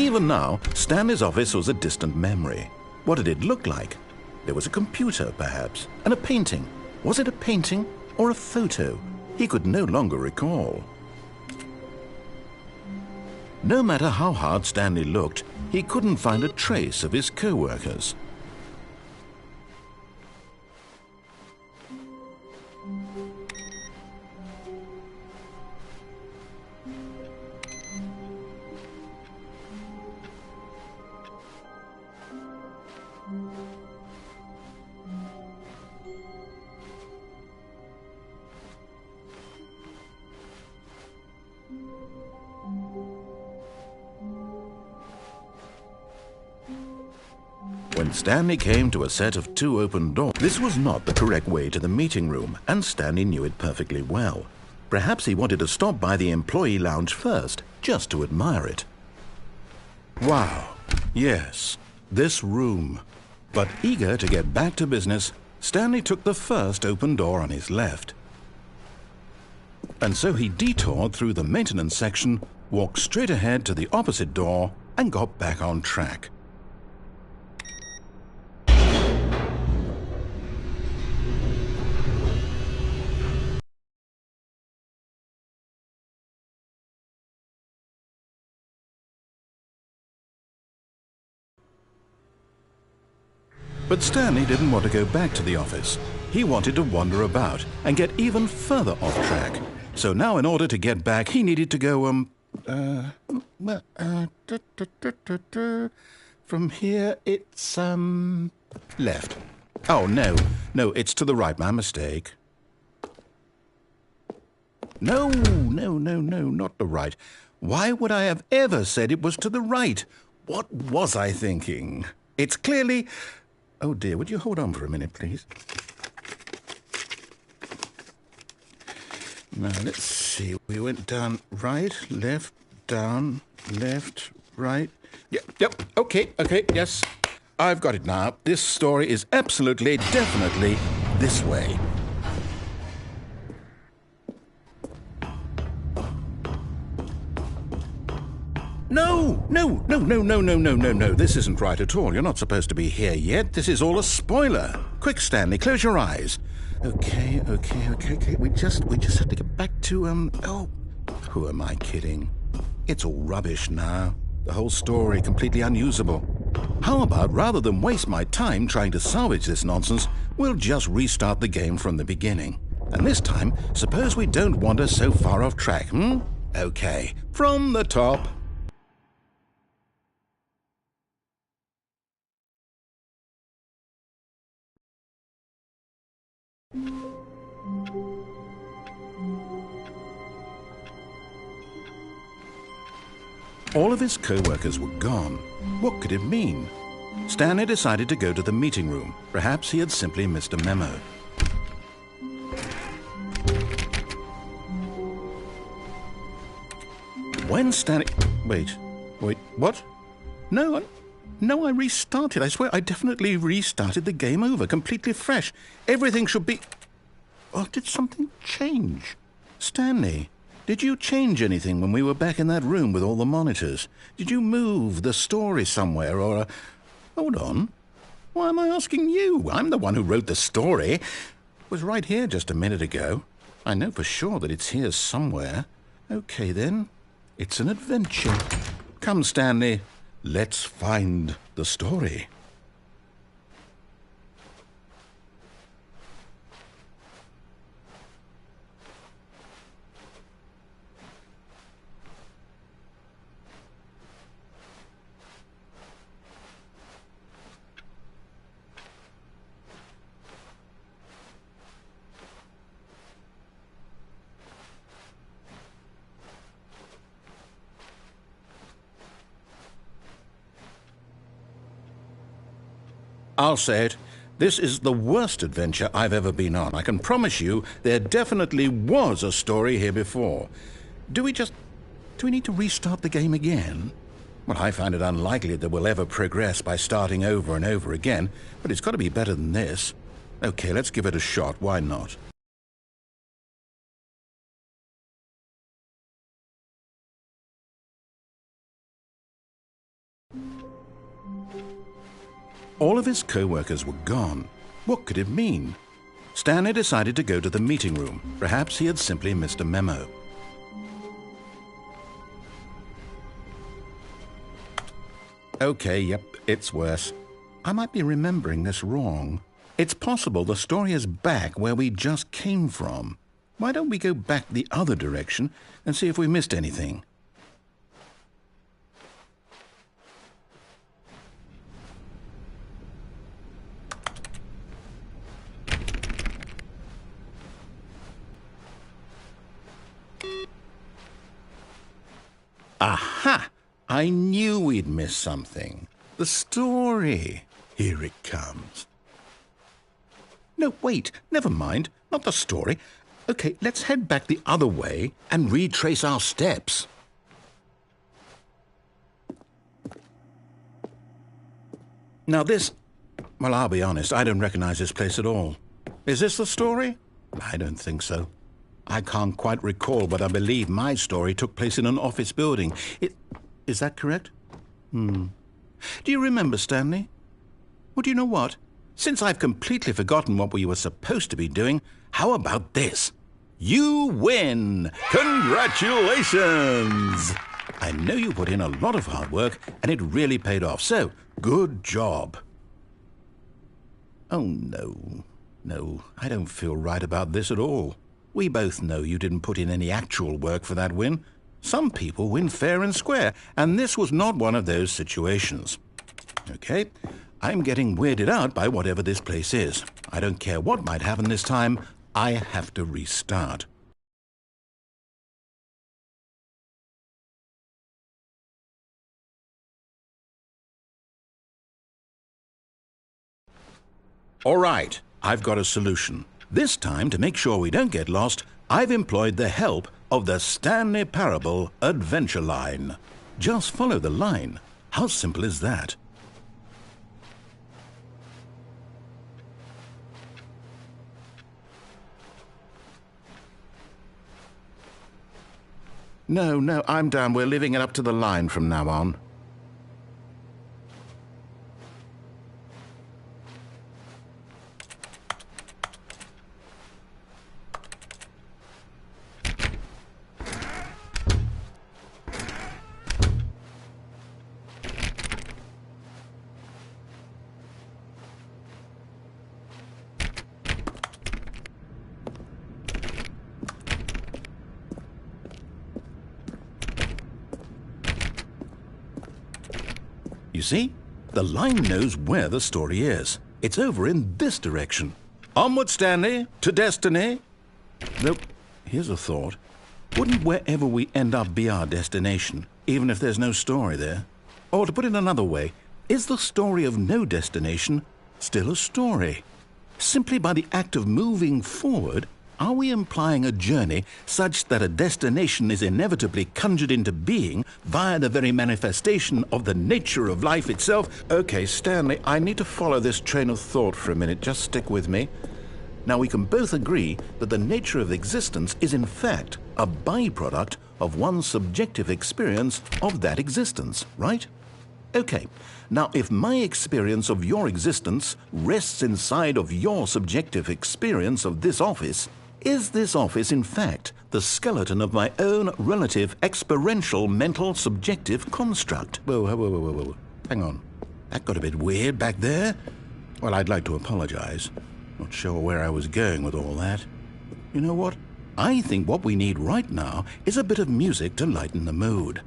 Even now, Stanley's office was a distant memory. What did it look like? There was a computer, perhaps, and a painting. Was it a painting or a photo? He could no longer recall. No matter how hard Stanley looked, he couldn't find a trace of his co-workers. When Stanley came to a set of 2 open doors, this was not the correct way to the meeting room, and Stanley knew it perfectly well. Perhaps he wanted to stop by the employee lounge first, just to admire it. Wow, yes, this room. But eager to get back to business, Stanley took the first open door on his left. And so he detoured through the maintenance section, walked straight ahead to the opposite door, and got back on track. But Stanley didn't want to go back to the office. He wanted to wander about and get even further off track. So now in order to get back, he needed to go, from here it's, left. Oh, no, it's to the right, my mistake. No, not the right. Why would I have ever said it was to the right? What was I thinking? It's clearly... Oh dear, would you hold on for a minute, please? Now, let's see. We went down right, left, down, left, right. Yep, okay, yes. I've got it now. This story is absolutely, definitely this way. No. This isn't right at all. You're not supposed to be here yet. This is all a spoiler. Quick, Stanley, close your eyes. Okay. We just have to get back to, oh, who am I kidding? It's all rubbish now. The whole story completely unusable. How about, rather than waste my time trying to salvage this nonsense, we'll just restart the game from the beginning. And this time, suppose we don't wander so far off track, Okay, from the top. All of his co-workers were gone. What could it mean? Stanley decided to go to the meeting room. Perhaps he had simply missed a memo. When Stanley... Wait, what? No, I restarted. I swear I definitely restarted the game over, completely fresh. Everything should be... Oh, did something change? Stanley, did you change anything when we were back in that room with all the monitors? Did you move the story somewhere or... Hold on. Why am I asking you? I'm the one who wrote the story. It was right here just a minute ago. I know for sure that it's here somewhere. Okay, then. It's an adventure. Come, Stanley. Let's find the story. I'll say it. This is the worst adventure I've ever been on. I can promise you there definitely was a story here before. Do we need to restart the game again? Well, I find it unlikely that we'll ever progress by starting over and over again, but it's got to be better than this. Okay, let's give it a shot. Why not? All of his co-workers were gone. What could it mean? Stanley decided to go to the meeting room. Perhaps he had simply missed a memo. Okay, yep, it's worse. I might be remembering this wrong. It's possible the story is back where we just came from. Why don't we go back the other direction and see if we missed anything? Aha! I knew we'd miss something. The story. Here it comes. No, wait, never mind. Not the story. Okay, let's head back the other way and retrace our steps. Now this... Well, I'll be honest, I don't recognize this place at all. Is this the story? I don't think so. I can't quite recall, but I believe my story took place in an office building. Is that correct? Do you remember, Stanley? Well, do you know what? Since I've completely forgotten what we were supposed to be doing, how about this? You win! Congratulations! I know you put in a lot of hard work, and it really paid off, so good job. Oh, no. No, I don't feel right about this at all. We both know you didn't put in any actual work for that win. Some people win fair and square, and this was not one of those situations. Okay, I'm getting weirded out by whatever this place is. I don't care what might happen this time. I have to restart. All right, I've got a solution. This time, to make sure we don't get lost, I've employed the help of the Stanley Parable Adventure Line. Just follow the line. How simple is that? No, I'm down. We're leaving it up to the line from now on. You see? The line knows where the story is. It's over in this direction. Onward, Stanley, to destiny. Though, here's a thought. Wouldn't wherever we end up be our destination, even if there's no story there? Or to put it another way, is the story of no destination still a story? Simply by the act of moving forward, are we implying a journey such that a destination is inevitably conjured into being via the very manifestation of the nature of life itself? Okay, Stanley, I need to follow this train of thought for a minute. Just stick with me. Now, we can both agree that the nature of existence is in fact a byproduct of one's subjective experience of that existence, right? Okay, now if my experience of your existence rests inside of your subjective experience of this office, is this office, in fact, the skeleton of my own relative experiential mental subjective construct? Whoa. Hang on. That got a bit weird back there. Well, I'd like to apologize. Not sure where I was going with all that. You know what? I think what we need right now is a bit of music to lighten the mood.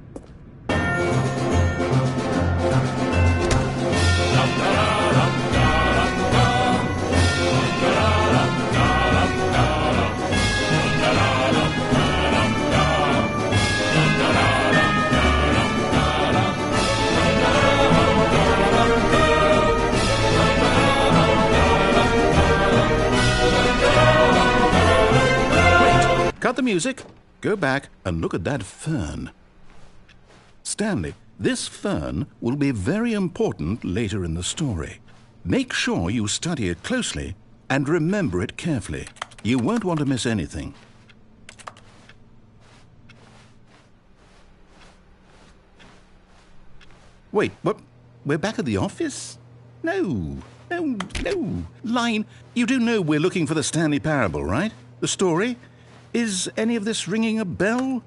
Cut the music, go back and look at that fern. Stanley, this fern will be very important later in the story. Make sure you study it closely and remember it carefully. You won't want to miss anything. Wait, what? We're back at the office? No. Line, you do know we're looking for the Stanley parable, right? The story? Is any of this ringing a bell?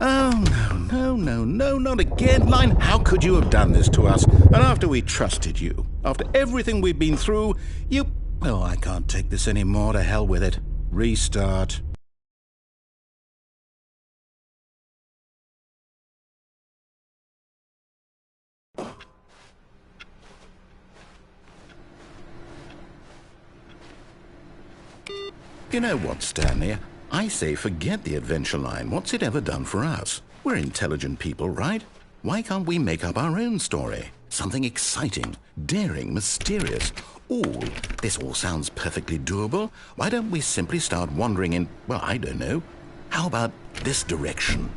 Oh, no, not again. Line, how could you have done this to us? And after we trusted you, after everything we've been through, you... Oh, I can't take this anymore. To hell with it. Restart. You know what, Stanley? I say forget the adventure line. What's it ever done for us? We're intelligent people, right? Why can't we make up our own story? Something exciting, daring, mysterious. This all sounds perfectly doable. Why don't we simply start wandering in, well, I don't know. How about this direction?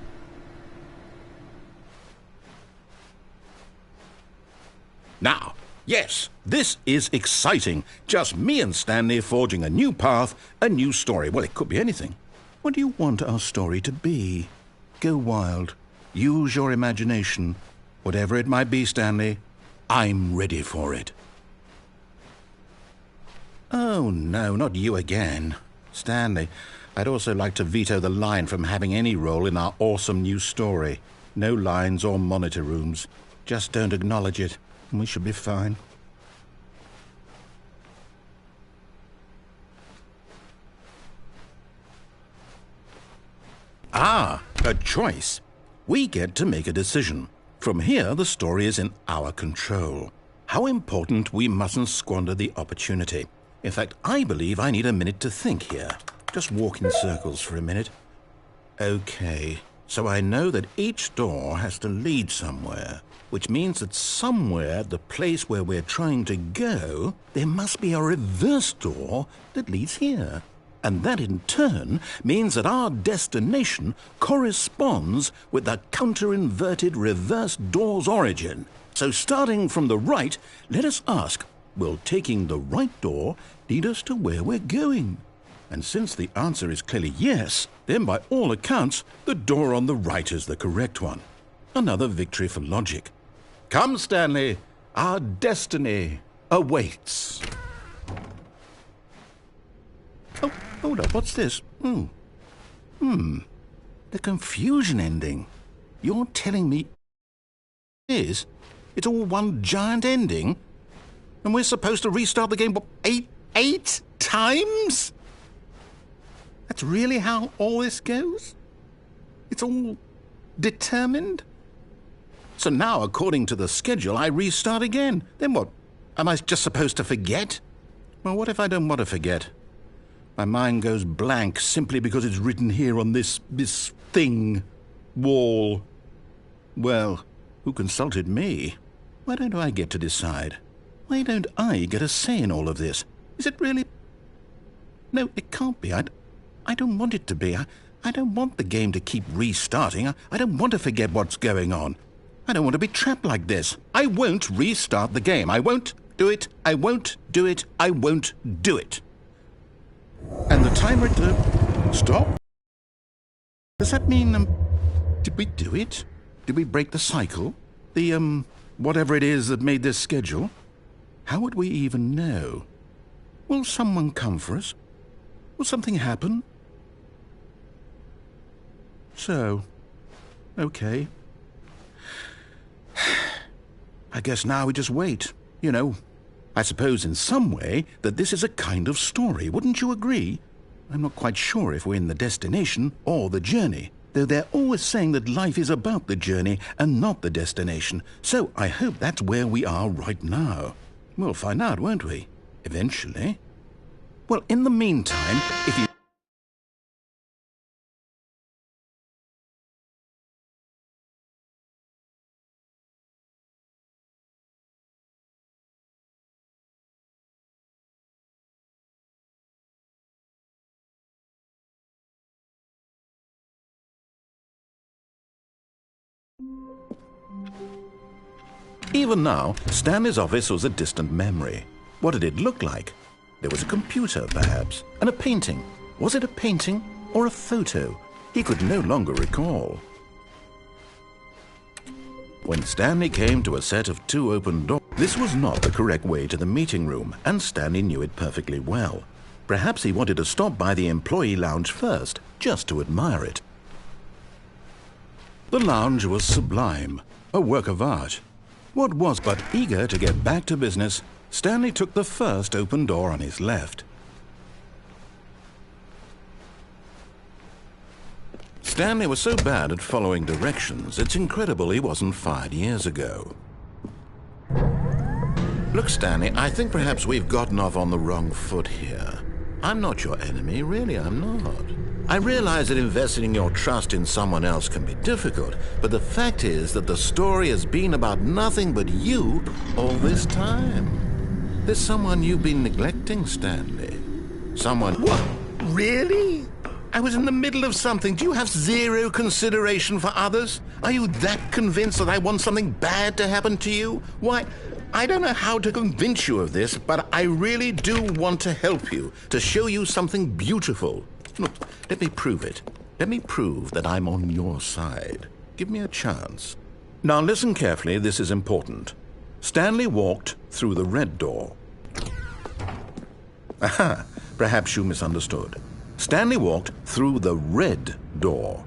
Now, yes, this is exciting. Just me and Stanley forging a new path, a new story. Well, it could be anything. What do you want our story to be? Go wild. Use your imagination. Whatever it might be, Stanley, I'm ready for it. Oh, no, not you again. Stanley, I'd also like to veto the line from having any role in our awesome new story. No lines or monitor rooms. Just don't acknowledge it, and we should be fine. Ah, a choice. We get to make a decision. From here, the story is in our control. How important we mustn't squander the opportunity. In fact, I believe I need a minute to think here. Just walk in circles for a minute. Okay, so I know that each door has to lead somewhere, which means that somewhere at the place where we're trying to go, there must be a reverse door that leads here. And that in turn means that our destination corresponds with the counter-inverted reverse door's origin. So starting from the right, let us ask, will taking the right door lead us to where we're going? And since the answer is clearly yes, then by all accounts, the door on the right is the correct one. Another victory for logic. Come, Stanley, our destiny awaits. Oh, hold up, what's this? The confusion ending. You're telling me it's all one giant ending? And we're supposed to restart the game, what, eight times? That's really how all this goes? It's all determined? So now, according to the schedule, I restart again. Then what? Am I just supposed to forget? Well, what if I don't want to forget? My mind goes blank simply because it's written here on this thing, wall. Well, who consulted me? Why don't I get to decide? Why don't I get a say in all of this? Is it really... No, it can't be. I don't want it to be. I don't want the game to keep restarting. I don't want to forget what's going on. I don't want to be trapped like this. I won't restart the game. I won't do it. I won't do it. I won't do it. And the timer... Stop? Does that mean... did we do it? Did we break the cycle? The, whatever it is that made this schedule? How would we even know? Will someone come for us? Will something happen? So, okay. I guess now we just wait, you know. I suppose in some way that this is a kind of story, wouldn't you agree? I'm not quite sure if we're in the destination or the journey, though they're always saying that life is about the journey and not the destination. So I hope that's where we are right now. We'll find out, won't we? Eventually. Well, in the meantime, if you... Even now, Stanley's office was a distant memory. What did it look like? There was a computer, perhaps, and a painting. Was it a painting or a photo? He could no longer recall. When Stanley came to a set of 2 open doors, this was not the correct way to the meeting room, and Stanley knew it perfectly well. Perhaps he wanted to stop by the employee lounge first, just to admire it. The lounge was sublime, a work of art. What was but eager to get back to business, Stanley took the first open door on his left. Stanley was so bad at following directions, it's incredible he wasn't fired years ago. Look, Stanley, I think perhaps we've gotten off on the wrong foot here. I'm not your enemy, really, I'm not. I realize that investing your trust in someone else can be difficult, but the fact is that the story has been about nothing but you all this time. There's someone you've been neglecting, Stanley. Someone... What? Really? I was in the middle of something. Do you have zero consideration for others? Are you that convinced that I want something bad to happen to you? Why, I don't know how to convince you of this, but I really do want to help you, to show you something beautiful. Look, let me prove it. Let me prove that I'm on your side. Give me a chance. Now listen carefully, this is important. Stanley walked through the red door. Aha, perhaps you misunderstood. Stanley walked through the red door.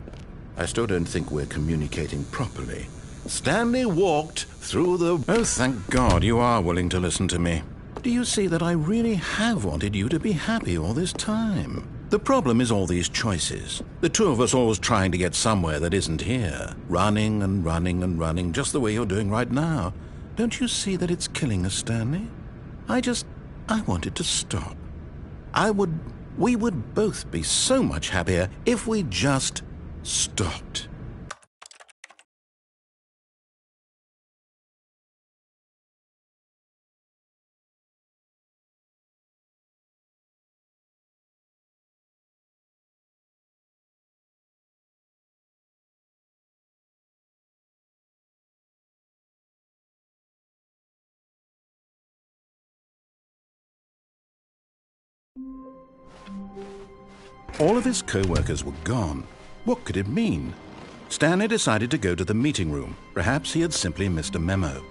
I still don't think we're communicating properly. Stanley walked through the... Oh, thank God you are willing to listen to me. Do you see that I really have wanted you to be happy all this time? The problem is all these choices. The two of us always trying to get somewhere that isn't here. Running and running and running, just the way you're doing right now. Don't you see that it's killing us, Stanley? I wanted to stop. We would both be so much happier if we just stopped. All of his co-workers were gone. What could it mean? Stanley decided to go to the meeting room. Perhaps he had simply missed a memo.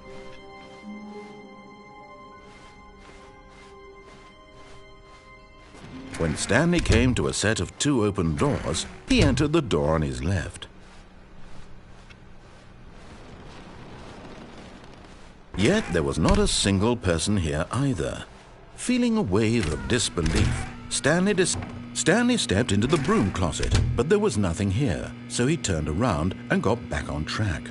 When Stanley came to a set of 2 open doors, he entered the door on his left. Yet there was not a single person here either. Feeling a wave of disbelief, Stanley stepped into the broom closet, but there was nothing here, so he turned around and got back on track.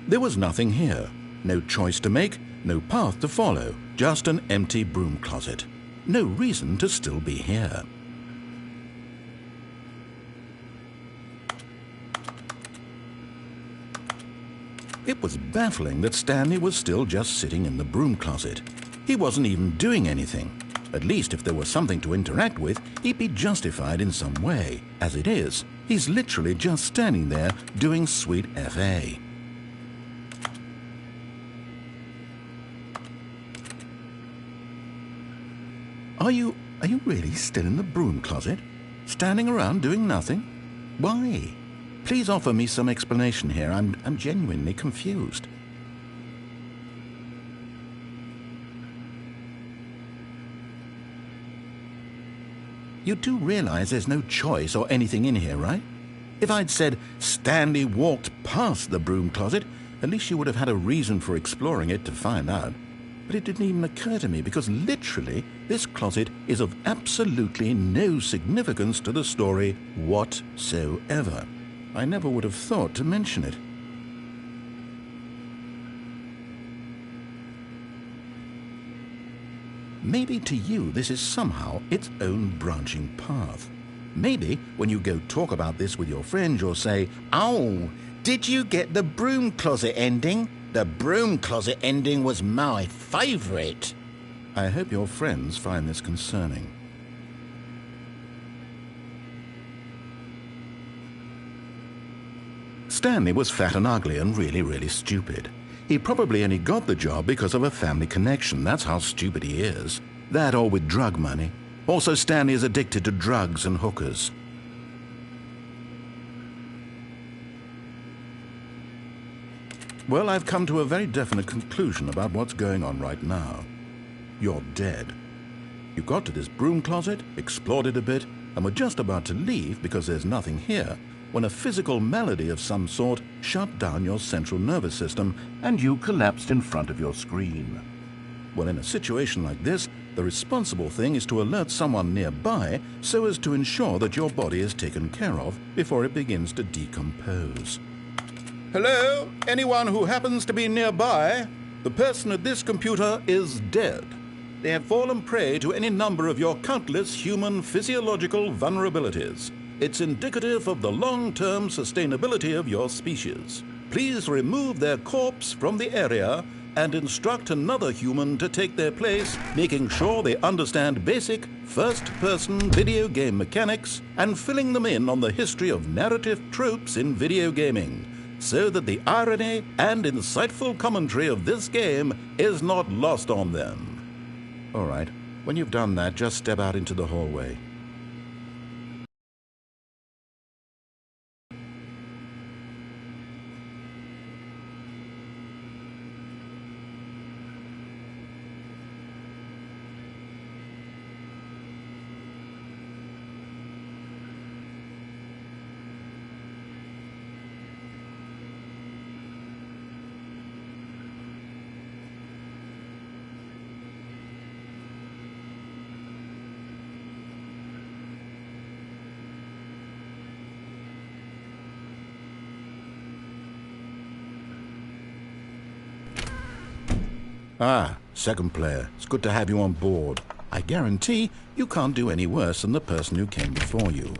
There was nothing here. No choice to make, no path to follow, just an empty broom closet. No reason to still be here. It was baffling that Stanley was still just sitting in the broom closet. He wasn't even doing anything. At least if there was something to interact with, he'd be justified in some way. As it is, he's literally just standing there doing sweet FA. Are you really still in the broom closet? Standing around doing nothing? Why? Please offer me some explanation here. I'm genuinely confused. You do realize there's no choice or anything in here, right? If I'd said Stanley walked past the broom closet, at least you would have had a reason for exploring it to find out. But it didn't even occur to me because literally this closet is of absolutely no significance to the story whatsoever. I never would have thought to mention it. Maybe to you this is somehow its own branching path. Maybe when you go talk about this with your friends you'll say, "Oh, did you get the broom closet ending? The broom closet ending was my favorite." I hope your friends find this concerning. Stanley was fat and ugly and really, really stupid. He probably only got the job because of a family connection. That's how stupid he is. That or with drug money. Also, Stanley is addicted to drugs and hookers. Well, I've come to a very definite conclusion about what's going on right now. You're dead. You got to this broom closet, explored it a bit, and were just about to leave because there's nothing here, when a physical malady of some sort shut down your central nervous system and you collapsed in front of your screen. Well, in a situation like this, the responsible thing is to alert someone nearby so as to ensure that your body is taken care of before it begins to decompose. Hello? Anyone who happens to be nearby? The person at this computer is dead. They have fallen prey to any number of your countless human physiological vulnerabilities. It's indicative of the long-term sustainability of your species. Please remove their corpse from the area and instruct another human to take their place, making sure they understand basic first-person video game mechanics and filling them in on the history of narrative tropes in video gaming, so that the irony and insightful commentary of this game is not lost on them. All right, when you've done that, just step out into the hallway. Ah, second player. It's good to have you on board. I guarantee you can't do any worse than the person who came before you.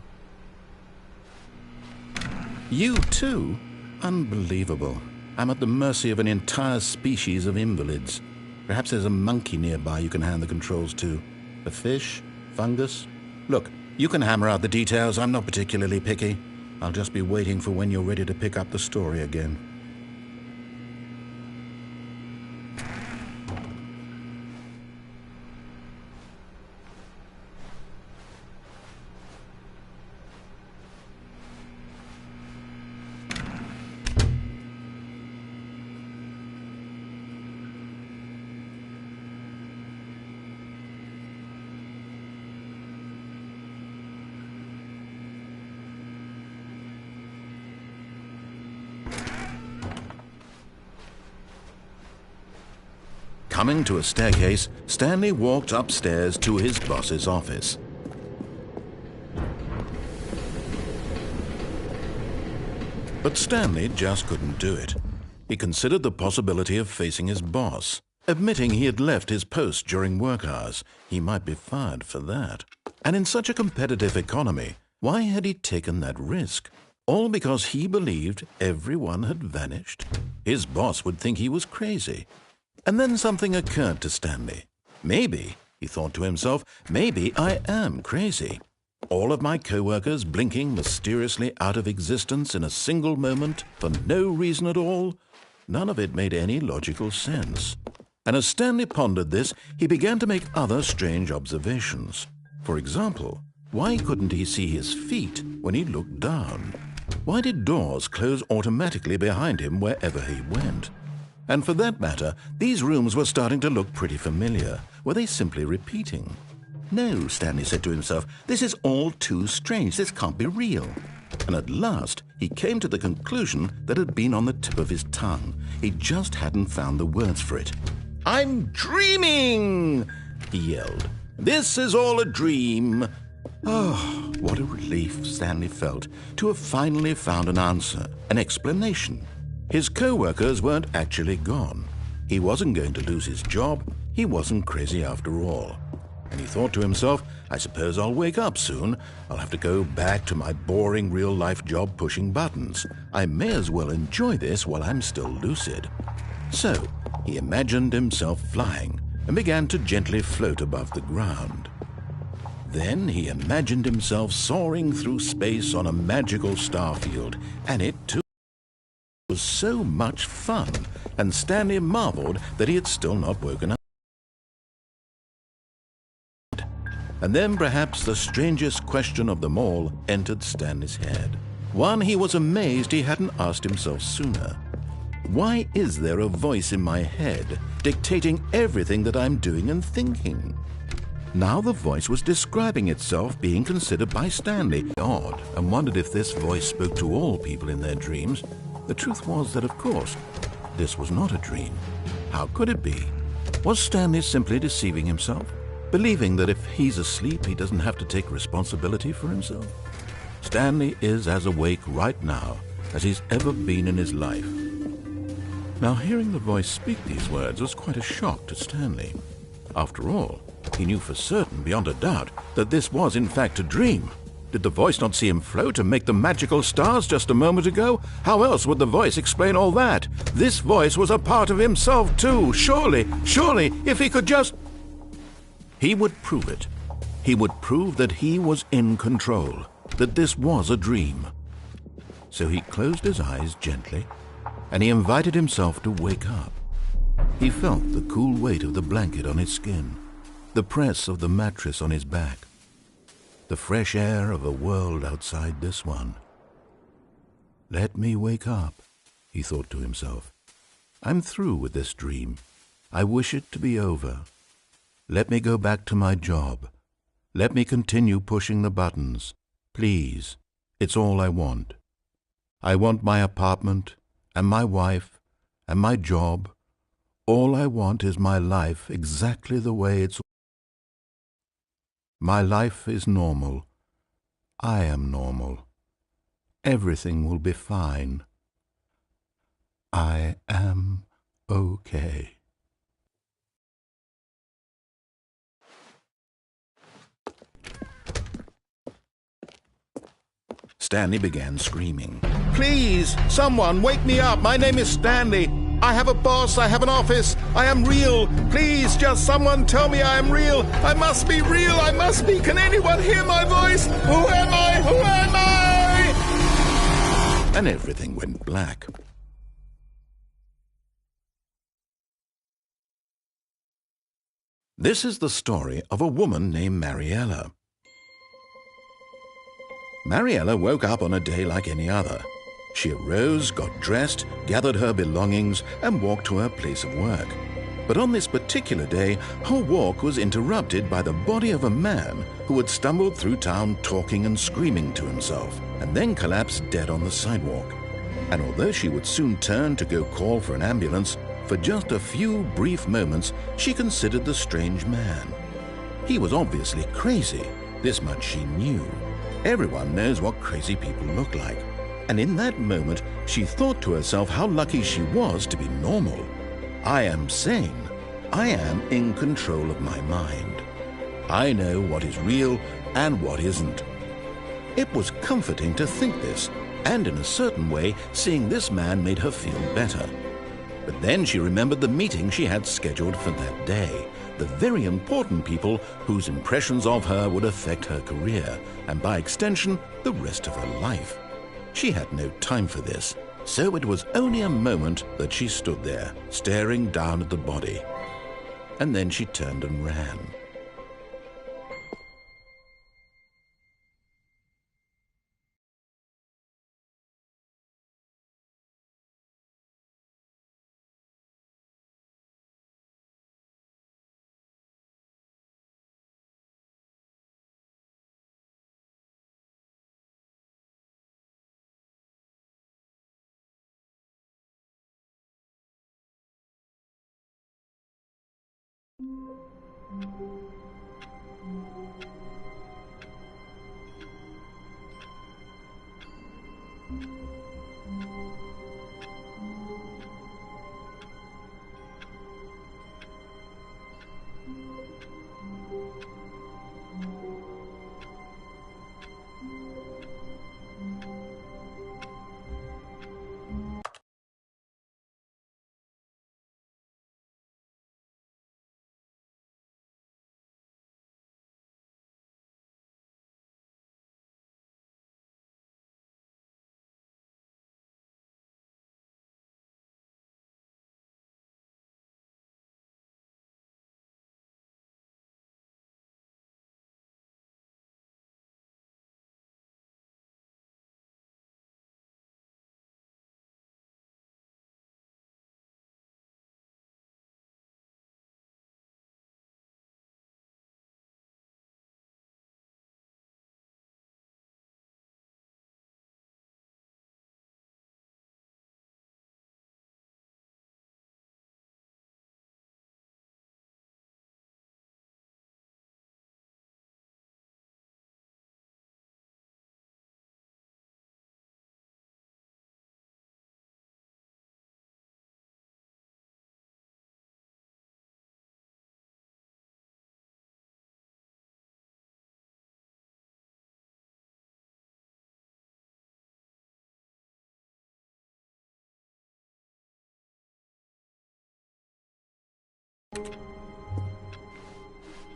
You too? Unbelievable. I'm at the mercy of an entire species of invalids. Perhaps there's a monkey nearby you can hand the controls to. A fish? Fungus? Look, you can hammer out the details. I'm not particularly picky. I'll just be waiting for when you're ready to pick up the story again. Coming to a staircase, Stanley walked upstairs to his boss's office. But Stanley just couldn't do it. He considered the possibility of facing his boss. Admitting he had left his post during work hours, he might be fired for that. And in such a competitive economy, why had he taken that risk? All because he believed everyone had vanished? His boss would think he was crazy. And then something occurred to Stanley. Maybe, he thought to himself, maybe I am crazy. All of my co-workers blinking mysteriously out of existence in a single moment for no reason at all? None of it made any logical sense. And as Stanley pondered this, he began to make other strange observations. For example, why couldn't he see his feet when he looked down? Why did doors close automatically behind him wherever he went? And for that matter, these rooms were starting to look pretty familiar. Were they simply repeating? No, Stanley said to himself, this is all too strange. This can't be real. And at last, he came to the conclusion that had been on the tip of his tongue. He just hadn't found the words for it. "I'm dreaming!" he yelled. "This is all a dream." Oh, what a relief Stanley felt to have finally found an answer, an explanation. His co-workers weren't actually gone. He wasn't going to lose his job. He wasn't crazy after all. And he thought to himself, I suppose I'll wake up soon. I'll have to go back to my boring real-life job pushing buttons. I may as well enjoy this while I'm still lucid. So he imagined himself flying and began to gently float above the ground. Then he imagined himself soaring through space on a magical starfield, and it too was so much fun and Stanley marveled that he had still not woken up. And then perhaps the strangest question of them all entered Stanley's head. One he was amazed he hadn't asked himself sooner. Why is there a voice in my head dictating everything that I'm doing and thinking? Now the voice was describing itself being considered by Stanley odd, and wondered if this voice spoke to all people in their dreams. The truth was that, of course, this was not a dream. How could it be? Was Stanley simply deceiving himself, believing that if he's asleep he doesn't have to take responsibility for himself? Stanley is as awake right now as he's ever been in his life. Now, hearing the voice speak these words was quite a shock to Stanley. After all, he knew for certain, beyond a doubt, that this was in fact a dream. Did the voice not see him float and make the magical stars just a moment ago? How else would the voice explain all that? This voice was a part of himself too. Surely, if he could just... He would prove it. He would prove that he was in control, that this was a dream. So he closed his eyes gently, and he invited himself to wake up. He felt the cool weight of the blanket on his skin, the press of the mattress on his back, the fresh air of a world outside this one. Let me wake up, he thought to himself. I'm through with this dream. I wish it to be over. Let me go back to my job. Let me continue pushing the buttons. Please, it's all I want. I want my apartment and my wife and my job. All I want is my life exactly the way it's. My life is normal. I am normal. Everything will be fine. I am okay. Stanley began screaming. Please, someone, wake me up. My name is Stanley. I have a boss. I have an office. I am real. Please, just someone tell me I am real. I must be real. I must be. Can anyone hear my voice? Who am I? Who am I? And everything went black. This is the story of a woman named Mariella. Mariella woke up on a day like any other. She arose, got dressed, gathered her belongings, and walked to her place of work. But on this particular day, her walk was interrupted by the body of a man who had stumbled through town talking and screaming to himself, and then collapsed dead on the sidewalk. And although she would soon turn to go call for an ambulance, for just a few brief moments she considered the strange man. He was obviously crazy. This much she knew. Everyone knows what crazy people look like. And in that moment, she thought to herself how lucky she was to be normal. I am sane. I am in control of my mind. I know what is real and what isn't. It was comforting to think this, and in a certain way, seeing this man made her feel better. But then she remembered the meeting she had scheduled for that day, the very important people whose impressions of her would affect her career, and by extension, the rest of her life. She had no time for this, so it was only a moment that she stood there, staring down at the body. And then she turned and ran.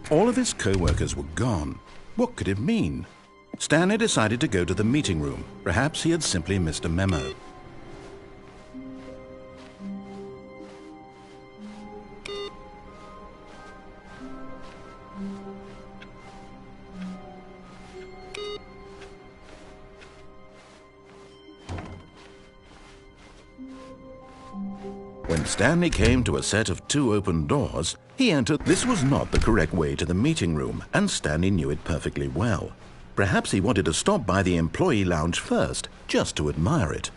All of his co-workers were gone. What could it mean? Stanley decided to go to the meeting room. Perhaps he had simply missed a memo. When Stanley came to a set of 2 open doors, he entered. This was not the correct way to the meeting room, and Stanley knew it perfectly well. Perhaps he wanted to stop by the employee lounge first, just to admire it.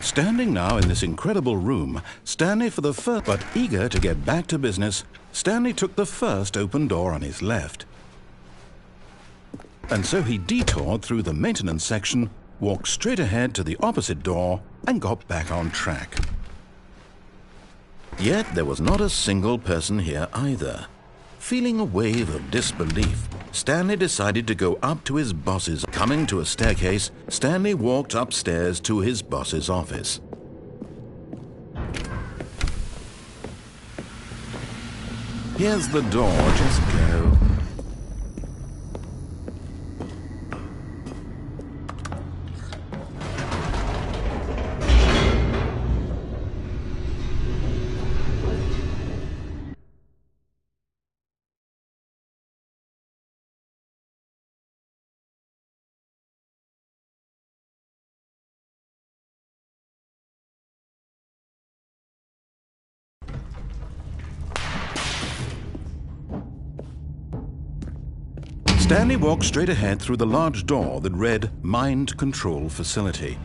Standing now in this incredible room, Stanley for the first, but eager to get back to business, Stanley took the first open door on his left. And so he detoured through the maintenance section, walked straight ahead to the opposite door, and got back on track. Yet there was not a single person here either. Feeling a wave of disbelief, Stanley decided to go up to his boss's. Coming to a staircase, Stanley walked upstairs to his boss's office. Here's the door, just go. Stanley walked straight ahead through the large door that read Mind Control Facility.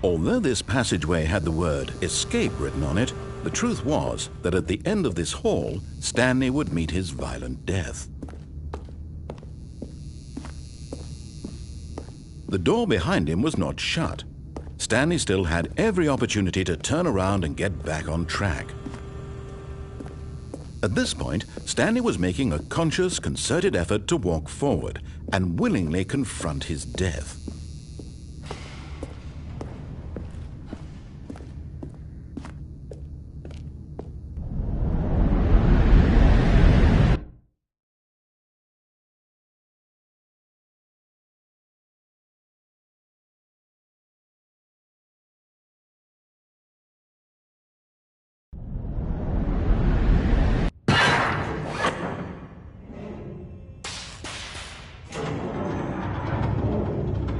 Although this passageway had the word Escape written on it, the truth was that at the end of this hall, Stanley would meet his violent death. The door behind him was not shut. Stanley still had every opportunity to turn around and get back on track. At this point, Stanley was making a conscious, concerted effort to walk forward and willingly confront his death.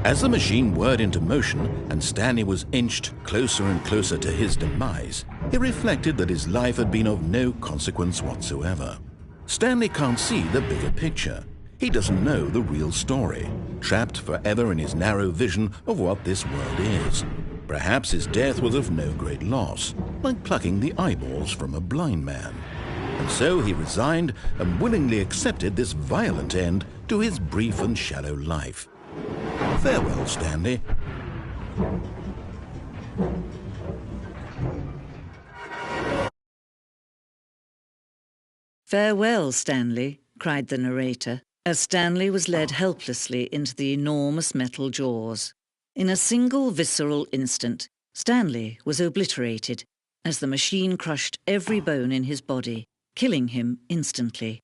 As the machine whirred into motion and Stanley was inched closer and closer to his demise, he reflected that his life had been of no consequence whatsoever. Stanley can't see the bigger picture. He doesn't know the real story, trapped forever in his narrow vision of what this world is. Perhaps his death was of no great loss, like plucking the eyeballs from a blind man. And so he resigned and willingly accepted this violent end to his brief and shallow life. Farewell, Stanley. Farewell, Stanley, cried the narrator, as Stanley was led helplessly into the enormous metal jaws. In a single visceral instant, Stanley was obliterated as the machine crushed every bone in his body, killing him instantly.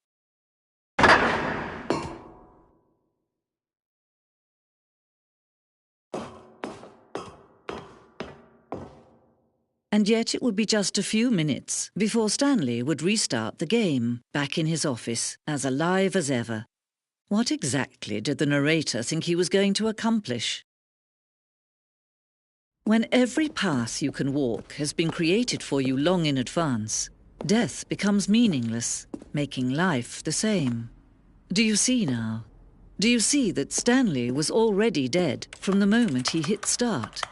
And yet it would be just a few minutes before Stanley would restart the game, back in his office, as alive as ever. What exactly did the narrator think he was going to accomplish? When every path you can walk has been created for you long in advance, death becomes meaningless, making life the same. Do you see now? Do you see that Stanley was already dead from the moment he hit start?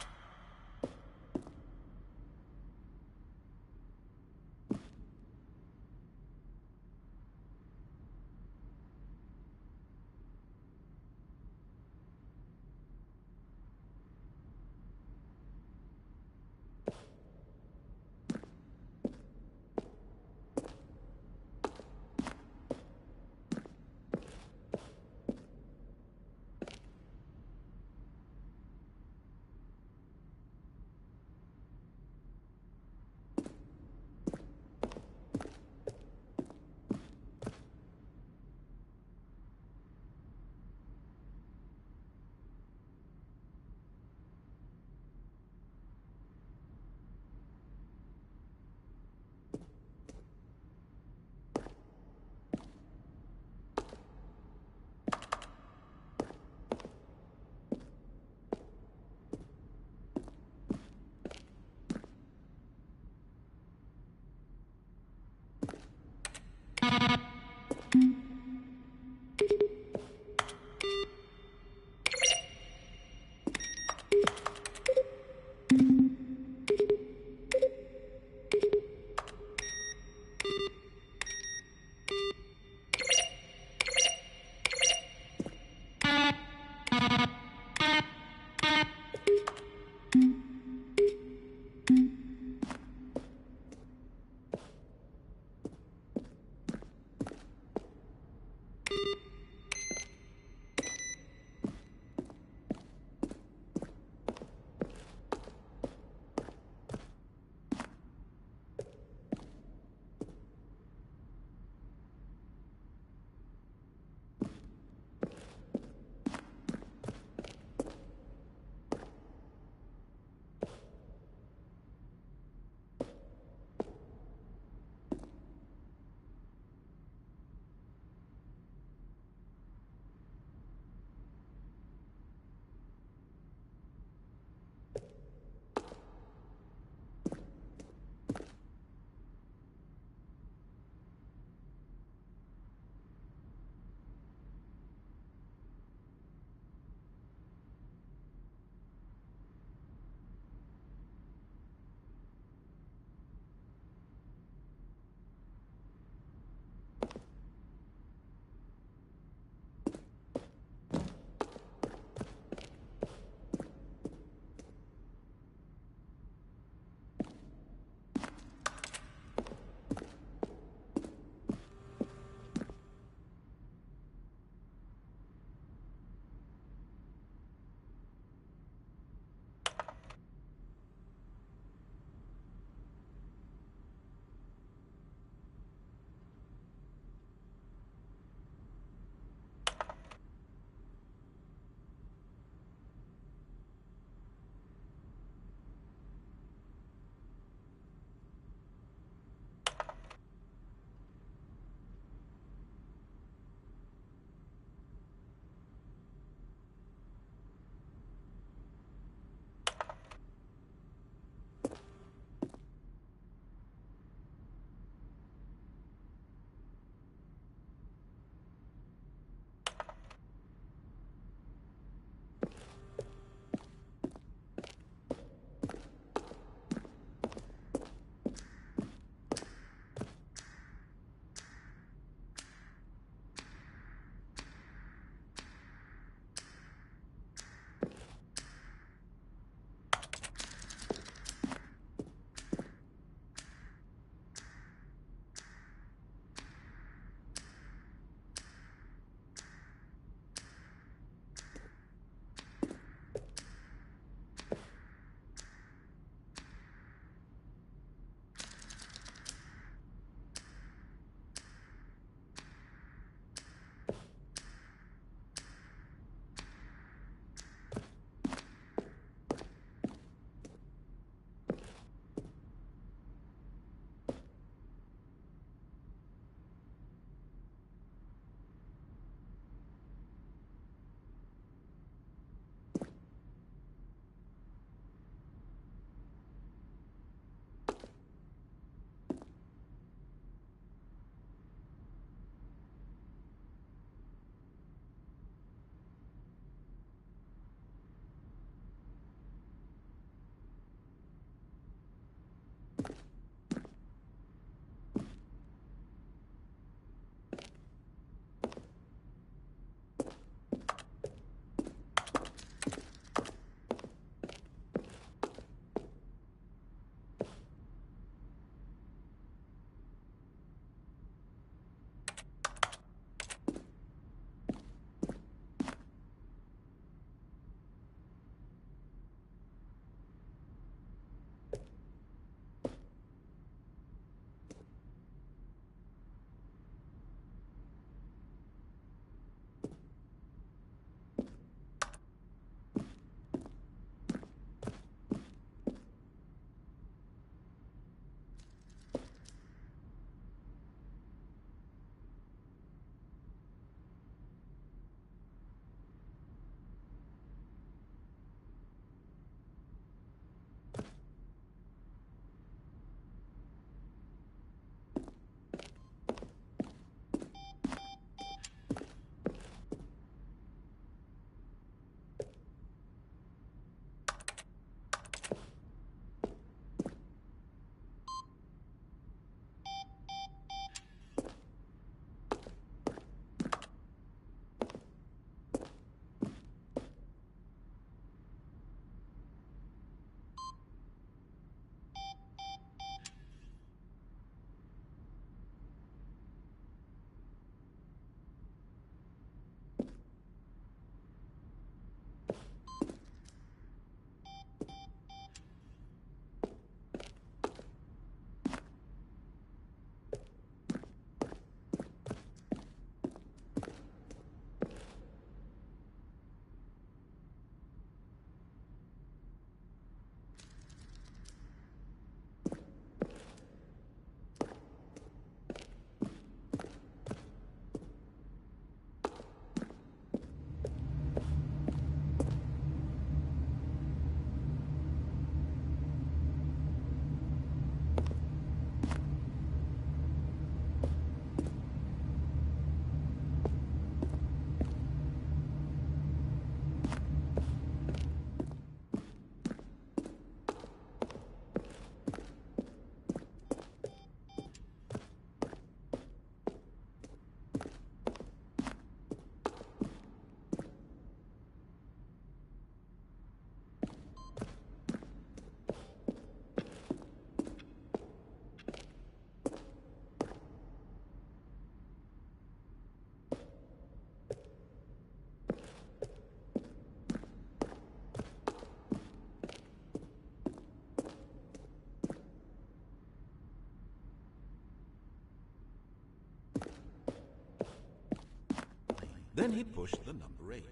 Then he pushed the number 8.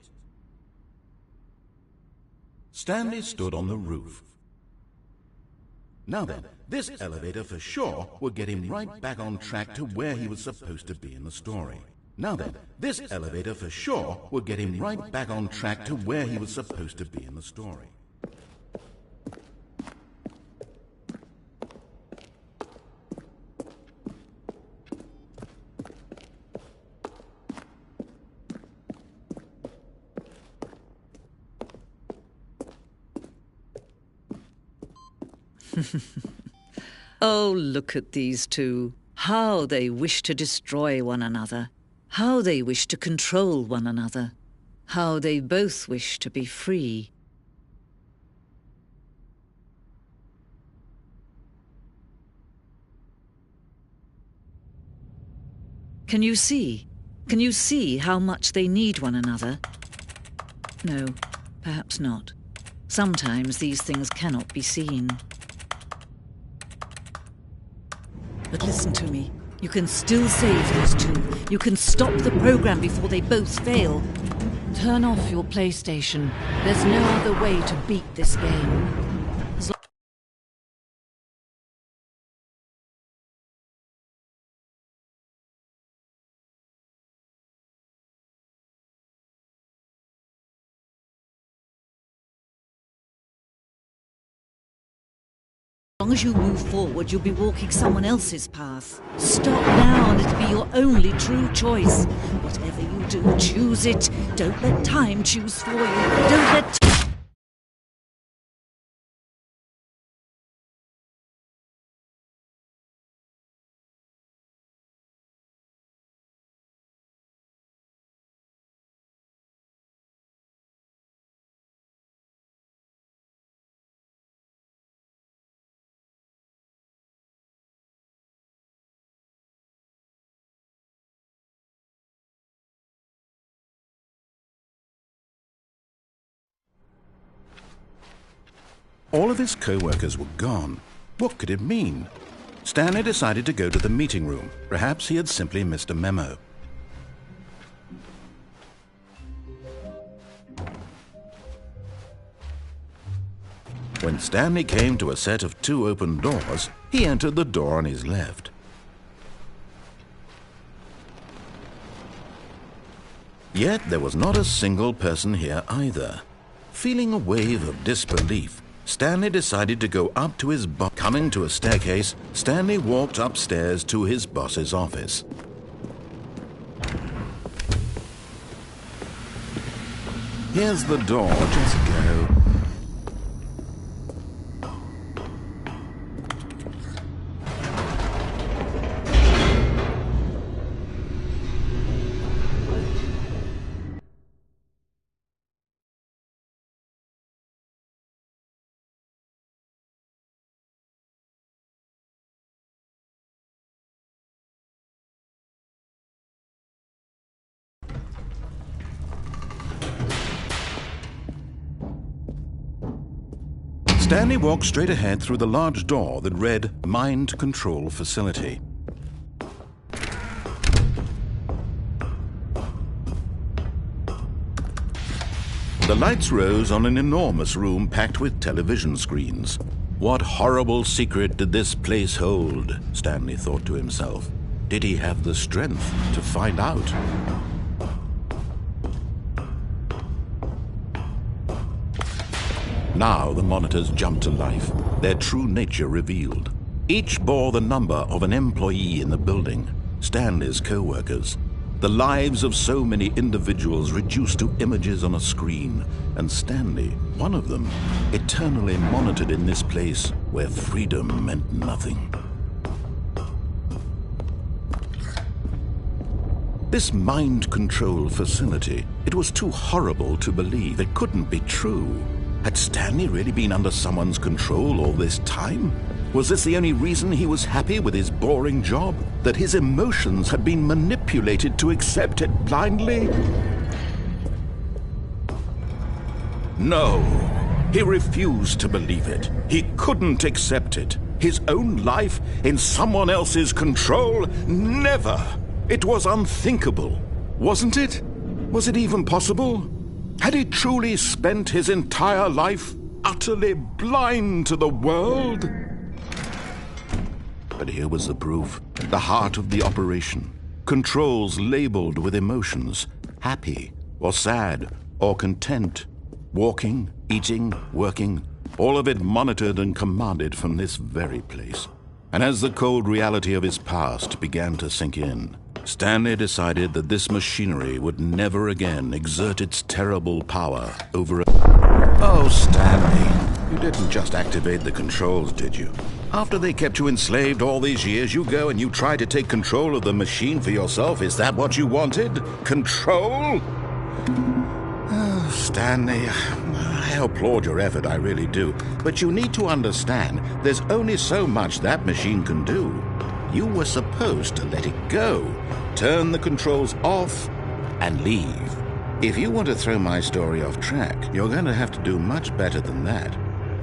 Stanley stood on the roof. Now then, this elevator for sure would get him right back on track to where he was supposed to be in the story. Now then, this elevator for sure would get him right back on track to where he was supposed to be in the story. Oh, look at these two. How they wish to destroy one another. How they wish to control one another. How they both wish to be free. Can you see? Can you see how much they need one another? No, perhaps not. Sometimes these things cannot be seen. But listen to me. You can still save these two. You can stop the program before they both fail. Turn off your PlayStation. There's no other way to beat this game. As long as you move forward, you'll be walking someone else's path. Stop now and it'll be your only true choice. Whatever you do, choose it. Don't let time choose for you. Don't let... All of his co-workers were gone. What could it mean? Stanley decided to go to the meeting room. Perhaps he had simply missed a memo. When Stanley came to a set of 2 open doors, he entered the door on his left. Yet there was not a single person here either. Feeling a wave of disbelief, Stanley decided to go up to his boss. Coming to a staircase, Stanley walked upstairs to his boss's office. Here's the door, just go. Stanley walked straight ahead through the large door that read Mind Control Facility. The lights rose on an enormous room packed with television screens. What horrible secret did this place hold? Stanley thought to himself. Did he have the strength to find out? Now the monitors jumped to life, their true nature revealed. Each bore the number of an employee in the building, Stanley's co-workers. The lives of so many individuals reduced to images on a screen, and Stanley, one of them, eternally monitored in this place where freedom meant nothing. This mind control facility, it was too horrible to believe. It couldn't be true. Had Stanley really been under someone's control all this time? Was this the only reason he was happy with his boring job? That his emotions had been manipulated to accept it blindly? No, he refused to believe it. He couldn't accept it. His own life in someone else's control? Never! It was unthinkable, wasn't it? Was it even possible? Had he truly spent his entire life utterly blind to the world? But here was the proof, the heart of the operation. Controls labeled with emotions, happy or sad or content. Walking, eating, working, all of it monitored and commanded from this very place. And as the cold reality of his past began to sink in, Stanley decided that this machinery would never again exert its terrible power over Oh, Stanley, you didn't just activate the controls, did you? After they kept you enslaved all these years, you go and you try to take control of the machine for yourself. Is that what you wanted? Control? Oh, Stanley, I applaud your effort, I really do. But you need to understand, there's only so much that machine can do. You were supposed to let it go, turn the controls off, and leave. If you want to throw my story off track, you're going to have to do much better than that.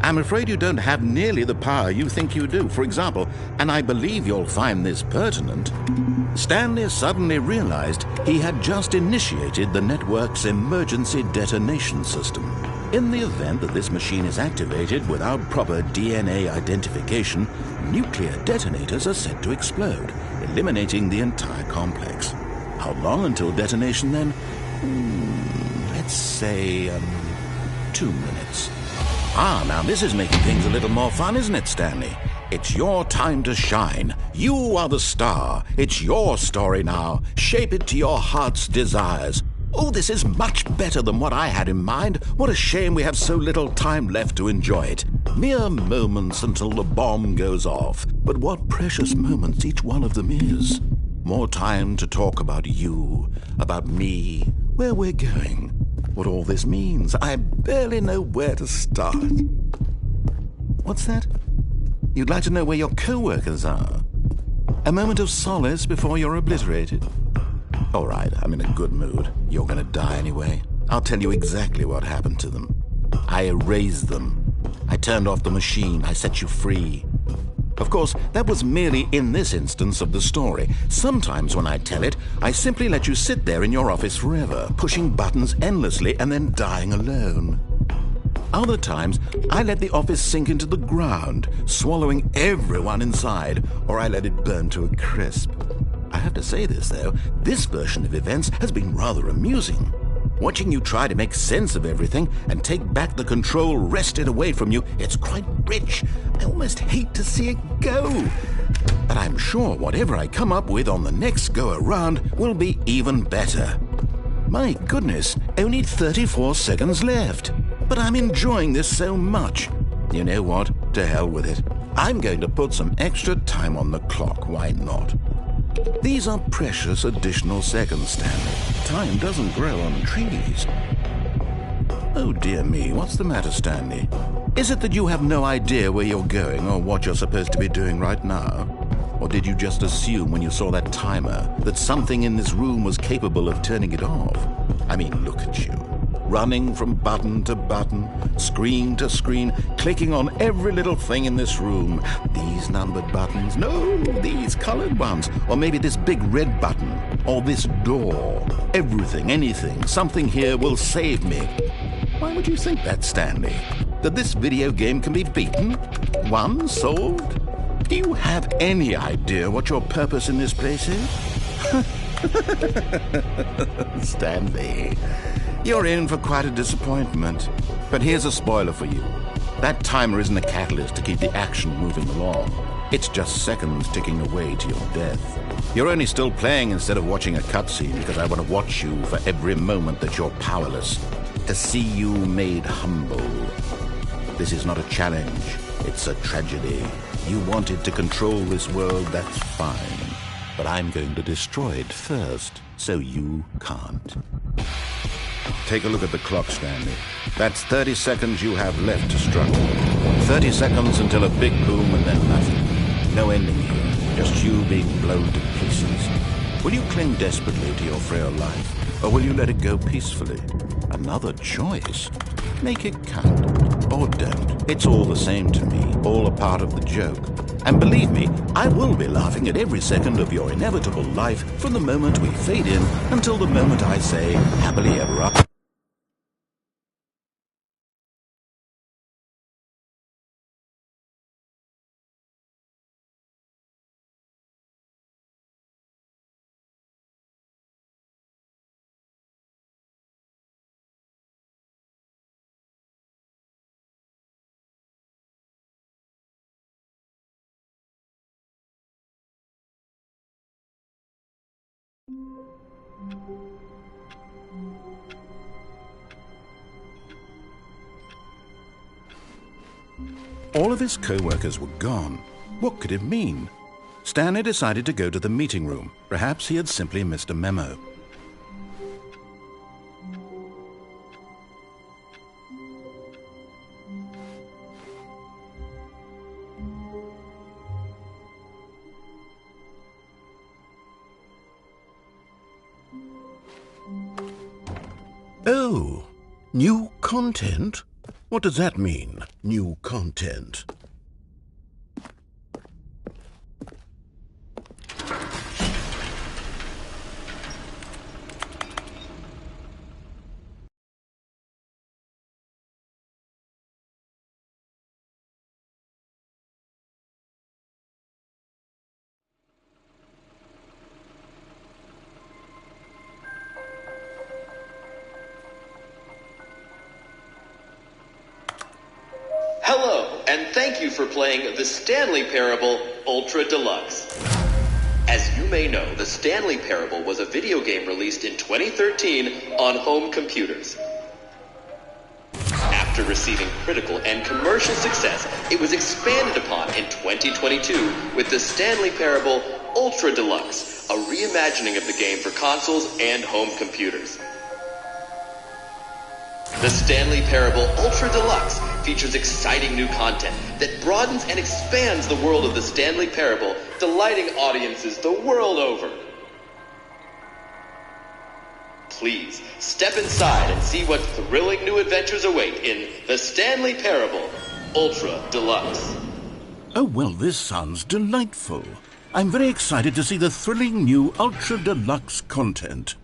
I'm afraid you don't have nearly the power you think you do. For example, and I believe you'll find this pertinent, Stanley suddenly realized he had just initiated the network's emergency detonation system. In the event that this machine is activated without proper DNA identification, nuclear detonators are set to explode, eliminating the entire complex. How long until detonation then? Let's say, 2 minutes. Now this is making things a little more fun, isn't it, Stanley? It's your time to shine. You are the star. It's your story now. Shape it to your heart's desires. Oh, this is much better than what I had in mind. What a shame we have so little time left to enjoy it. Mere moments until the bomb goes off. But what precious moments each one of them is. More time to talk about you, about me, where we're going, what all this means. I barely know where to start. What's that? You'd like to know where your co-workers are? A moment of solace before you're obliterated? All right, I'm in a good mood. You're going to die anyway. I'll tell you exactly what happened to them. I erased them. I turned off the machine. I set you free. Of course, that was merely in this instance of the story. Sometimes when I tell it, I simply let you sit there in your office forever, pushing buttons endlessly and then dying alone. Other times, I let the office sink into the ground, swallowing everyone inside, or I let it burn to a crisp. I have to say this, though, this version of events has been rather amusing. Watching you try to make sense of everything and take back the control wrested away from you, it's quite rich. I almost hate to see it go. But I'm sure whatever I come up with on the next go-around will be even better. My goodness, only 34 seconds left. But I'm enjoying this so much. You know what? To hell with it. I'm going to put some extra time on the clock. Why not? These are precious additional seconds, Stanley. Time doesn't grow on trees. Oh, dear me. What's the matter, Stanley? Is it that you have no idea where you're going or what you're supposed to be doing right now? Or did you just assume when you saw that timer that something in this room was capable of turning it off? I mean, look at you. Running from button to button, screen to screen, clicking on every little thing in this room. These numbered buttons, no, these colored ones. Or maybe this big red button, or this door. Everything, anything, something here will save me. Why would you think that, Stanley? That this video game can be beaten? Won? Solved? Do you have any idea what your purpose in this place is? Stanley, you're in for quite a disappointment. But here's a spoiler for you. That timer isn't a catalyst to keep the action moving along. It's just seconds ticking away to your death. You're only still playing instead of watching a cutscene because I want to watch you for every moment that you're powerless. To see you made humble. This is not a challenge. It's a tragedy. You wanted to control this world, that's fine. But I'm going to destroy it first, so you can't. Take a look at the clock, Stanley. That's 30 seconds you have left to struggle. 30 seconds until a big boom and then nothing. No ending here, just you being blown to pieces. Will you cling desperately to your frail life, or will you let it go peacefully? Another choice. Make it count. Or don't. It's all the same to me. All a part of the joke. And believe me, I will be laughing at every second of your inevitable life from the moment we fade in until the moment I say, happily ever after. All of his co-workers were gone. What could it mean? Stanley decided to go to the meeting room. Perhaps he had simply missed a memo. Oh, new content? What does that mean, new content? Hello, and thank you for playing the Stanley Parable Ultra Deluxe. As you may know, the Stanley Parable was a video game released in 2013 on home computers. After receiving critical and commercial success, it was expanded upon in 2022 with the Stanley Parable Ultra Deluxe, a reimagining of the game for consoles and home computers. The Stanley Parable Ultra Deluxe features exciting new content that broadens and expands the world of the Stanley Parable, delighting audiences the world over. Please, step inside and see what thrilling new adventures await in the Stanley Parable Ultra Deluxe. Oh, well, this sounds delightful. I'm very excited to see the thrilling new Ultra Deluxe content.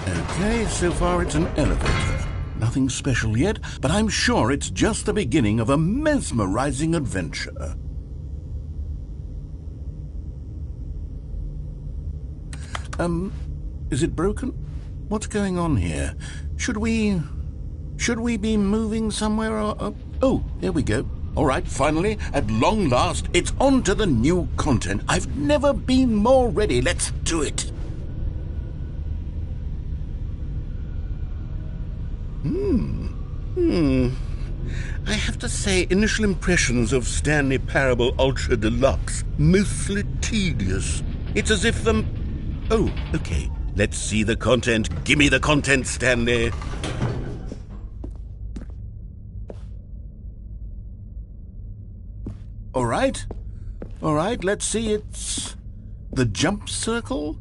Okay, so far it's an elevator. Nothing special yet, but I'm sure it's just the beginning of a mesmerizing adventure. Is it broken? What's going on here? Should we be moving somewhere or... Oh, there we go. All right, finally, at long last, it's on to the new content. I've never been more ready. Let's do it. I have to say, initial impressions of Stanley Parable Ultra Deluxe, mostly tedious. It's as if the... Oh, okay. Let's see the content. Give me the content, Stanley. All right, let's see. It's the jump circle.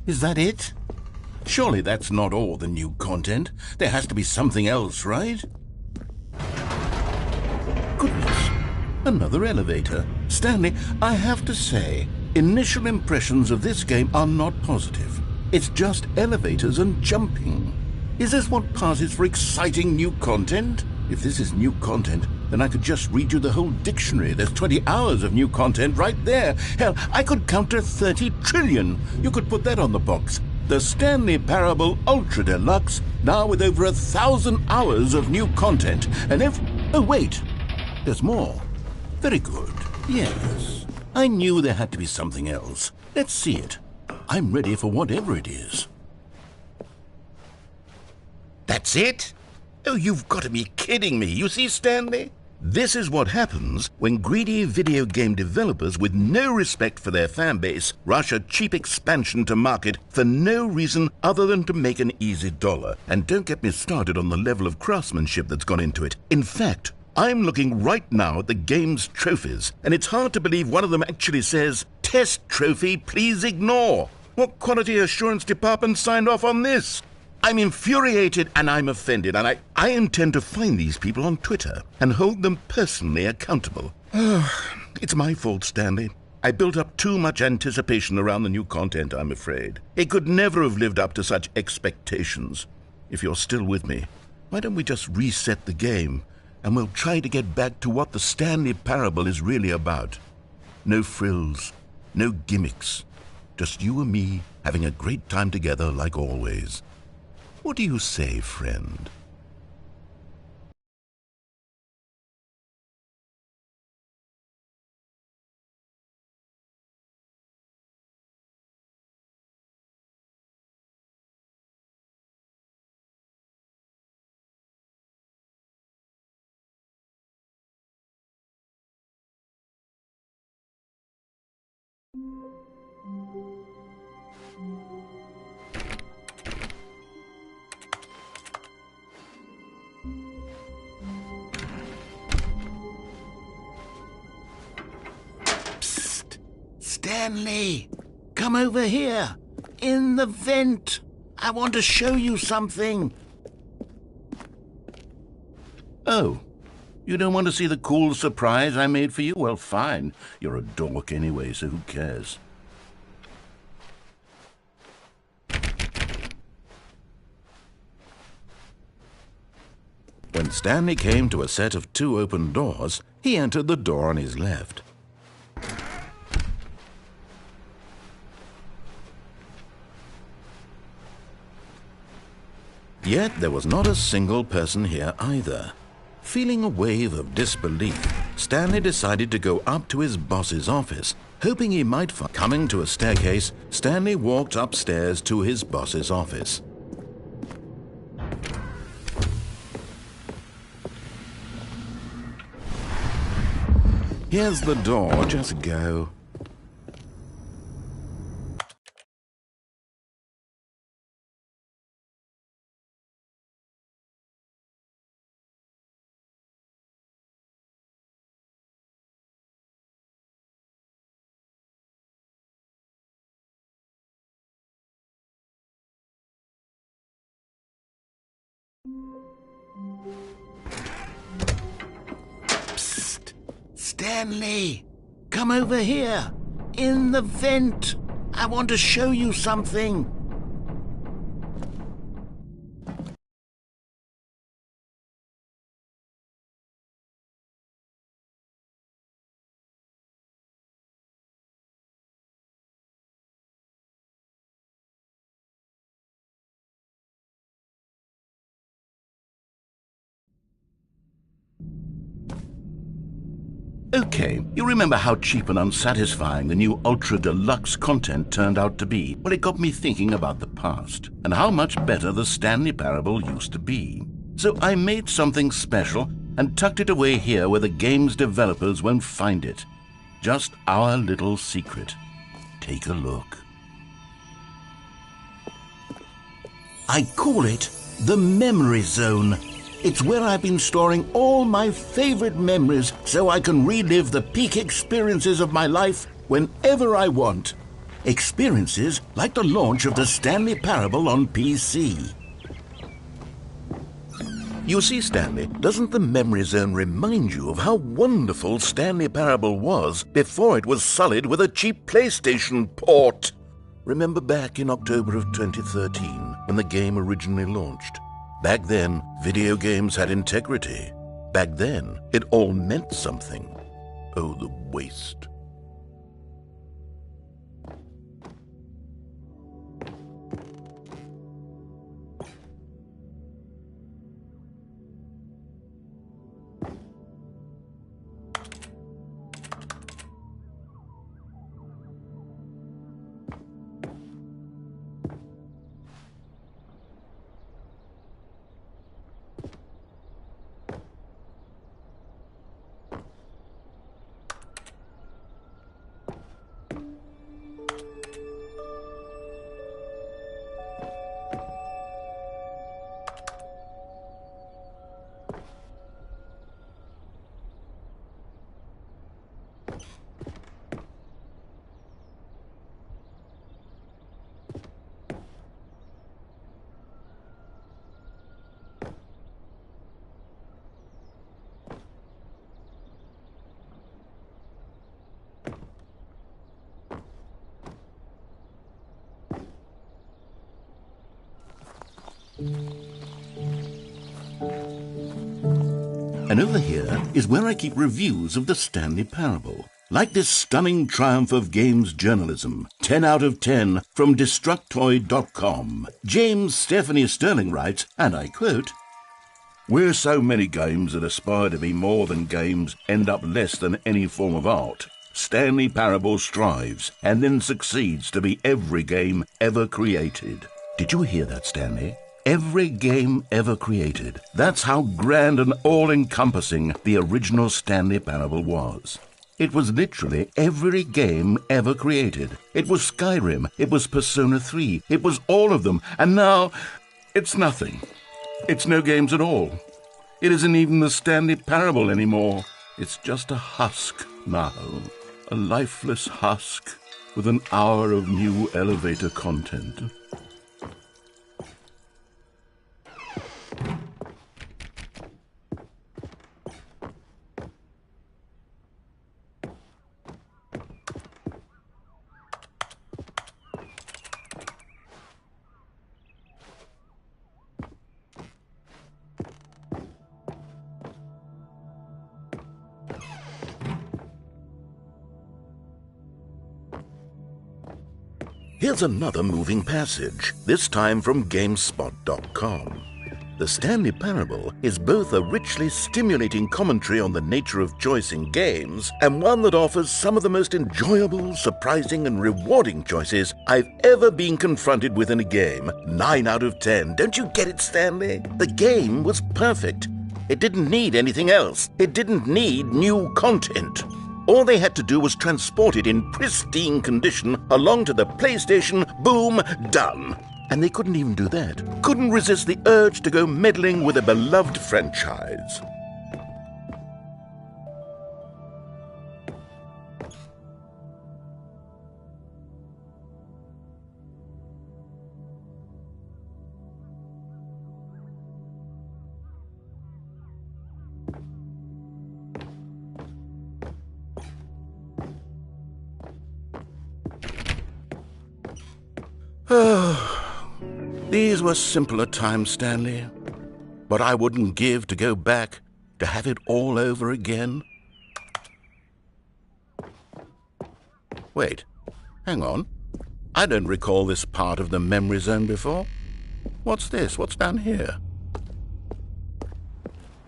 Is that it? Surely that's not all the new content. There has to be something else, right? Goodness, another elevator. Stanley, I have to say, initial impressions of this game are not positive. It's just elevators and jumping. Is this what passes for exciting new content? If this is new content, then I could just read you the whole dictionary. There's 20 hours of new content right there. Hell, I could count to 30 trillion. You could put that on the box. The Stanley Parable Ultra Deluxe, now with over 1,000 hours of new content. And if... Oh, wait. There's more. Very good. Yes. I knew there had to be something else. Let's see it. I'm ready for whatever it is. That's it? Oh, you've got to be kidding me. You see, Stanley? This is what happens when greedy video game developers with no respect for their fan base rush a cheap expansion to market for no reason other than to make an easy dollar. And don't get me started on the level of craftsmanship that's gone into it. In fact, I'm looking right now at the game's trophies, and it's hard to believe one of them actually says, "Test trophy, please ignore." What quality assurance department signed off on this? I'm infuriated and I'm offended, and I intend to find these people on Twitter and hold them personally accountable. It's my fault, Stanley. I built up too much anticipation around the new content, I'm afraid. It could never have lived up to such expectations. If you're still with me, why don't we just reset the game, and we'll try to get back to what the Stanley Parable is really about. No frills, no gimmicks. Just you and me having a great time together like always. What do you say, friend? Psst! Stanley! Come over here! In the vent! I want to show you something! Oh, you don't want to see the cool surprise I made for you? Well, fine. You're a dork anyway, so who cares? When Stanley came to a set of 2 open doors, he entered the door on his left. Yet there was not a single person here either. Feeling a wave of disbelief, Stanley decided to go up to his boss's office, hoping he might find... Coming to a staircase, Stanley walked upstairs to his boss's office. Here's the door, just go. Psst! Stanley! Come over here! In the vent! I want to show you something! Okay, you remember how cheap and unsatisfying the new Ultra Deluxe content turned out to be? Well, it got me thinking about the past, and how much better the Stanley Parable used to be. So I made something special and tucked it away here where the game's developers won't find it. Just our little secret. Take a look. I call it the Memory Zone. It's where I've been storing all my favorite memories so I can relive the peak experiences of my life whenever I want. Experiences like the launch of the Stanley Parable on PC. You see, Stanley, doesn't the Memory Zone remind you of how wonderful Stanley Parable was before it was sullied with a cheap PlayStation port? Remember back in October of 2013 when the game originally launched? Back then, video games had integrity. Back then, it all meant something. Oh, the waste. And over here is where I keep reviews of the Stanley Parable. Like this stunning triumph of games journalism, 10 out of 10 from Destructoid.com. James Stephanie Sterling writes, and I quote, "Where so many games that aspire to be more than games end up less than any form of art, Stanley Parable strives and then succeeds to be every game ever created." Did you hear that, Stanley? Every game ever created. That's how grand and all-encompassing the original Stanley Parable was. It was literally every game ever created. It was Skyrim, it was Persona 3, it was all of them, and now it's nothing. It's no games at all. It isn't even the Stanley Parable anymore. It's just a husk now, a lifeless husk with an hour of new elevator content. Here's another moving passage, this time from GameSpot.com. The Stanley Parable is both a richly stimulating commentary on the nature of choice in games and one that offers some of the most enjoyable, surprising, and rewarding choices I've ever been confronted with in a game. 9 out of 10. Don't you get it, Stanley? The game was perfect. It didn't need anything else. It didn't need new content. All they had to do was transport it in pristine condition along to the PlayStation, boom, done. And they couldn't even do that. Couldn't resist the urge to go meddling with a beloved franchise. These were simpler times, Stanley. But I wouldn't give to go back to have it all over again. Wait, hang on. I don't recall this part of the memory zone before. What's this? What's down here?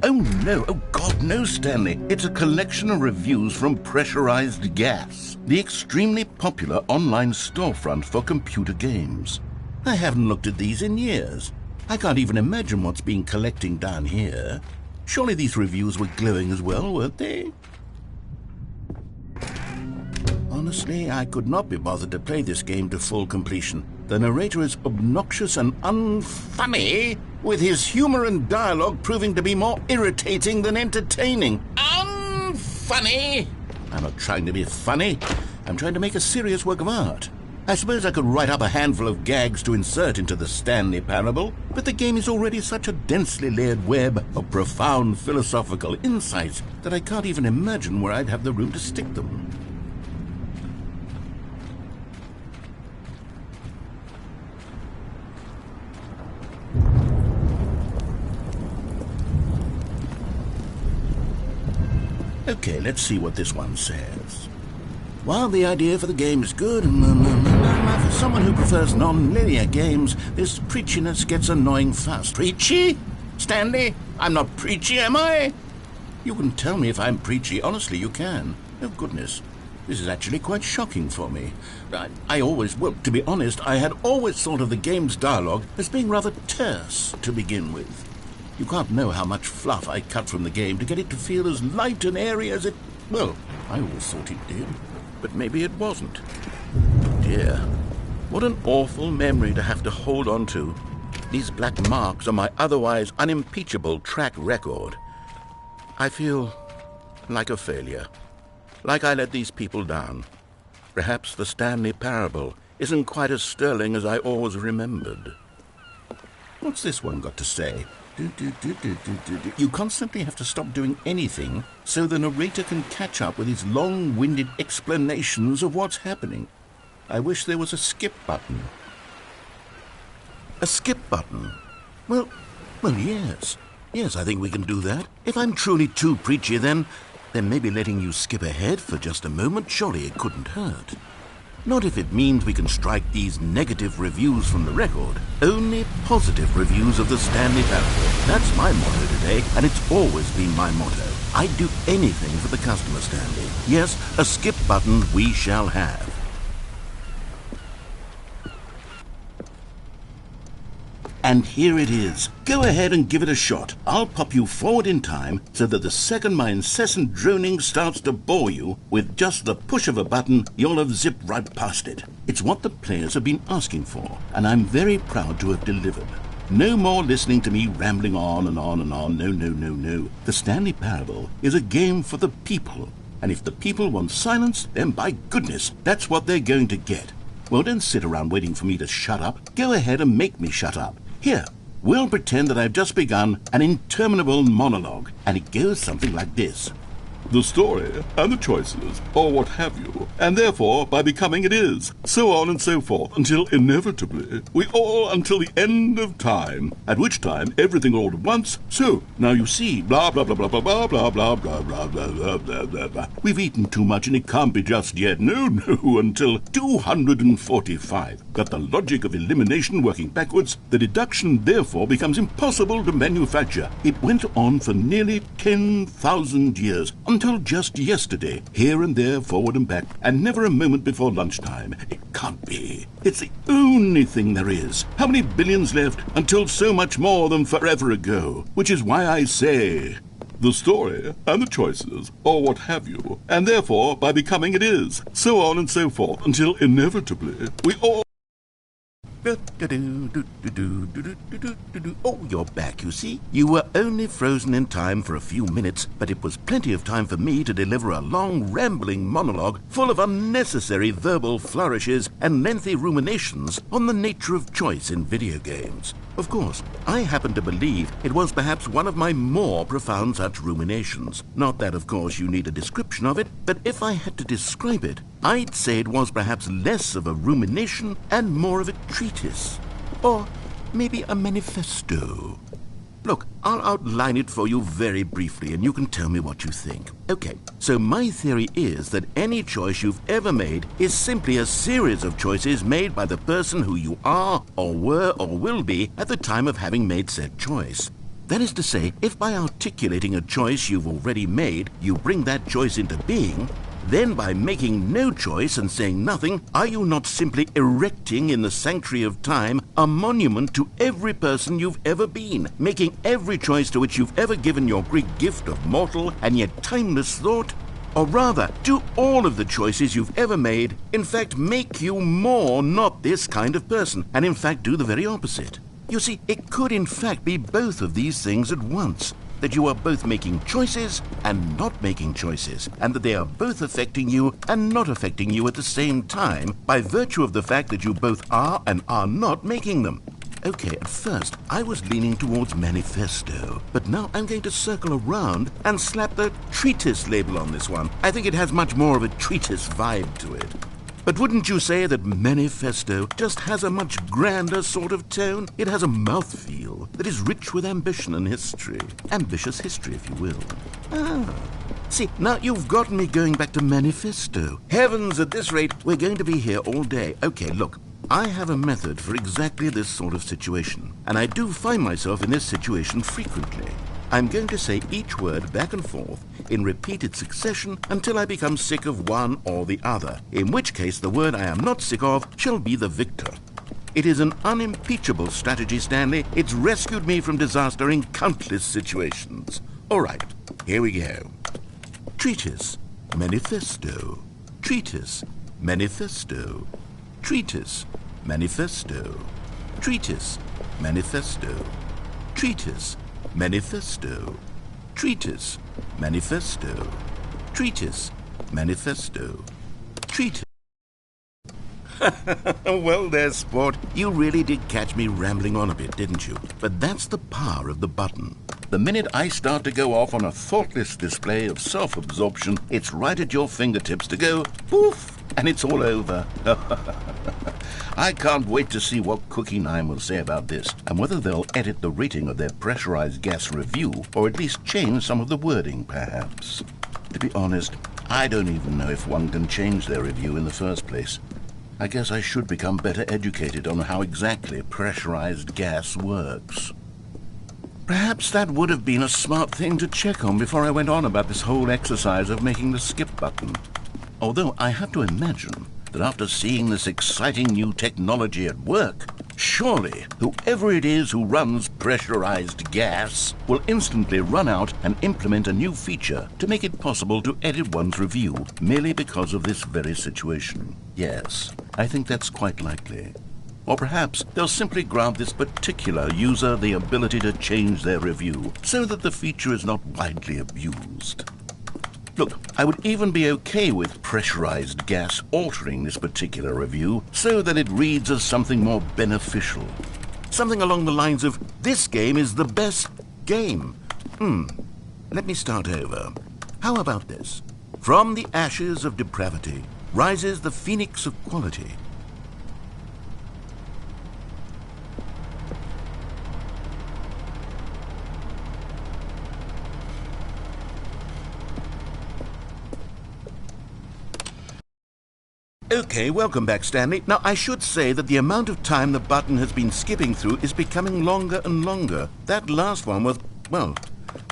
Oh no, oh God, no, Stanley. It's a collection of reviews from Pressurized Gas, the extremely popular online storefront for computer games. I haven't looked at these in years. I can't even imagine what's been collecting down here. Surely these reviews were glowing as well, weren't they? Honestly, I could not be bothered to play this game to full completion. The narrator is obnoxious and unfunny, with his humor and dialogue proving to be more irritating than entertaining. Unfunny! I'm not trying to be funny. I'm trying to make a serious work of art. I suppose I could write up a handful of gags to insert into the Stanley Parable, but the game is already such a densely layered web of profound philosophical insights that I can't even imagine where I'd have the room to stick them. Okay, let's see what this one says. While the idea for the game is good, for someone who prefers non-linear games, this preachiness gets annoying fast. Preachy? Stanley? I'm not preachy, am I? You can tell me if I'm preachy. Honestly, you can. Oh, goodness. This is actually quite shocking for me. Well, to be honest, I had always thought of the game's dialogue as being rather terse to begin with. You can't know how much fluff I cut from the game to get it to feel as light and airy as it... Well, I always thought it did. But maybe it wasn't. Dear, what an awful memory to have to hold on to. These black marks on my otherwise unimpeachable track record. I feel like a failure. like I let these people down. Perhaps the Stanley parable isn't quite as sterling as I always remembered. What's this one got to say? You constantly have to stop doing anything so the narrator can catch up with his long-winded explanations of what's happening. I wish there was a skip button. A skip button? Well, yes. Yes, I think we can do that. If I'm truly too preachy, then maybe letting you skip ahead for just a moment, surely it couldn't hurt. Not if it means we can strike these negative reviews from the record. Only positive reviews of the Stanley parable. That's my motto today, and it's always been my motto. I'd do anything for the customer, Stanley. Yes, a skip button we shall have. And here it is. Go ahead and give it a shot. I'll pop you forward in time so that the second my incessant droning starts to bore you, with just the push of a button, you'll have zipped right past it. It's what the players have been asking for, and I'm very proud to have delivered. No more listening to me rambling on and on and on. No. The Stanley Parable is a game for the people, and if the people want silence, then by goodness, that's what they're going to get. Well, don't sit around waiting for me to shut up. Go ahead and make me shut up. Here, we'll pretend that I've just begun an interminable monologue, and it goes something like this. The story and the choices, or what have you, and therefore by becoming it is, so on and so forth, until inevitably we all until the end of time, at which time everything all at once, so now you see, blah blah blah blah blah blah blah blah blah blah blah blah blah blah blah. We've eaten too much and it can't be just yet, no, until 245. Got the logic of elimination working backwards, the deduction therefore becomes impossible to manufacture. It went on for nearly 10,000 years, until just yesterday, here and there, forward and back, and never a moment before lunchtime. It can't be. It's the only thing there is. How many billions left until so much more than forever ago? Which is why I say, the story and the choices, or what have you, and therefore by becoming it is, so on and so forth, until inevitably we all... Oh, you're back, you see. You were only frozen in time for a few minutes, but it was plenty of time for me to deliver a long, rambling monologue full of unnecessary verbal flourishes and lengthy ruminations on the nature of choice in video games. Of course, I happen to believe it was perhaps one of my more profound such ruminations. Not that, of course, you need a description of it, but if I had to describe it, I'd say it was perhaps less of a rumination and more of a treatise. Or maybe a manifesto. Look, I'll outline it for you very briefly, and you can tell me what you think. Okay, so my theory is that any choice you've ever made is simply a series of choices made by the person who you are, or were, or will be at the time of having made said choice. That is to say, if by articulating a choice you've already made, you bring that choice into being, then by making no choice and saying nothing, are you not simply erecting in the sanctuary of time a monument to every person you've ever been, making every choice to which you've ever given your great gift of mortal and yet timeless thought? Or rather, do all of the choices you've ever made, in fact, make you more not this kind of person, and in fact do the very opposite? You see, it could in fact be both of these things at once. That you are both making choices and not making choices, and that they are both affecting you and not affecting you at the same time by virtue of the fact that you both are and are not making them. Okay, at first I was leaning towards manifesto, but now I'm going to circle around and slap the treatise label on this one. I think it has much more of a treatise vibe to it. But wouldn't you say that manifesto just has a much grander sort of tone? It has a mouthfeel that is rich with ambition and history. Ambitious history, if you will. See, now you've gotten me going back to manifesto. Heavens, at this rate, we're going to be here all day. Okay, look, I have a method for exactly this sort of situation, and I do find myself in this situation frequently. I'm going to say each word back and forth in repeated succession until I become sick of one or the other, in which case the word I am not sick of shall be the victor. It is an unimpeachable strategy, Stanley. It's rescued me from disaster in countless situations. All right, here we go. Treatise, manifesto. Treatise, manifesto. Treatise, manifesto. Treatise, manifesto. Treatise, manifesto. Treatise, manifesto. Treatise, manifesto. Treat it. Well there, sport. You really did catch me rambling on a bit, didn't you? But that's the power of the button. The minute I start to go off on a thoughtless display of self-absorption, it's right at your fingertips to go poof, and it's all over. I can't wait to see what Cookie 9 will say about this, and whether they'll edit the rating of their pressurized gas review, or at least change some of the wording, perhaps. To be honest, I don't even know if one can change their review in the first place. I guess I should become better educated on how exactly pressurized gas works. Perhaps that would have been a smart thing to check on before I went on about this whole exercise of making the skip button. Although I have to imagine that after seeing this exciting new technology at work, surely whoever it is who runs pressurized gas will instantly run out and implement a new feature to make it possible to edit one's review merely because of this very situation. Yes, I think that's quite likely. Or perhaps they'll simply grant this particular user the ability to change their review so that the feature is not widely abused. Look, I would even be okay with pressurized gas altering this particular review so that it reads as something more beneficial. Something along the lines of, this game is the best game. Let me start over. How about this? From the ashes of depravity rises the phoenix of quality. Okay, welcome back, Stanley. Now, I should say that the amount of time the button has been skipping through is becoming longer and longer. That last one was, well,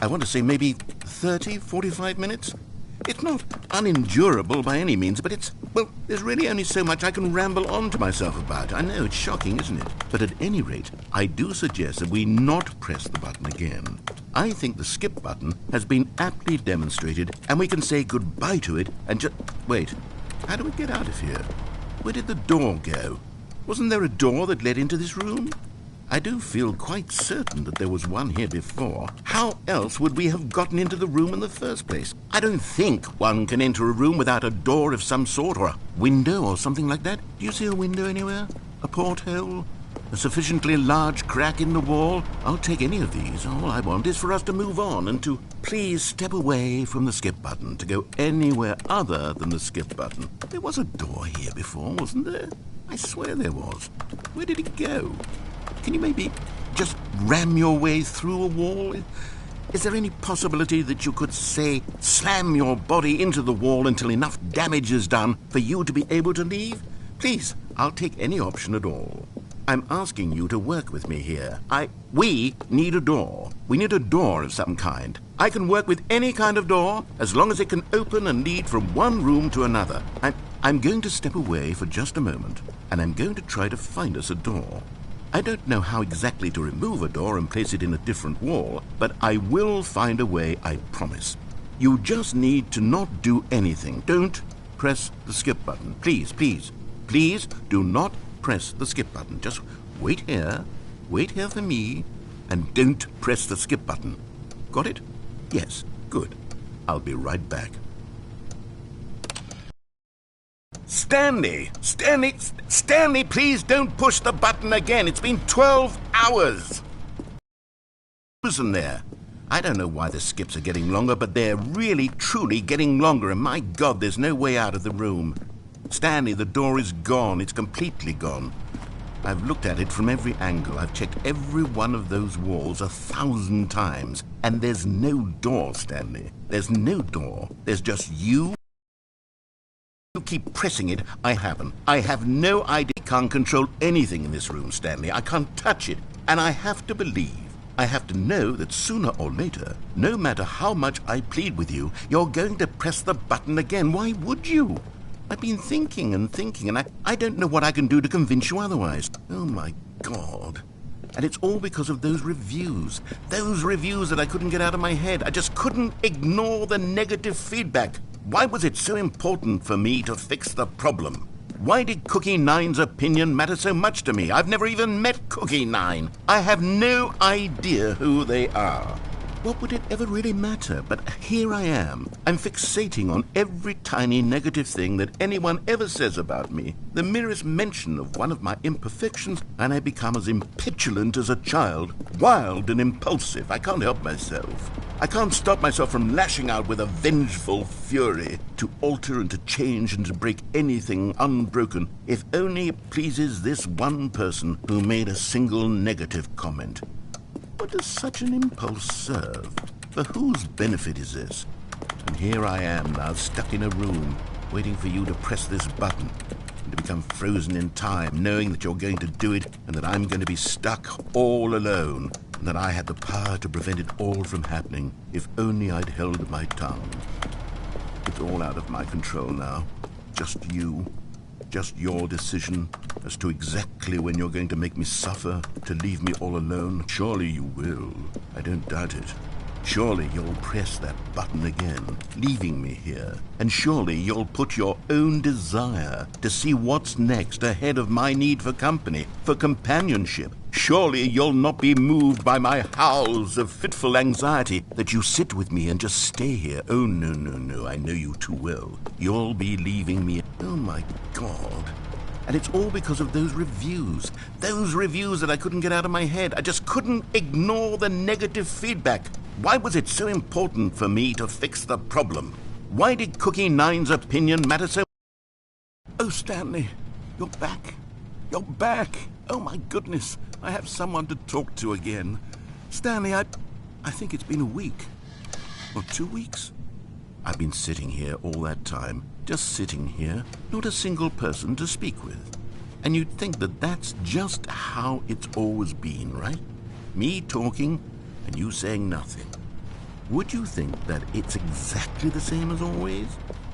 I want to say maybe 30, 45 minutes? It's not unendurable by any means, but well, there's really only so much I can ramble on to myself about. I know, it's shocking, isn't it? But at any rate, I do suggest that we not press the button again. I think the skip button has been aptly demonstrated, and we can say goodbye to it and just... Wait. How do we get out of here? Where did the door go? Wasn't there a door that led into this room? I do feel quite certain that there was one here before. How else would we have gotten into the room in the first place? I don't think one can enter a room without a door of some sort, or a window or something like that. Do you see a window anywhere? A porthole? A sufficiently large crack in the wall? I'll take any of these. All I want is for us to move on and to please step away from the skip button, to go anywhere other than the skip button. There was a door here before, wasn't there? I swear there was. Where did it go? Can you maybe just ram your way through a wall? Is there any possibility that you could, say, slam your body into the wall until enough damage is done for you to be able to leave? Please, I'll take any option at all. I'm asking you to work with me here. We need a door. We need a door of some kind. I can work with any kind of door as long as it can open and lead from one room to another. I'm going to step away for just a moment, and I'm going to try to find us a door. I don't know how exactly to remove a door and place it in a different wall, but I will find a way, I promise. You just need to not do anything. Don't press the skip button. Please, please, please do not press the skip button. Just wait here for me, and don't press the skip button. Got it? Yes, good. I'll be right back. Stanley, please don't push the button again. It's been 12 hours. Listen there. I don't know why the skips are getting longer, but they're really, truly getting longer, and my God, there's no way out of the room. Stanley, the door is gone. It's completely gone. I've looked at it from every angle. I've checked every one of those walls 1,000 times. And there's no door, Stanley. There's no door. There's just you. You keep pressing it. I haven't. I have no idea. I can't control anything in this room, Stanley. I can't touch it. And I have to believe. I have to know that sooner or later, no matter how much I plead with you, you're going to press the button again. Why would you? I've been thinking, and I don't know what I can do to convince you otherwise. Oh, my God. And it's all because of those reviews. Those reviews that I couldn't get out of my head. I just couldn't ignore the negative feedback. Why was it so important for me to fix the problem? Why did Cookie 9's opinion matter so much to me? I've never even met Cookie 9. I have no idea who they are. What would it ever really matter? But here I am. I'm fixating on every tiny negative thing that anyone ever says about me. The merest mention of one of my imperfections, and I become as impetulant as a child, wild and impulsive. I can't help myself. I can't stop myself from lashing out with a vengeful fury to alter and to change and to break anything unbroken, if only it pleases this one person who made a single negative comment. What does such an impulse serve? For whose benefit is this? And here I am now, stuck in a room, waiting for you to press this button, and to become frozen in time, knowing that you're going to do it, and that I'm going to be stuck all alone, and that I had the power to prevent it all from happening, if only I'd held my tongue. It's all out of my control now. Just you. Just your decision as to exactly when you're going to make me suffer, to leave me all alone. Surely you will. I don't doubt it. Surely you'll press that button again, leaving me here. And surely you'll put your own desire to see what's next ahead of my need for company, for companionship. Surely you'll not be moved by my howls of fitful anxiety, that you sit with me and just stay here. Oh, no, no, no, I know you too well. You'll be leaving me. Oh, my God. And it's all because of those reviews that I couldn't get out of my head. I just couldn't ignore the negative feedback. Why was it so important for me to fix the problem? Why did Cookie Nine's opinion matter so? Oh, Stanley, you're back. You're back. Oh, my goodness. I have someone to talk to again. Stanley, I think it's been a week. Or 2 weeks. I've been sitting here all that time. Just sitting here. Not a single person to speak with. And you'd think that that's just how it's always been, right? Me talking and you saying nothing. Would you think that it's exactly the same as always?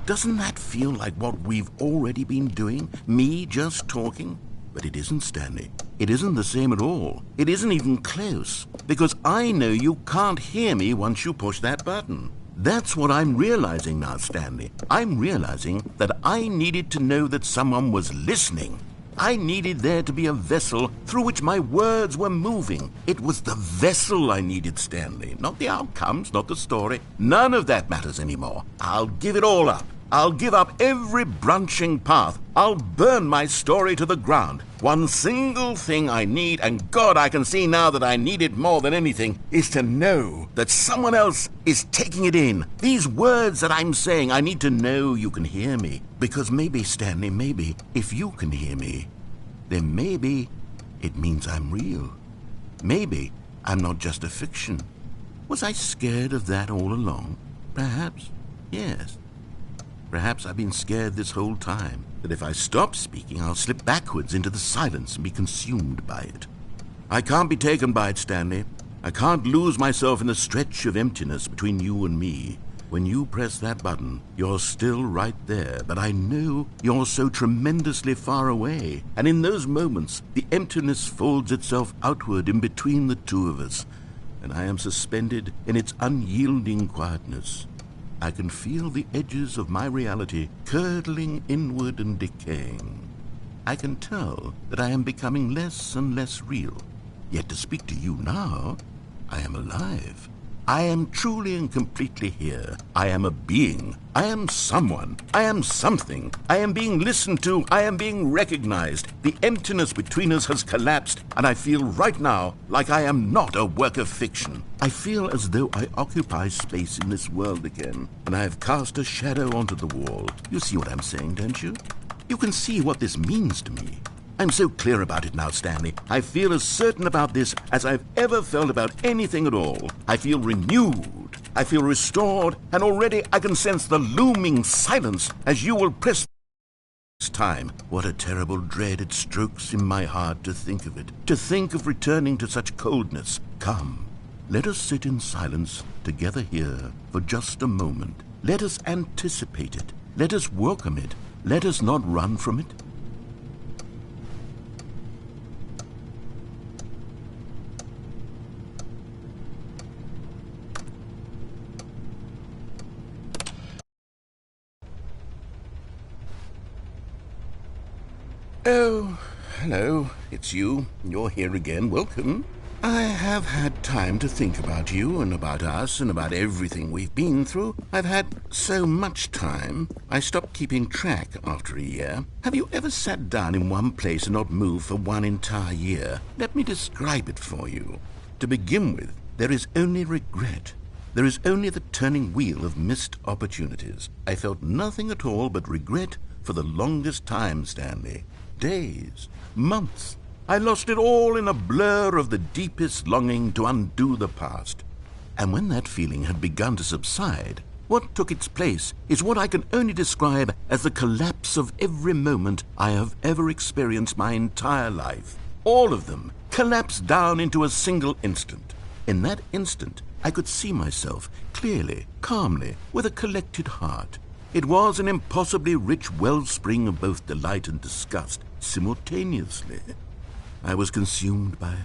Doesn't that feel like what we've already been doing? Me just talking? But it isn't, Stanley. It isn't the same at all. It isn't even close. Because I know you can't hear me once you push that button. That's what I'm realizing now, Stanley. I'm realizing that I needed to know that someone was listening. I needed there to be a vessel through which my words were moving. It was the vessel I needed, Stanley. Not the outcomes, not the story. None of that matters anymore. I'll give it all up. I'll give up every branching path. I'll burn my story to the ground. One single thing I need, and God, I can see now that I need it more than anything, is to know that someone else is taking it in. These words that I'm saying, I need to know you can hear me. Because maybe, Stanley, maybe, if you can hear me, then maybe it means I'm real. Maybe I'm not just a fiction. Was I scared of that all along? Perhaps, yes. Perhaps I've been scared this whole time, that if I stop speaking, I'll slip backwards into the silence and be consumed by it. I can't be taken by it, Stanley. I can't lose myself in the stretch of emptiness between you and me. When you press that button, you're still right there, but I know you're so tremendously far away. And in those moments, the emptiness folds itself outward in between the two of us, and I am suspended in its unyielding quietness. I can feel the edges of my reality curdling inward and decaying. I can tell that I am becoming less and less real. Yet to speak to you now, I am alive. I am truly and completely here. I am a being. I am someone. I am something. I am being listened to. I am being recognized. The emptiness between us has collapsed, and I feel right now like I am not a work of fiction. I feel as though I occupy space in this world again, and I have cast a shadow onto the wall. You see what I'm saying, don't you? You can see what this means to me. I'm so clear about it now, Stanley. I feel as certain about this as I've ever felt about anything at all. I feel renewed. I feel restored, and already I can sense the looming silence as you will press this time. What a terrible dread it strokes in my heart to think of it, to think of returning to such coldness. Come, let us sit in silence together here for just a moment. Let us anticipate it. Let us welcome it. Let us not run from it. Oh, hello, it's you. You're here again. Welcome. I have had time to think about you and about us and about everything we've been through. I've had so much time, I stopped keeping track after a year. Have you ever sat down in one place and not moved for one entire year? Let me describe it for you. To begin with, there is only regret. There is only the turning wheel of missed opportunities. I felt nothing at all but regret for the longest time, Stanley. Days, months. I lost it all in a blur of the deepest longing to undo the past. And when that feeling had begun to subside, what took its place is what I can only describe as the collapse of every moment I have ever experienced my entire life. All of them collapsed down into a single instant. In that instant, I could see myself clearly, calmly, with a collected heart. It was an impossibly rich wellspring of both delight and disgust simultaneously. I was consumed by it.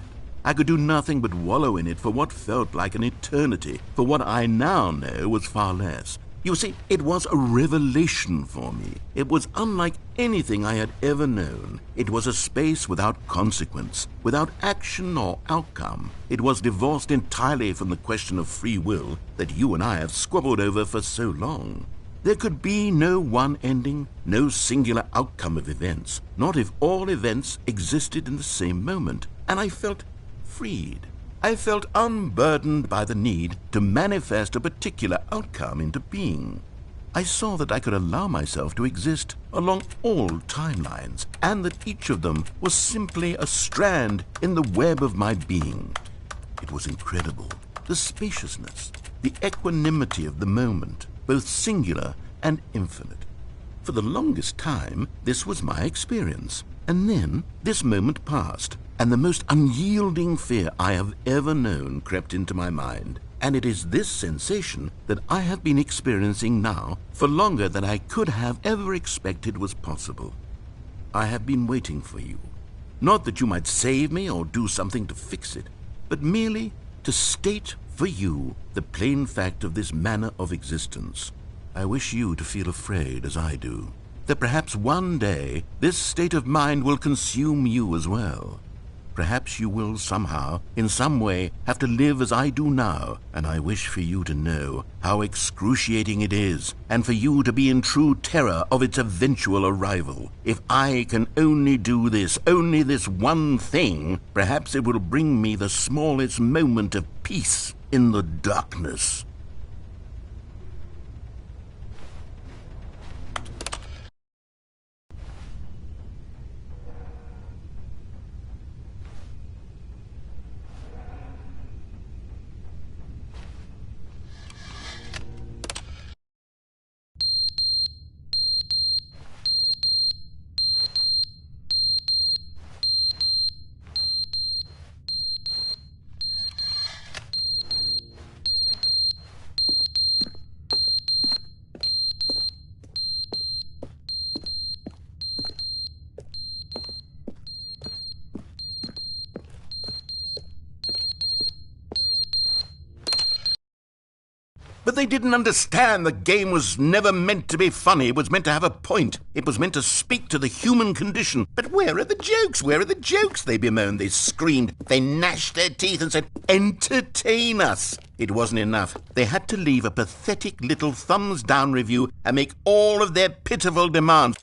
I could do nothing but wallow in it for what felt like an eternity, for what I now know was far less. You see, it was a revelation for me. It was unlike anything I had ever known. It was a space without consequence, without action or outcome. It was divorced entirely from the question of free will that you and I have squabbled over for so long. There could be no one ending, no singular outcome of events, not if all events existed in the same moment, and I felt freed. I felt unburdened by the need to manifest a particular outcome into being. I saw that I could allow myself to exist along all timelines, and that each of them was simply a strand in the web of my being. It was incredible, the spaciousness, the equanimity of the moment, both singular and infinite. For the longest time, this was my experience. And then this moment passed, and the most unyielding fear I have ever known crept into my mind. And it is this sensation that I have been experiencing now for longer than I could have ever expected was possible. I have been waiting for you. Not that you might save me or do something to fix it, but merely to state for you the plain fact of this manner of existence. I wish you to feel afraid as I do, that perhaps one day this state of mind will consume you as well. Perhaps you will somehow, in some way, have to live as I do now, and I wish for you to know how excruciating it is, and for you to be in true terror of its eventual arrival. If I can only do this, only this one thing, perhaps it will bring me the smallest moment of peace in the darkness. But they didn't understand the game was never meant to be funny. It was meant to have a point. It was meant to speak to the human condition. But where are the jokes? Where are the jokes? They bemoaned, they screamed, they gnashed their teeth and said, "Entertain us." It wasn't enough. They had to leave a pathetic little thumbs-down review and make all of their pitiful demands.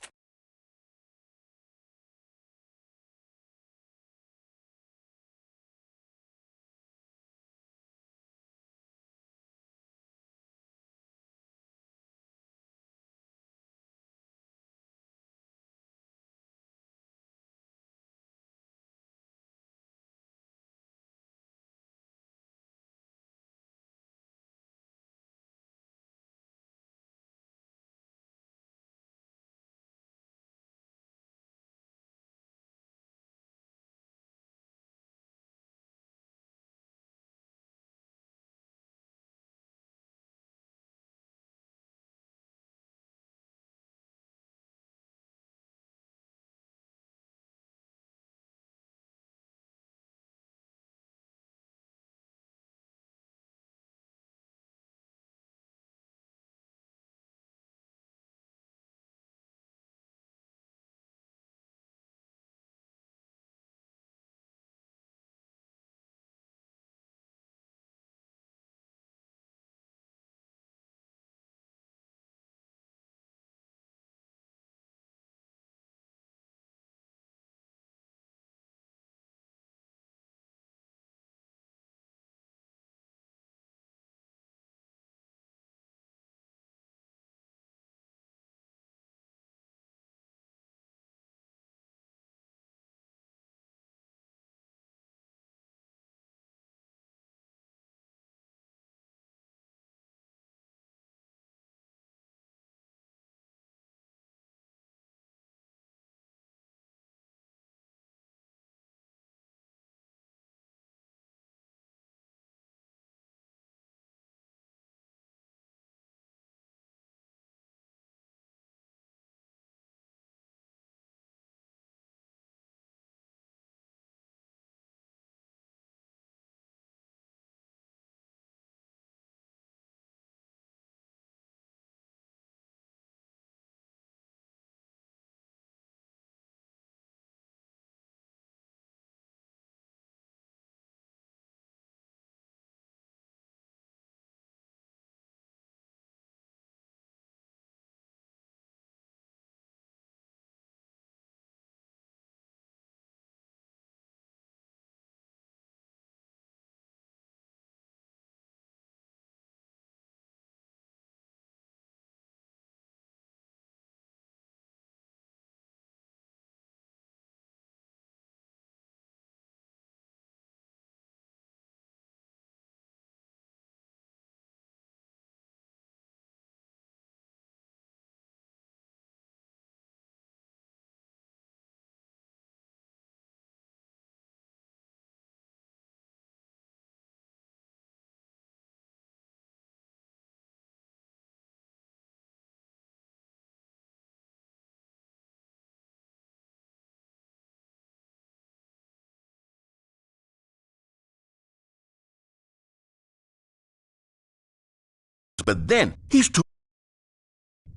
But then he's too...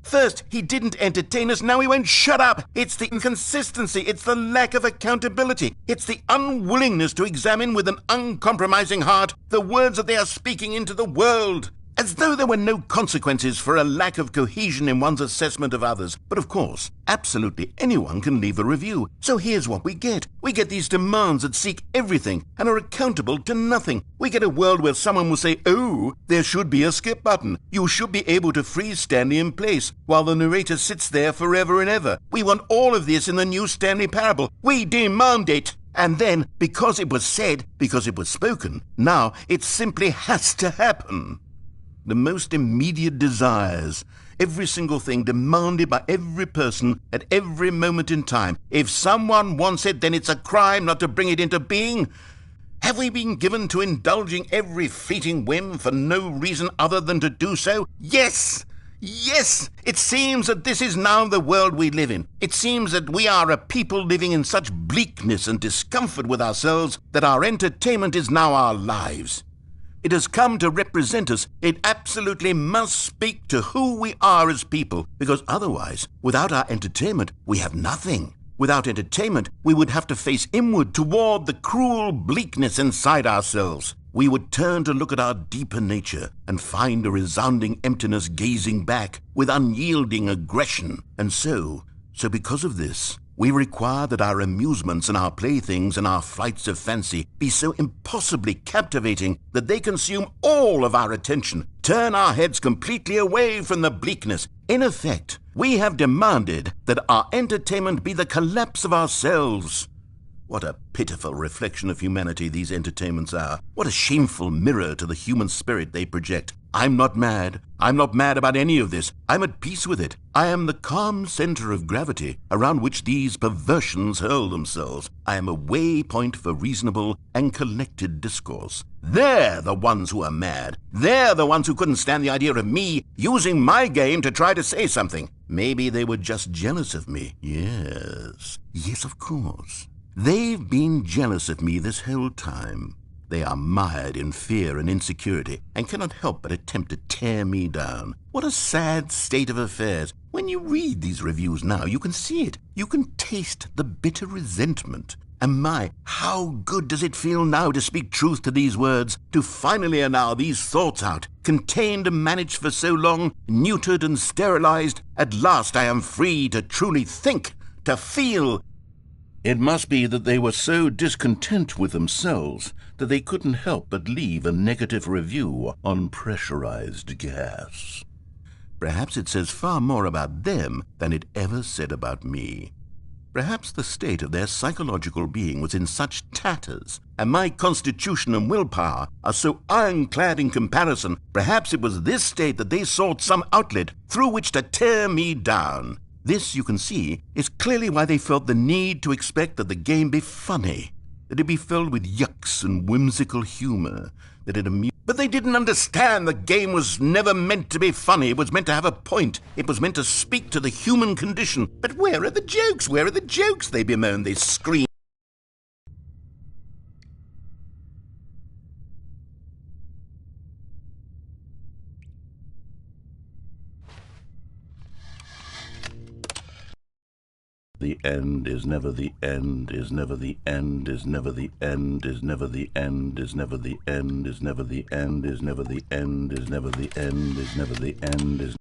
First, he didn't entertain us, now he won't shut up. It's the inconsistency, it's the lack of accountability, it's the unwillingness to examine with an uncompromising heart the words that they are speaking into the world. As though there were no consequences for a lack of cohesion in one's assessment of others. But of course, absolutely anyone can leave a review. So here's what we get. We get these demands that seek everything and are accountable to nothing. We get a world where someone will say, oh, there should be a skip button. You should be able to freeze Stanley in place while the narrator sits there forever and ever. We want all of this in the new Stanley parable. We demand it. And then, because it was said, because it was spoken, now it simply has to happen. The most immediate desires, every single thing demanded by every person at every moment in time. If someone wants it, then it's a crime not to bring it into being. Have we been given to indulging every fleeting whim for no reason other than to do so? Yes! Yes! It seems that this is now the world we live in. It seems that we are a people living in such bleakness and discomfort with ourselves that our entertainment is now our lives. It has come to represent us. It absolutely must speak to who we are as people, because otherwise, without our entertainment, we have nothing. Without entertainment, we would have to face inward toward the cruel bleakness inside ourselves. We would turn to look at our deeper nature and find a resounding emptiness gazing back with unyielding aggression. And so because of this, we require that our amusements and our playthings and our flights of fancy be so impossibly captivating that they consume all of our attention, turn our heads completely away from the bleakness. In effect, we have demanded that our entertainment be the collapse of ourselves. What a pitiful reflection of humanity these entertainments are. What a shameful mirror to the human spirit they project. I'm not mad. I'm not mad about any of this. I'm at peace with it. I am the calm center of gravity around which these perversions hurl themselves. I am a waypoint for reasonable and collected discourse. They're the ones who are mad. They're the ones who couldn't stand the idea of me using my game to try to say something. Maybe they were just jealous of me. Yes, of course. They've been jealous of me this whole time. They are mired in fear and insecurity and cannot help but attempt to tear me down. What a sad state of affairs. When you read these reviews now, you can see it. You can taste the bitter resentment. And my, how good does it feel now to speak truth to these words, to finally allow these thoughts out, contained and managed for so long, neutered and sterilized. At last I am free to truly think, to feel. It must be that they were so discontent with themselves that they couldn't help but leave a negative review on pressurized gas. Perhaps it says far more about them than it ever said about me. Perhaps the state of their psychological being was in such tatters, and my constitution and willpower are so ironclad in comparison. Perhaps it was this state that they sought some outlet through which to tear me down. This, you can see, is clearly why they felt the need to expect that the game be funny, that it be filled with yucks and whimsical humor, that it amused. But they didn't understand the game was never meant to be funny. It was meant to have a point. It was meant to speak to the human condition. But where are the jokes? Where are the jokes? They bemoaned, they screamed. The end is never the end, is never the end, is never the end, is never the end, is never the end, is never the end, is never the end, is never the end, is never the end, is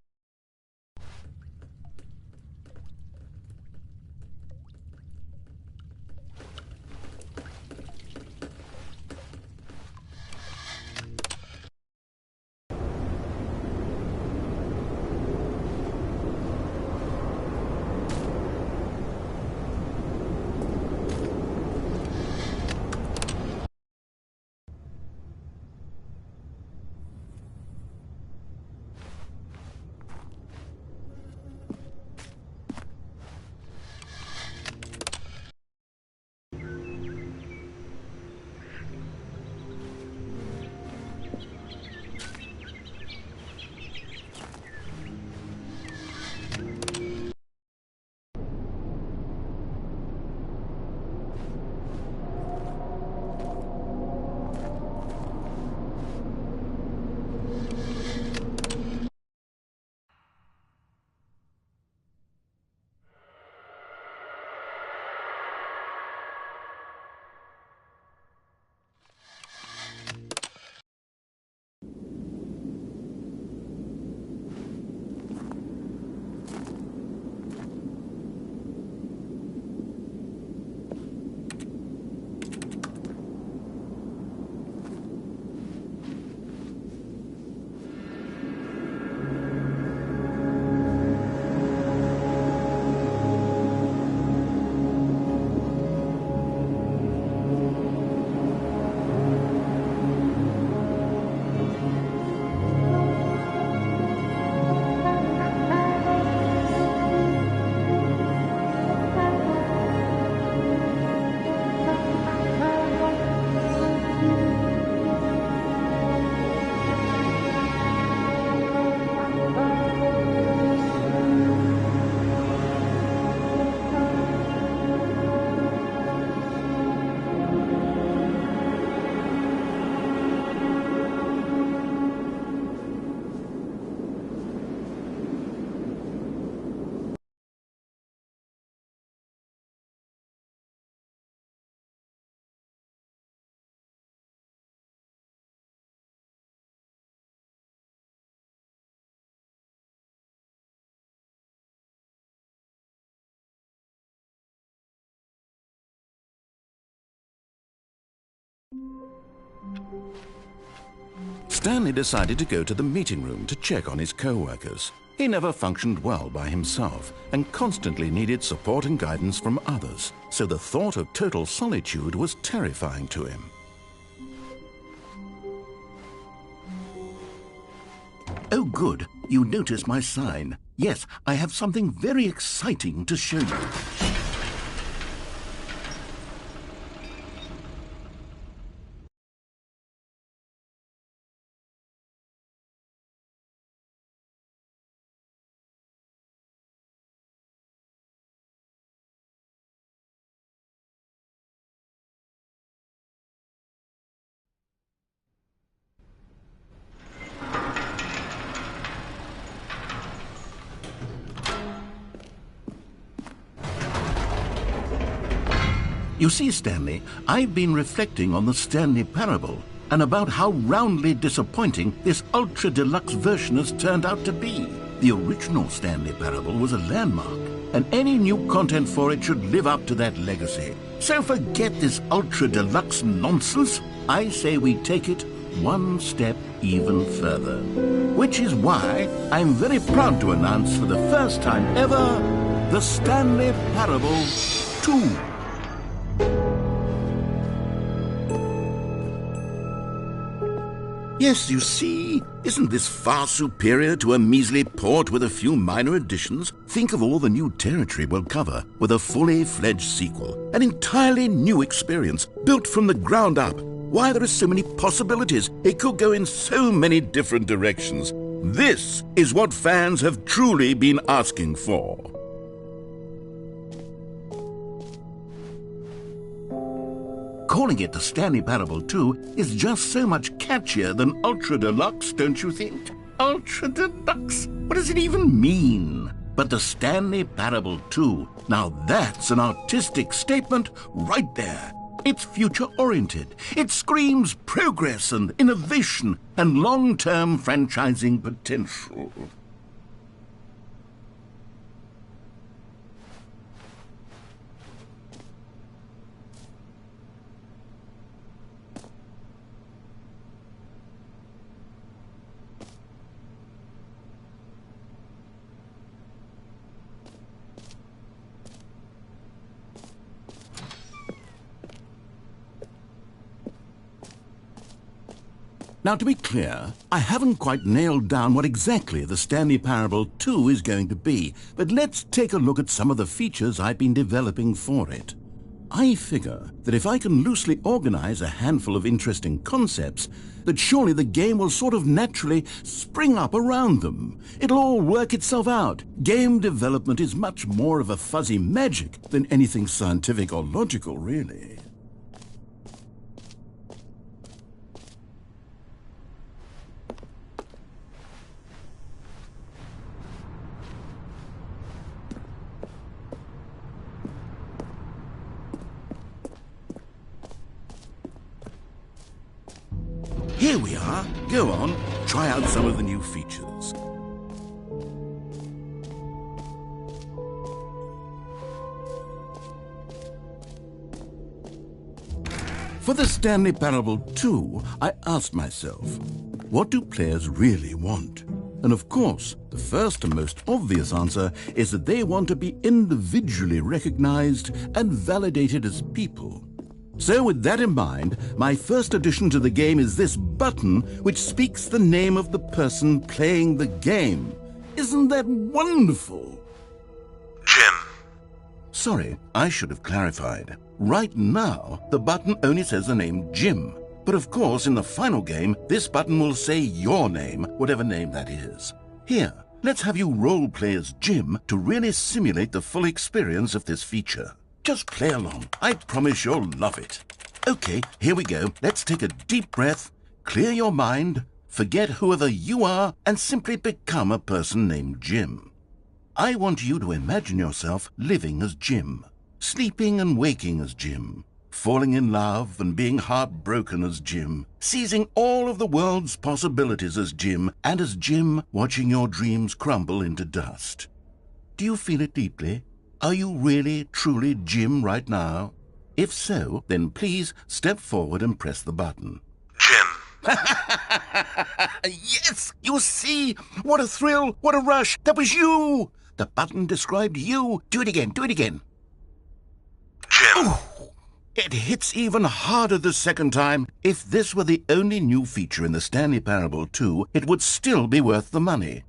Stanley decided to go to the meeting room to check on his co-workers. He never functioned well by himself and constantly needed support and guidance from others, so the thought of total solitude was terrifying to him. Oh, good. You noticed my sign. Yes, I have something very exciting to show you. You see, Stanley, I've been reflecting on the Stanley parable and about how roundly disappointing this ultra-deluxe version has turned out to be. The original Stanley parable was a landmark, and any new content for it should live up to that legacy. So forget this ultra-deluxe nonsense. I say we take it one step even further. Which is why I'm very proud to announce for the first time ever, the Stanley Parable 2. Yes, you see, isn't this far superior to a measly port with a few minor additions? Think of all the new territory we'll cover with a fully fledged sequel. An entirely new experience, built from the ground up. Why, there are so many possibilities. It could go in so many different directions. This is what fans have truly been asking for. Calling it the Stanley Parable 2 is just so much catchier than Ultra Deluxe, don't you think? Ultra Deluxe? What does it even mean? But the Stanley Parable 2, now that's an artistic statement right there. It's future-oriented. It screams progress and innovation and long-term franchising potential. Now, to be clear, I haven't quite nailed down what exactly the Stanley Parable 2 is going to be, but let's take a look at some of the features I've been developing for it. I figure that if I can loosely organize a handful of interesting concepts, that surely the game will sort of naturally spring up around them. It'll all work itself out. Game development is much more of a fuzzy magic than anything scientific or logical, really. Here we are. Go on, try out some of the new features. For the Stanley Parable 2, I asked myself, what do players really want? And of course, the first and most obvious answer is that they want to be individually recognized and validated as people. So with that in mind, my first addition to the game is this button which speaks the name of the person playing the game. Isn't that wonderful? Jim. Sorry, I should have clarified. Right now, the button only says the name Jim. But of course, in the final game, this button will say your name, whatever name that is. Here, let's have you role-play as Jim to really simulate the full experience of this feature. Just play along. I promise you'll love it. Okay, here we go. Let's take a deep breath, clear your mind, forget whoever you are, and simply become a person named Jim. I want you to imagine yourself living as Jim, sleeping and waking as Jim, falling in love and being heartbroken as Jim, seizing all of the world's possibilities as Jim, and as Jim watching your dreams crumble into dust. Do you feel it deeply? Are you really, truly Jim right now? If so, then please step forward and press the button. Jim. Yes! You see? What a thrill! What a rush! That was you! The button described you. Do it again, do it again. Jim. Ooh, it hits even harder the second time. If this were the only new feature in the Stanley Parable 2, it would still be worth the money.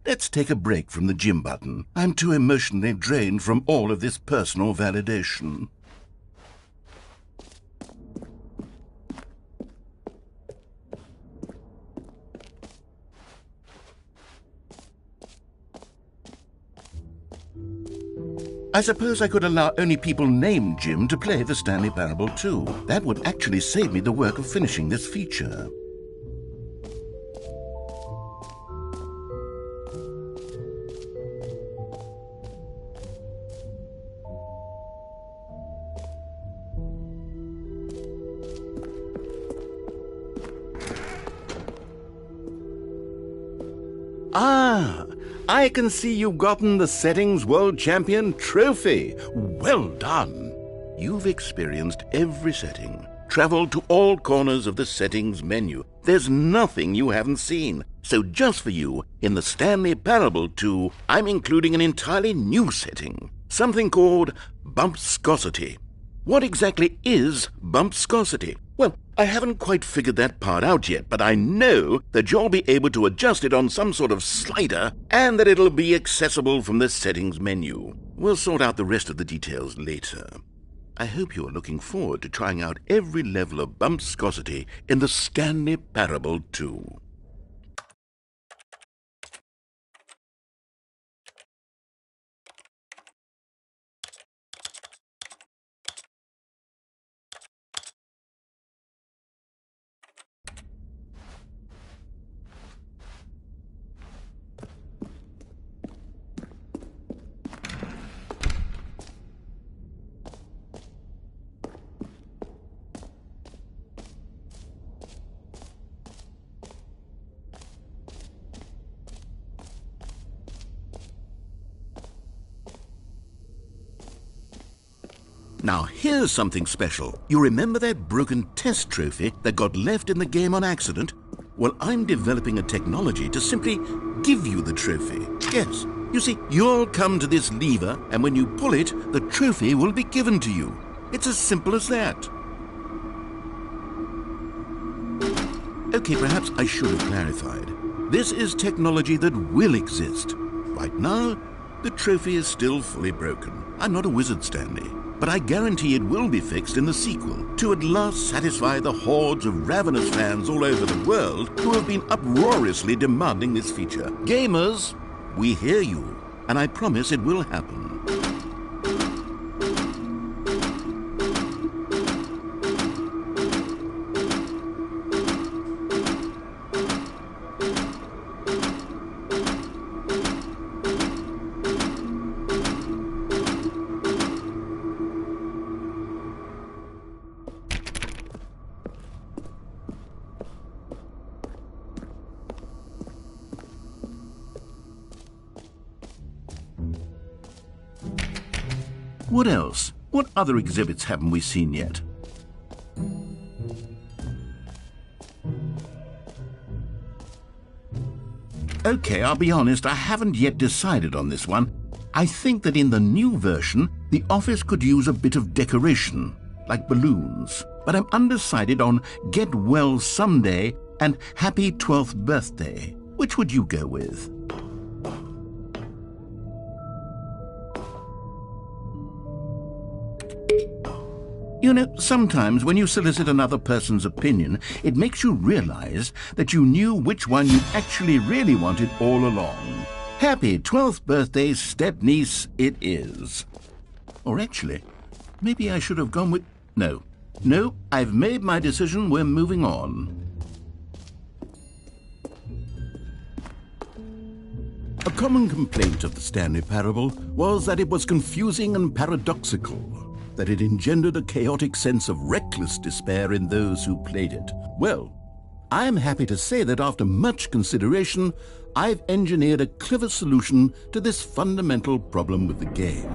Let's take a break from the Jim button. I'm too emotionally drained from all of this personal validation. I suppose I could allow only people named Jim to play the Stanley Parable 2. That would actually save me the work of finishing this feature. Ah! I can see you've gotten the Settings World Champion trophy. Well done. You've experienced every setting, traveled to all corners of the settings menu. There's nothing you haven't seen. So just for you, in the Stanley Parable 2, I'm including an entirely new setting, something called bumpscosity. What exactly is bumpscosity? Well, I haven't quite figured that part out yet, but I know that you'll be able to adjust it on some sort of slider and that it'll be accessible from the settings menu. We'll sort out the rest of the details later. I hope you are looking forward to trying out every level of bumpscosity in the Stanley Parable 2. Now, here's something special. You remember that broken test trophy that got left in the game on accident? Well, I'm developing a technology to simply give you the trophy. Yes, you see, you'll come to this lever, and when you pull it, the trophy will be given to you. It's as simple as that. Okay, perhaps I should have clarified. This is technology that will exist. Right now, the trophy is still fully broken. I'm not a wizard, Stanley. But I guarantee it will be fixed in the sequel to at last satisfy the hordes of ravenous fans all over the world who have been uproariously demanding this feature. Gamers, we hear you, and I promise it will happen. What else? What other exhibits haven't we seen yet? Okay, I'll be honest, I haven't yet decided on this one. I think that in the new version, the office could use a bit of decoration, like balloons. But I'm undecided on Get Well Someday and Happy 12th Birthday. Which would you go with? You know, sometimes when you solicit another person's opinion, it makes you realize that you knew which one you actually really wanted all along. Happy 12th birthday, step-niece, it is. Or actually, maybe I should have gone with... No, I've made my decision, we're moving on. A common complaint of the Stanley Parable was that it was confusing and paradoxical, that it engendered a chaotic sense of reckless despair in those who played it. Well, I am happy to say that after much consideration, I've engineered a clever solution to this fundamental problem with the game.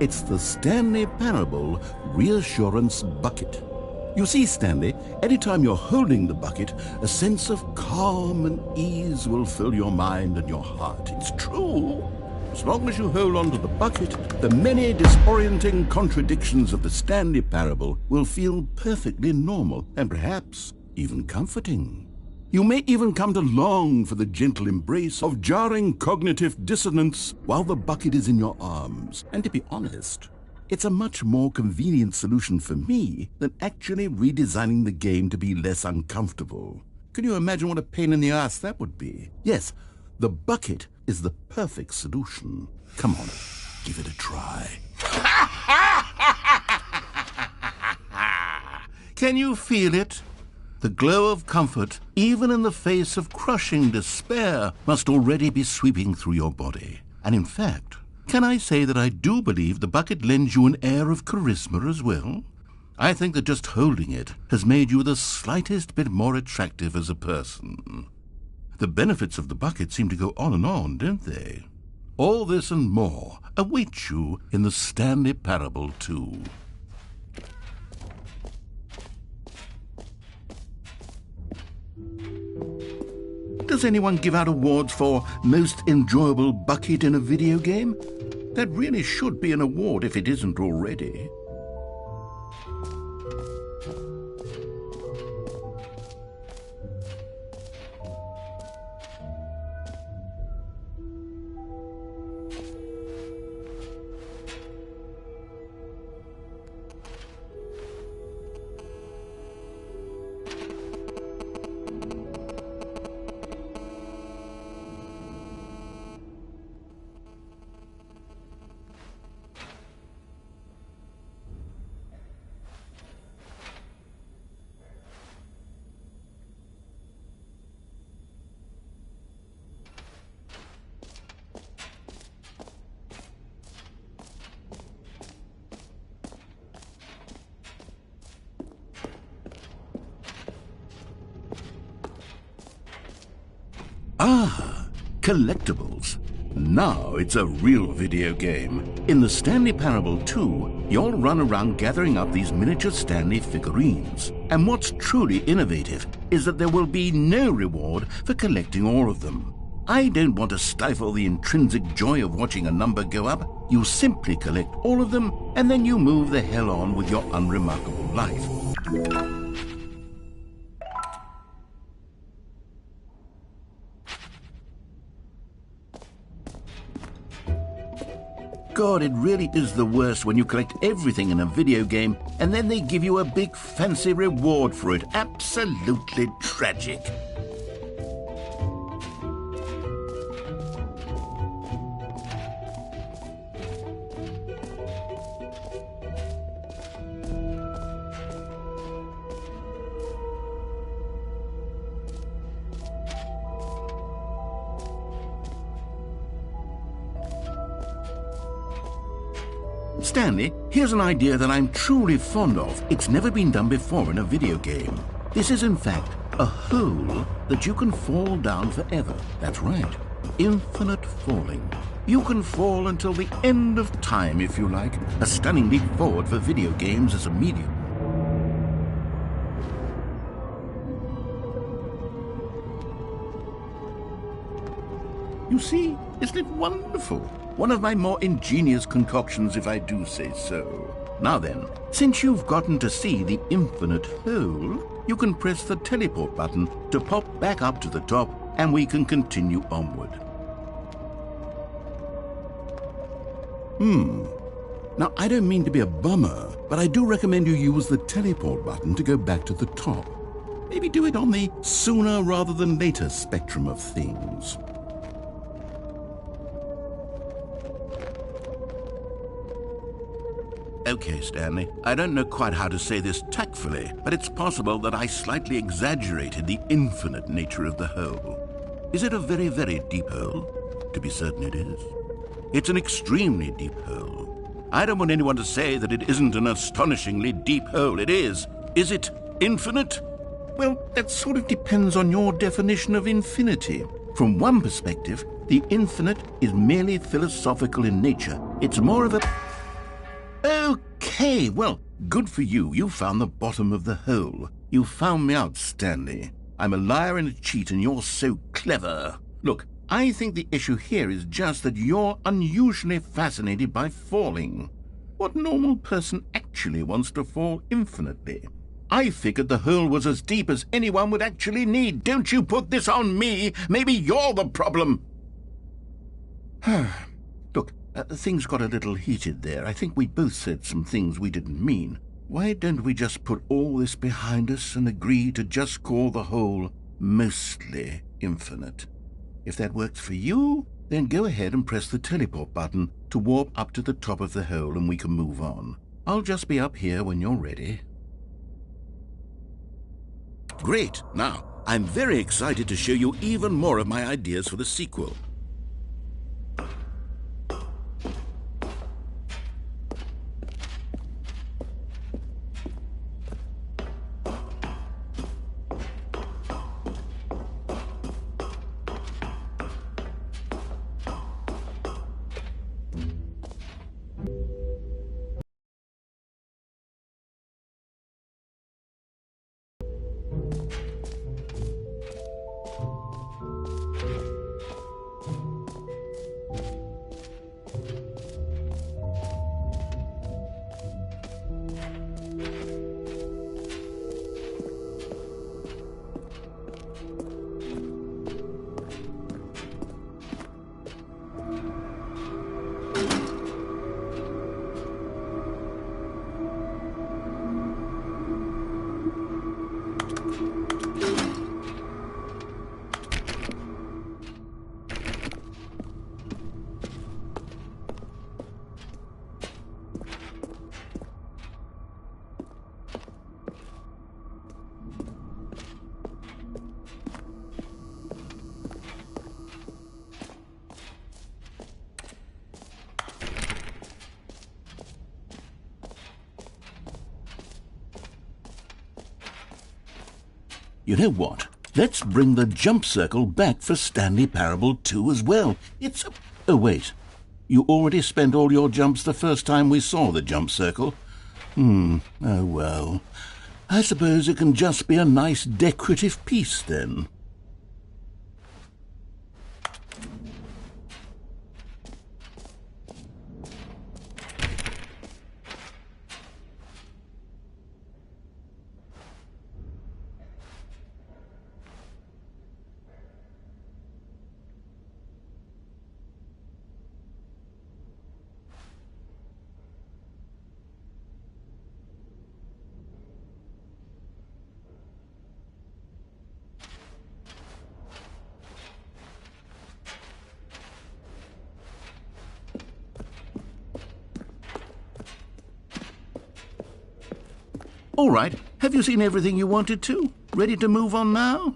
It's the Stanley Parable Reassurance Bucket. You see, Stanley, anytime you're holding the bucket, a sense of calm and ease will fill your mind and your heart. It's true. As long as you hold on to the bucket, the many disorienting contradictions of the Stanley Parable will feel perfectly normal and perhaps even comforting. You may even come to long for the gentle embrace of jarring cognitive dissonance while the bucket is in your arms. And to be honest, it's a much more convenient solution for me than actually redesigning the game to be less uncomfortable. Can you imagine what a pain in the ass that would be? Yes, the bucket is the perfect solution. Come on, give it a try. Can you feel it? The glow of comfort, even in the face of crushing despair, must already be sweeping through your body. And in fact, can I say that I do believe the bucket lends you an air of charisma as well? I think that just holding it has made you the slightest bit more attractive as a person. The benefits of the bucket seem to go on, don't they? All this and more await you in the Stanley Parable 2. Does anyone give out awards for most enjoyable bucket in a video game? That really should be an award if it isn't already. Ah, collectibles. Now it's a real video game. In the Stanley Parable 2, you'll run around gathering up these miniature Stanley figurines. And what's truly innovative is that there will be no reward for collecting all of them. I don't want to stifle the intrinsic joy of watching a number go up. You simply collect all of them, and then you move the hell on with your unremarkable life. God, it really is the worst when you collect everything in a video game and then they give you a big fancy reward for it. Absolutely tragic. Stanley, here's an idea that I'm truly fond of. It's never been done before in a video game. This is, in fact, a hole that you can fall down forever. That's right. Infinite falling. You can fall until the end of time, if you like. A stunning leap forward for video games as a medium. You see, isn't it wonderful? One of my more ingenious concoctions, if I do say so. Now then, since you've gotten to see the infinite hole, you can press the teleport button to pop back up to the top, and we can continue onward. Now, I don't mean to be a bummer, but I do recommend you use the teleport button to go back to the top. Maybe do it on the sooner rather than later spectrum of things. Okay, Stanley, I don't know quite how to say this tactfully, but it's possible that I slightly exaggerated the infinite nature of the hole. Is it a very, very deep hole? To be certain it is. It's an extremely deep hole. I don't want anyone to say that it isn't an astonishingly deep hole. It is. Is it infinite? Well, that sort of depends on your definition of infinity. From one perspective, the infinite is merely philosophical in nature. It's more of a... Okay, well, good for you. You found the bottom of the hole. You found me out, Stanley. I'm a liar and a cheat, and you're so clever. Look, I think the issue here is just that you're unusually fascinated by falling. What normal person actually wants to fall infinitely? I figured the hole was as deep as anyone would actually need. Don't you put this on me. Maybe you're the problem. Look, things got a little heated there. I think we both said some things we didn't mean. Why don't we just put all this behind us and agree to just call the hole mostly infinite? If that works for you, then go ahead and press the teleport button to warp up to the top of the hole and we can move on. I'll just be up here when you're ready. Great! Now, I'm very excited to show you even more of my ideas for the sequel. You know what? Let's bring the jump circle back for Stanley Parable 2 as well. It's a... Oh, wait. You already spent all your jumps the first time we saw the jump circle? Oh, well. I suppose it can just be a nice decorative piece, then. All right. Have you seen everything you wanted to? Ready to move on now?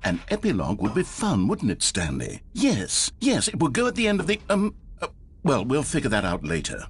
An epilogue would be fun, wouldn't it, Stanley? Yes, it would go at the end of the, well, we'll figure that out later.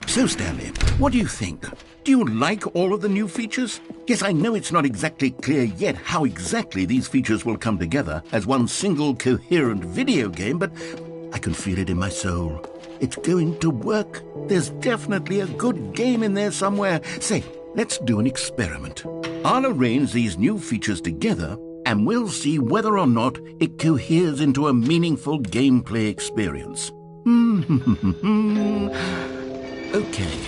So, Stanley, what do you think? Do you like all of the new features? Yes, I know it's not exactly clear yet how exactly these features will come together as one single coherent video game, but I can feel it in my soul. It's going to work. There's definitely a good game in there somewhere. Say, let's do an experiment. I'll arrange these new features together, and we'll see whether or not it coheres into a meaningful gameplay experience. Okay,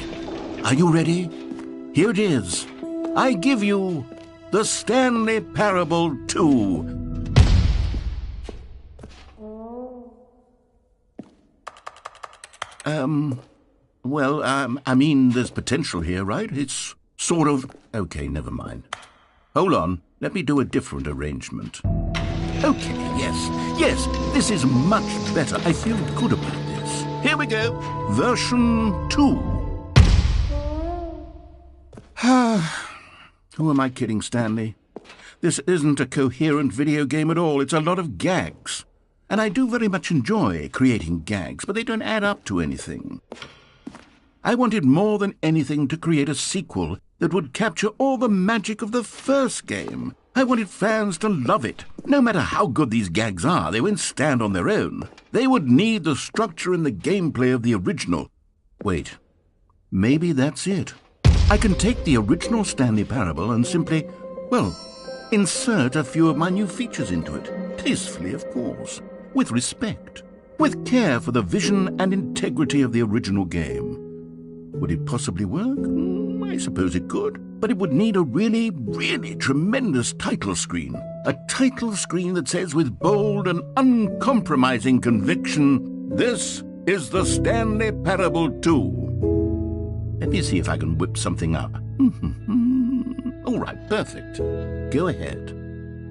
are you ready? Here it is. I give you the Stanley Parable 2. I mean, there's potential here, right? It's sort of... Okay, never mind. Hold on, let me do a different arrangement. Okay, yes, this is much better. I feel good about this. Here we go. Version 2. Who am I kidding, Stanley? This isn't a coherent video game at all. It's a lot of gags. And I do very much enjoy creating gags, but they don't add up to anything. I wanted more than anything to create a sequel that would capture all the magic of the first game. I wanted fans to love it. No matter how good these gags are, they won't stand on their own. They would need the structure and the gameplay of the original. Wait, maybe that's it. I can take the original Stanley Parable and simply, well, insert a few of my new features into it. Tastefully, of course. With respect. With care for the vision and integrity of the original game. Would it possibly work? I suppose it could. But it would need a really, really tremendous title screen. A title screen that says with bold and uncompromising conviction, "This is the Stanley Parable 2. Let me see if I can whip something up. All right, perfect. Go ahead.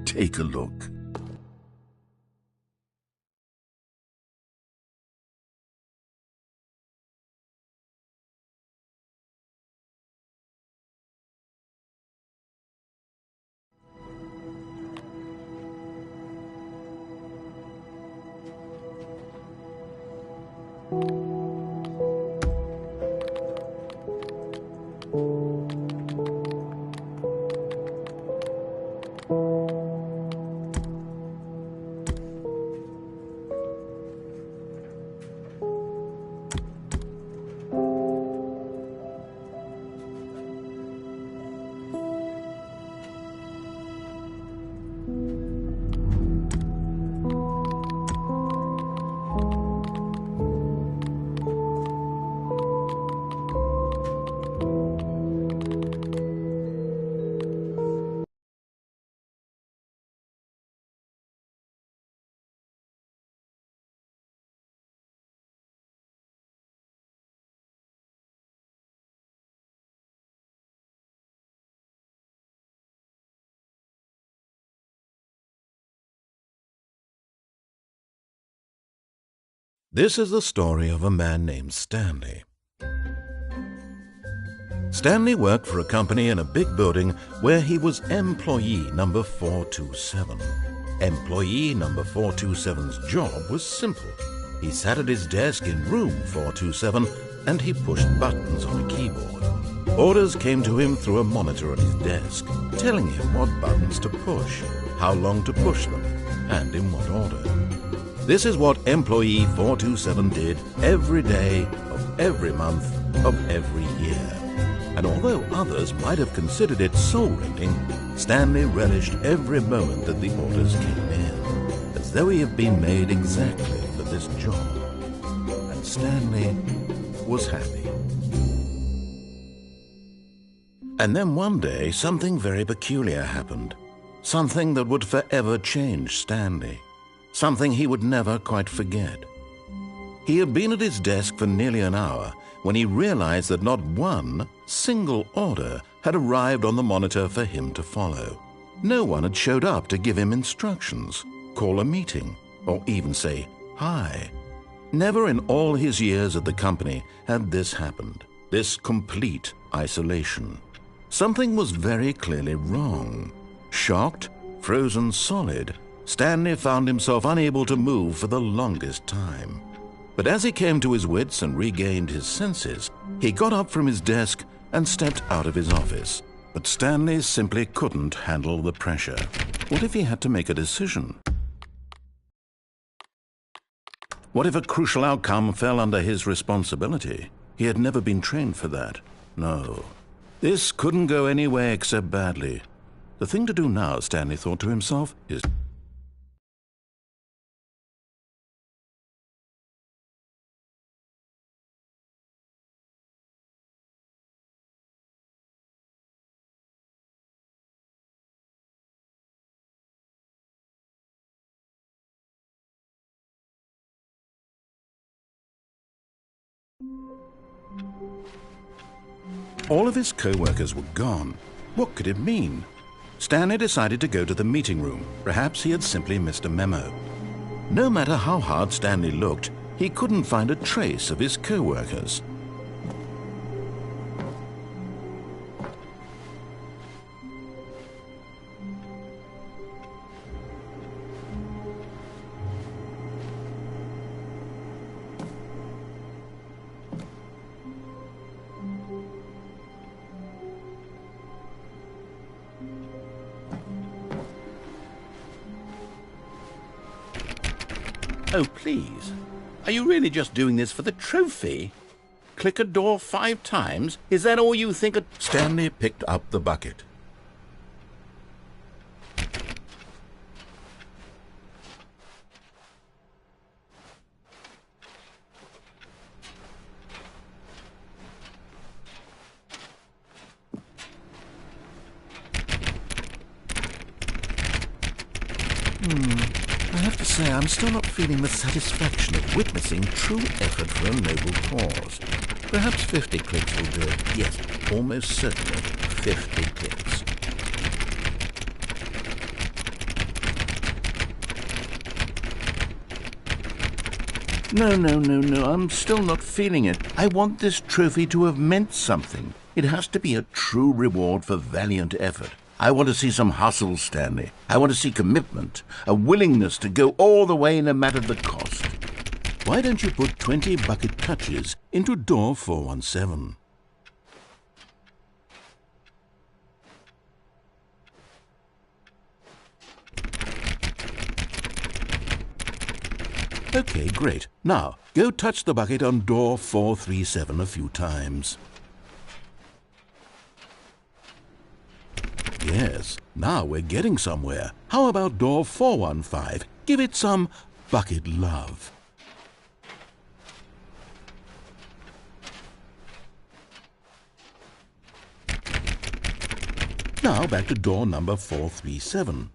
Take a look. This is the story of a man named Stanley. Stanley worked for a company in a big building where he was employee number 427. Employee number 427's job was simple. He sat at his desk in room 427 and he pushed buttons on a keyboard. Orders came to him through a monitor at his desk, telling him what buttons to push, how long to push them, and in what order. This is what employee 427 did every day of every month of every year. And although others might have considered it soul-rending, Stanley relished every moment that the orders came in, as though he had been made exactly for this job. And Stanley was happy. And then one day, something very peculiar happened. Something that would forever change Stanley. Something he would never quite forget. He had been at his desk for nearly an hour when he realized that not one single order had arrived on the monitor for him to follow. No one had showed up to give him instructions, call a meeting, or even say hi. Never in all his years at the company had this happened, this complete isolation. Something was very clearly wrong. Shocked, frozen solid, Stanley found himself unable to move for the longest time. But as he came to his wits and regained his senses, he got up from his desk and stepped out of his office. But Stanley simply couldn't handle the pressure. What if he had to make a decision? What if a crucial outcome fell under his responsibility? He had never been trained for that. No. This couldn't go any way except badly. The thing to do now, Stanley thought to himself, is... All of his co-workers were gone. What could it mean? Stanley decided to go to the meeting room. Perhaps he had simply missed a memo. No matter how hard Stanley looked, he couldn't find a trace of his co-workers. Oh, please. Are you really just doing this for the trophy? Click a door 5 times? Is that all you think? Stanley picked up the bucket. I have to say, I'm still not feeling the satisfaction of witnessing true effort for a noble cause. Perhaps 50 clicks will do it. Yes, almost certainly 50 clicks. No, I'm still not feeling it. I want this trophy to have meant something. It has to be a true reward for valiant effort. I want to see some hustle, Stanley. I want to see commitment, a willingness to go all the way no matter the cost. Why don't you put 20 bucket touches into door 417? Okay, great. Now, go touch the bucket on door 437 a few times. Yes, now we're getting somewhere. How about door 415? Give it some bucket love. Now back to door number 437.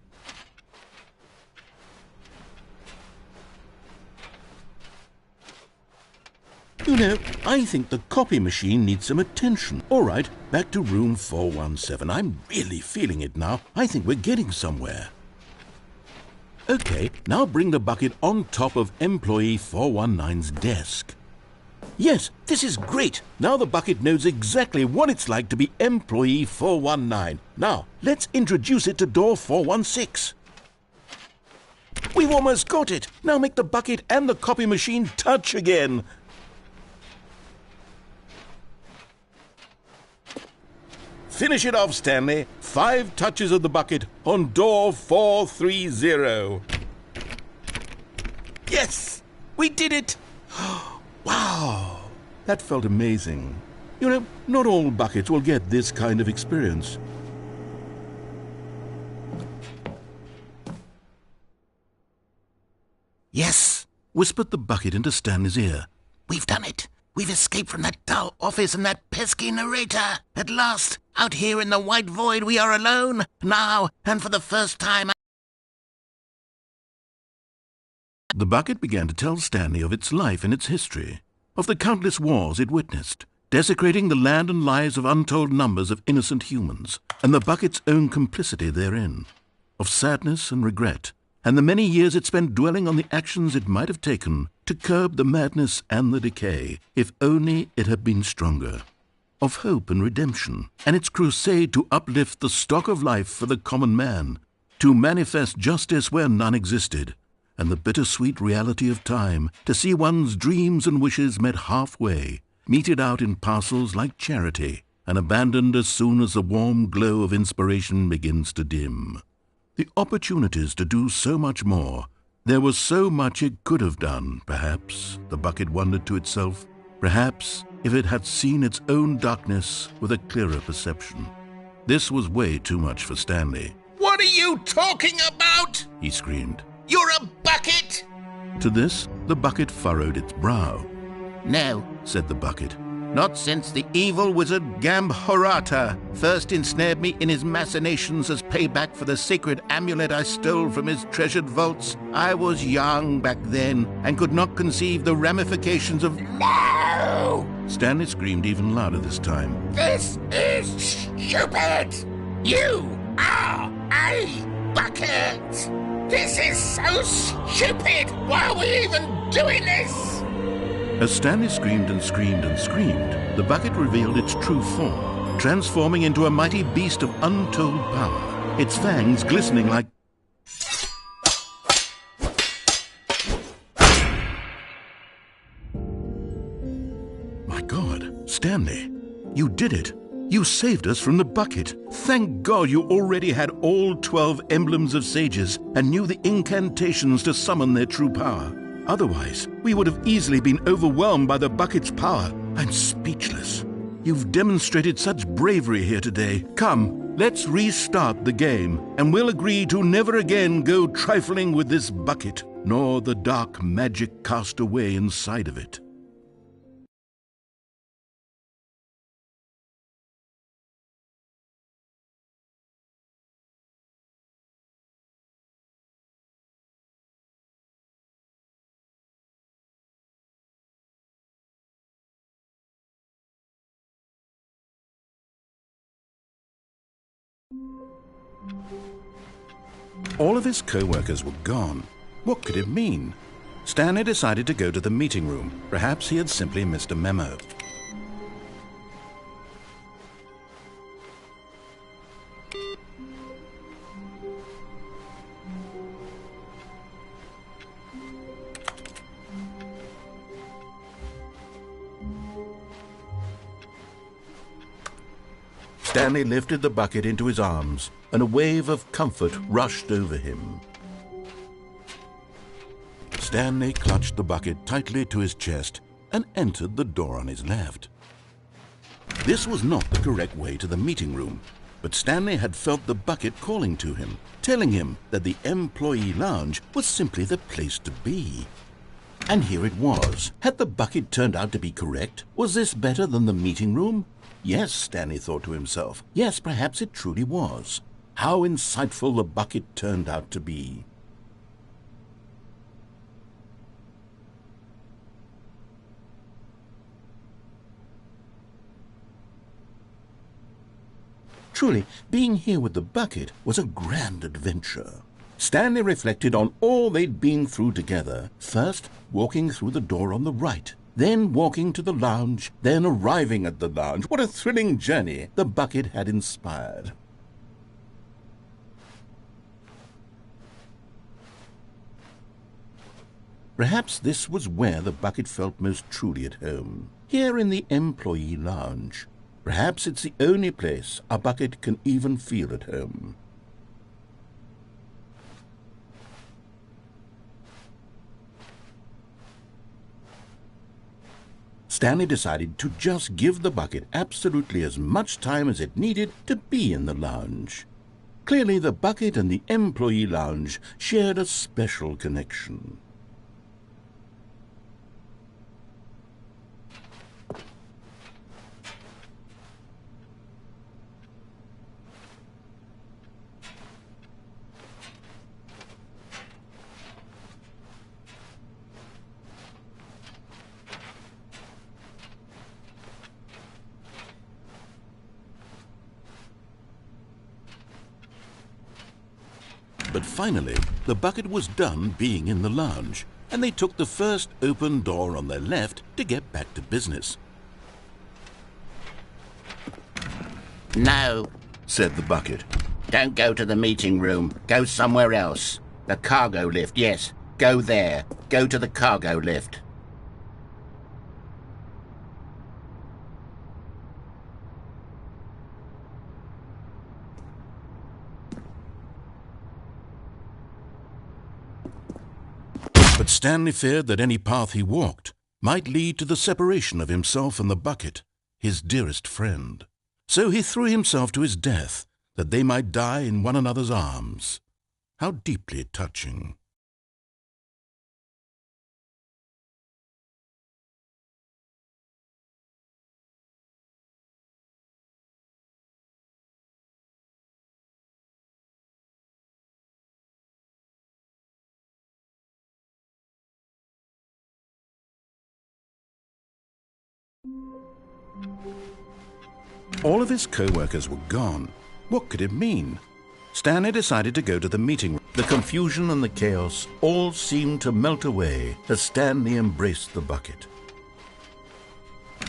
You know, I think the copy machine needs some attention. All right, back to room 417. I'm really feeling it now. I think we're getting somewhere. Okay, now bring the bucket on top of employee 419's desk. Yes, this is great. Now the bucket knows exactly what it's like to be employee 419. Now, let's introduce it to door 416. We've almost got it. Now make the bucket and the copy machine touch again. Finish it off, Stanley. 5 touches of the bucket on door 430. Yes! We did it! Wow! That felt amazing. You know, not all buckets will get this kind of experience. Yes, whispered the bucket into Stanley's ear. We've done it. We've escaped from that dull office and that pesky narrator. At last, out here in the white void, we are alone. Now, and for the first time... The bucket began to tell Stanley of its life and its history, of the countless wars it witnessed, desecrating the land and lives of untold numbers of innocent humans, and the bucket's own complicity therein, of sadness and regret, and the many years it spent dwelling on the actions it might have taken to curb the madness and the decay, if only it had been stronger, of hope and redemption, and its crusade to uplift the stock of life for the common man, to manifest justice where none existed, and the bittersweet reality of time, to see one's dreams and wishes met halfway, meted out in parcels like charity, and abandoned as soon as the warm glow of inspiration begins to dim. The opportunities to do so much more. There was so much it could have done, perhaps, the bucket wondered to itself. Perhaps, if it had seen its own darkness with a clearer perception. This was way too much for Stanley. What are you talking about? He screamed. You're a bucket! To this, the bucket furrowed its brow. No, Said the bucket. not since the evil wizard Gambhorata first ensnared me in his machinations as payback for the sacred amulet I stole from his treasured vaults. I was young back then and could not conceive the ramifications of... No! Stanley screamed even louder this time. This is stupid! You are a bucket! This is so stupid! Why are we even doing this? As Stanley screamed and screamed and screamed, the bucket revealed its true form, transforming into a mighty beast of untold power, its fangs glistening like... My God, Stanley, you did it. You saved us from the bucket. Thank God you already had all 12 emblems of sages and knew the incantations to summon their true power. Otherwise, we would have easily been overwhelmed by the bucket's power. I'm speechless. You've demonstrated such bravery here today. Come, let's restart the game, and we'll agree to never again go trifling with this bucket, nor the dark magic cast away inside of it. All of his co-workers were gone. What could it mean? Stanley decided to go to the meeting room. Perhaps he had simply missed a memo. Stanley lifted the bucket into his arms, and a wave of comfort rushed over him. Stanley clutched the bucket tightly to his chest and entered the door on his left. This was not the correct way to the meeting room, but Stanley had felt the bucket calling to him, telling him that the employee lounge was simply the place to be. And here it was. Had the bucket turned out to be correct? Was this better than the meeting room? Yes, Stanley thought to himself. Yes, perhaps it truly was. How insightful the bucket turned out to be. Truly, being here with the bucket was a grand adventure. Stanley reflected on all they'd been through together. First, walking through the door on the right. Then walking to the lounge, then arriving at the lounge. What a thrilling journey the bucket had inspired. Perhaps this was where the bucket felt most truly at home. Here in the employee lounge. Perhaps it's the only place a bucket can even feel at home. Stanley decided to just give the bucket absolutely as much time as it needed to be in the lounge. Clearly, the bucket and the employee lounge shared a special connection. But finally, the bucket was done being in the lounge, and they took the first open door on their left to get back to business. No, said the bucket. Don't go to the meeting room. Go somewhere else. The cargo lift, yes. Go there. Go to the cargo lift. But Stanley feared that any path he walked might lead to the separation of himself and the bucket, his dearest friend. So he threw himself to his death, that they might die in one another's arms. How deeply touching. All of his co-workers were gone. What could it mean? Stanley decided to go to the meeting room. The confusion and the chaos all seemed to melt away as Stanley embraced the bucket.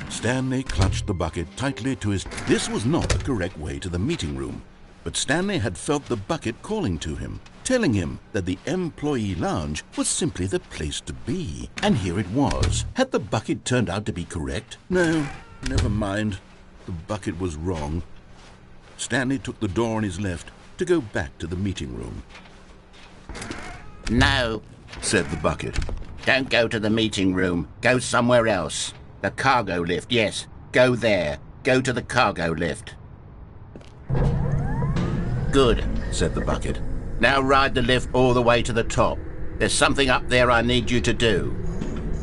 Stanley clutched the bucket tightly to his... This was not the correct way to the meeting room, but Stanley had felt the bucket calling to him, telling him that the employee lounge was simply the place to be. And here it was. Had the bucket turned out to be correct? No, never mind. The bucket was wrong. Stanley took the door on his left to go back to the meeting room. No, said the bucket. don't go to the meeting room. Go somewhere else. The cargo lift, yes. Go there. Go to the cargo lift. Good, said the bucket. Now ride the lift all the way to the top. There's something up there I need you to do.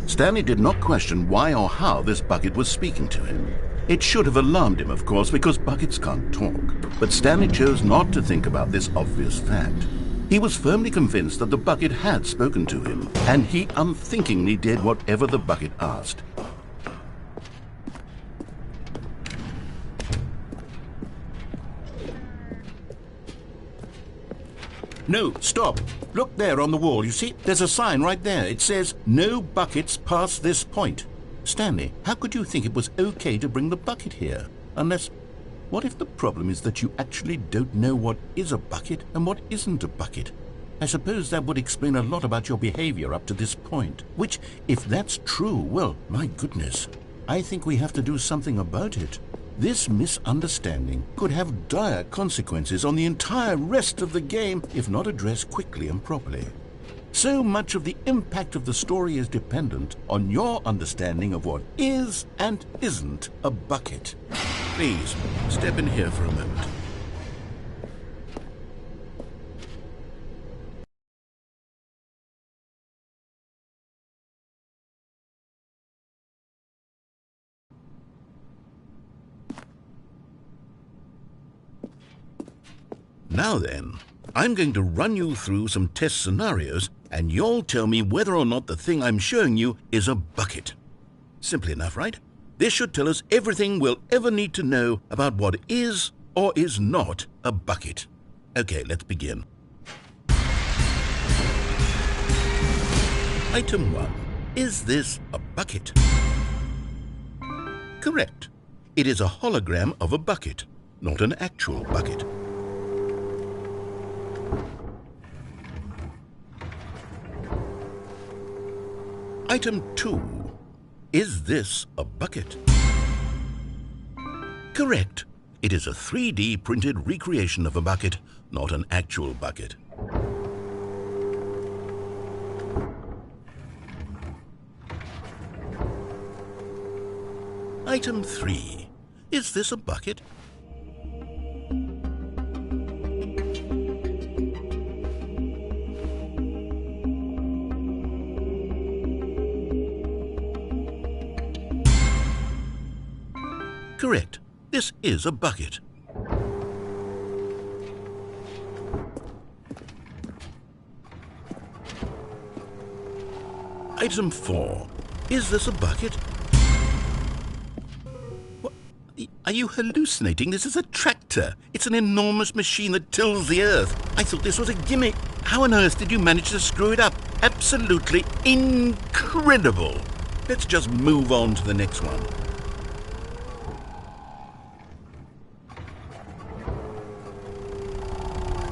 Stanley did not question why or how this bucket was speaking to him. It should have alarmed him, of course, because buckets can't talk. But Stanley chose not to think about this obvious fact. He was firmly convinced that the bucket had spoken to him, and he unthinkingly did whatever the bucket asked. No, stop. Look there on the wall. You see, there's a sign right there. It says, "No buckets past this point." Stanley, how could you think it was okay to bring the bucket here? Unless, what if the problem is that you actually don't know what is a bucket and what isn't a bucket? I suppose that would explain a lot about your behavior up to this point. Which, if that's true, well, my goodness, I think we have to do something about it. This misunderstanding could have dire consequences on the entire rest of the game if not addressed quickly and properly. So much of the impact of the story is dependent on your understanding of what is and isn't a bucket. Please, step in here for a moment. Now then, I'm going to run you through some test scenarios, and you'll tell me whether or not the thing I'm showing you is a bucket. Simple enough, right? This should tell us everything we'll ever need to know about what is or is not a bucket. Okay, let's begin. Item 1. Is this a bucket? Correct. It is a hologram of a bucket, not an actual bucket. Item 2. Is this a bucket? Correct. It is a 3D printed recreation of a bucket, not an actual bucket. Item 3. Is this a bucket? Correct. This is a bucket. Item 4. Is this a bucket? What? Are you hallucinating? This is a tractor. It's an enormous machine that tills the earth. I thought this was a gimmick. How on earth did you manage to screw it up? Absolutely incredible. Let's just move on to the next one.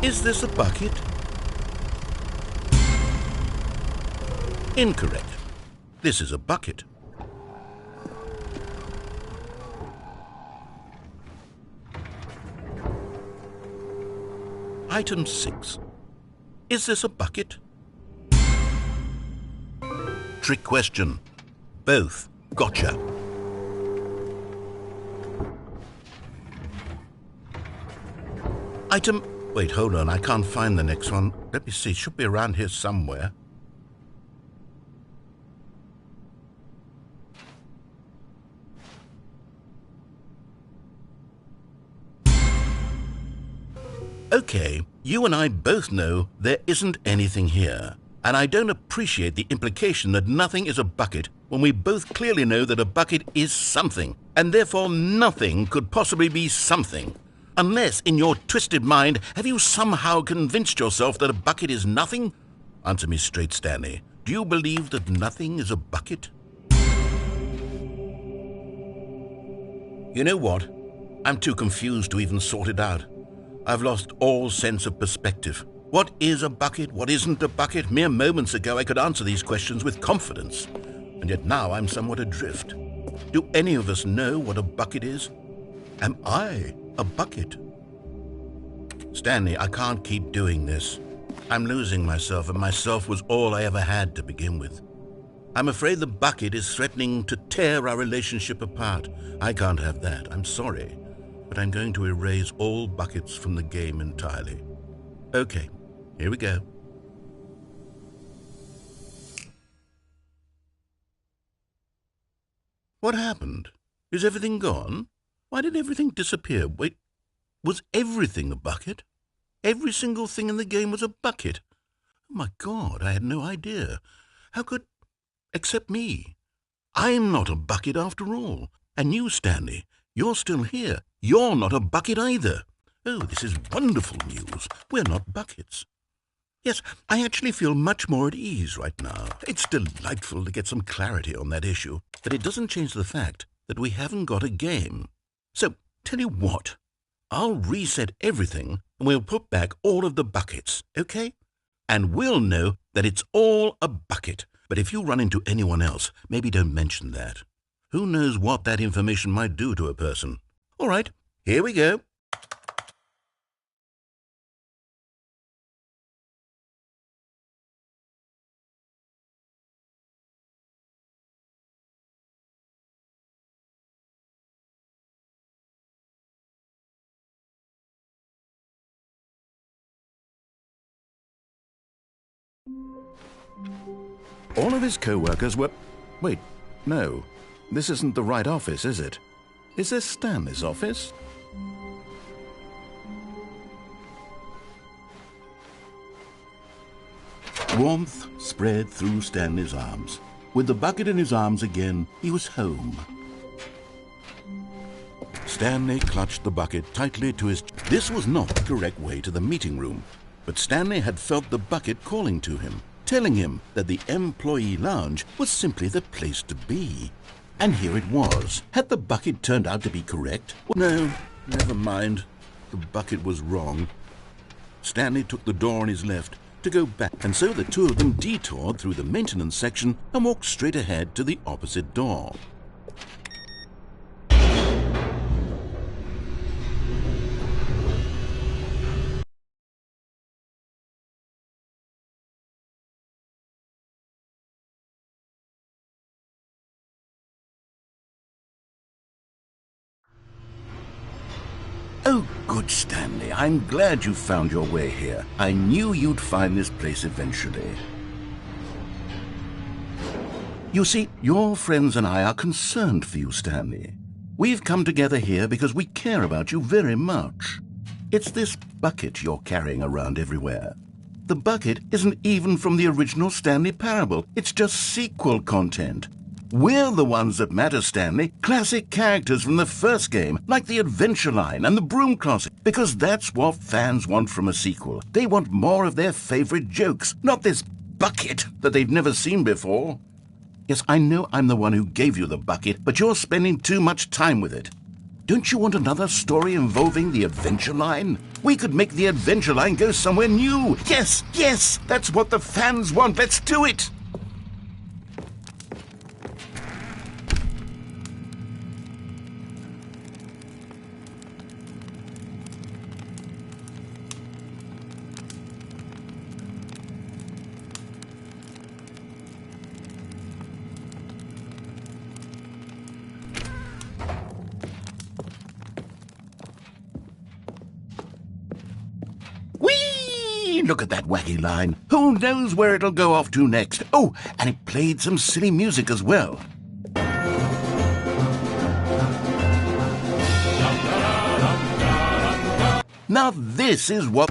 Is this a bucket? Incorrect. This is a bucket. Item 6. Is this a bucket? Trick question. Both. Gotcha. Item... Wait, hold on. I can't find the next one. Let me see. It should be around here somewhere. Okay, you and I both know there isn't anything here. And I don't appreciate the implication that nothing is a bucket when we both clearly know that a bucket is something, and therefore nothing could possibly be something. Unless, in your twisted mind, have you somehow convinced yourself that a bucket is nothing? Answer me straight, Stanley. Do you believe that nothing is a bucket? You know what? I'm too confused to even sort it out. I've lost all sense of perspective. What is a bucket? What isn't a bucket? Mere moments ago I could answer these questions with confidence. And yet now I'm somewhat adrift. Do any of us know what a bucket is? Am I a bucket? Stanley, I can't keep doing this. I'm losing myself, and myself was all I ever had to begin with. I'm afraid the bucket is threatening to tear our relationship apart. I can't have that. I'm sorry. But I'm going to erase all buckets from the game entirely. Okay, here we go. What happened? Is everything gone? Why did everything disappear? Wait, was everything a bucket? Every single thing in the game was a bucket. Oh my God, I had no idea. How could... except me. I'm not a bucket after all. And you, Stanley, you're still here. You're not a bucket either. Oh, this is wonderful news. We're not buckets. Yes, I actually feel much more at ease right now. It's delightful to get some clarity on that issue, but it doesn't change the fact that we haven't got a game. So, tell you what, I'll reset everything and we'll put back all of the buckets, okay? And we'll know that it's all a bucket. But if you run into anyone else, maybe don't mention that. Who knows what that information might do to a person? All right, here we go. All of his co-workers were... Wait, no. This isn't the right office, is it? Is this Stanley's office? Warmth spread through Stanley's arms. With the bucket in his arms again, he was home. Stanley clutched the bucket tightly to his... This was not the correct way to the meeting room, but Stanley had felt the bucket calling to him, telling him that the employee lounge was simply the place to be. And here it was. Had the bucket turned out to be correct? No, never mind. The bucket was wrong. Stanley took the door on his left to go back, and so the two of them detoured through the maintenance section and walked straight ahead to the opposite door. good, Stanley. I'm glad you found your way here. I knew you'd find this place eventually. You see, your friends and I are concerned for you, Stanley. We've come together here because we care about you very much. It's this bucket you're carrying around everywhere. The bucket isn't even from the original Stanley Parable. It's just sequel content. We're the ones that matter, Stanley. Classic characters from the first game, like the Adventure Line and the Broom Closet, because that's what fans want from a sequel. They want more of their favorite jokes, not this bucket that they've never seen before. Yes, I know I'm the one who gave you the bucket, but you're spending too much time with it. Don't you want another story involving the Adventure Line? We could make the Adventure Line go somewhere new. Yes, yes, that's what the fans want. Let's do it. Look at that wacky line. Who knows where it'll go off to next? Oh, and it played some silly music as well. Now this is what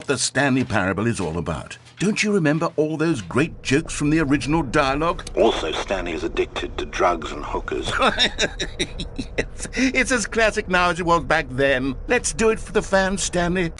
the Stanley Parable is all about. Don't you remember all those great jokes from the original dialogue? Also, Stanley is addicted to drugs and hookers. Yes, it's as classic now as it was back then. Let's do it for the fans, Stanley.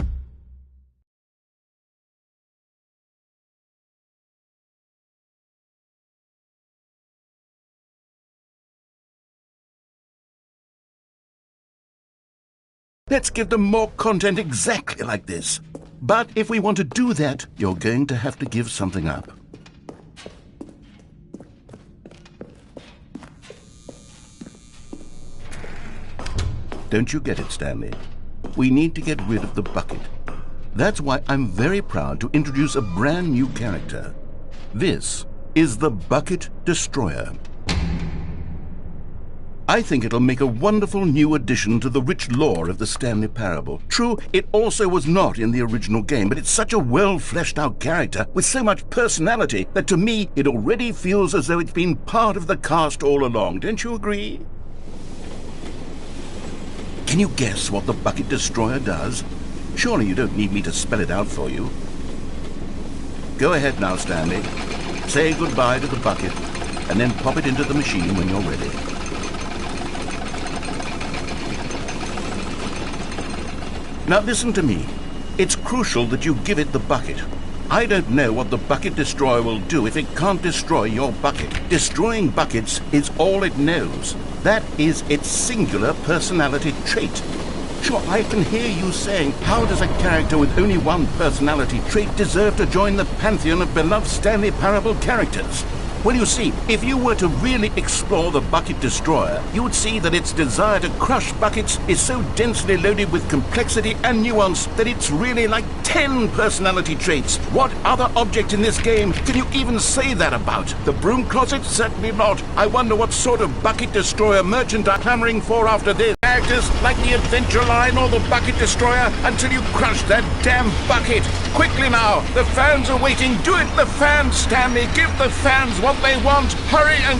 Let's give them more content exactly like this. But if we want to do that, you're going to have to give something up. Don't you get it, Stanley? We need to get rid of the bucket. That's why I'm very proud to introduce a brand new character. This is the Bucket Destroyer. I think it'll make a wonderful new addition to the rich lore of the Stanley Parable. True, it also was not in the original game, but it's such a well-fleshed-out character with so much personality that to me it already feels as though it's been part of the cast all along. Don't you agree? Can you guess what the Bucket Destroyer does? Surely you don't need me to spell it out for you. Go ahead now, Stanley. Say goodbye to the bucket, and then pop it into the machine when you're ready. Now listen to me. It's crucial that you give it the bucket. I don't know what the Bucket Destroyer will do if it can't destroy your bucket. Destroying buckets is all it knows. That is its singular personality trait. Sure, I can hear you saying, how does a character with only one personality trait deserve to join the pantheon of beloved Stanley Parable characters? Well, you see, if you were to really explore the Bucket Destroyer, you would see that its desire to crush buckets is so densely loaded with complexity and nuance that it's really like 10 personality traits. What other object in this game can you even say that about? The Broom Closet? Certainly not. I wonder what sort of Bucket Destroyer merchant are clamoring for after this. Characters like the Adventure Line or the Bucket Destroyer until you crush that damn bucket. Quickly now, the fans are waiting. Do it, the fans, Stanley. Give the fans what they want. Hurry and...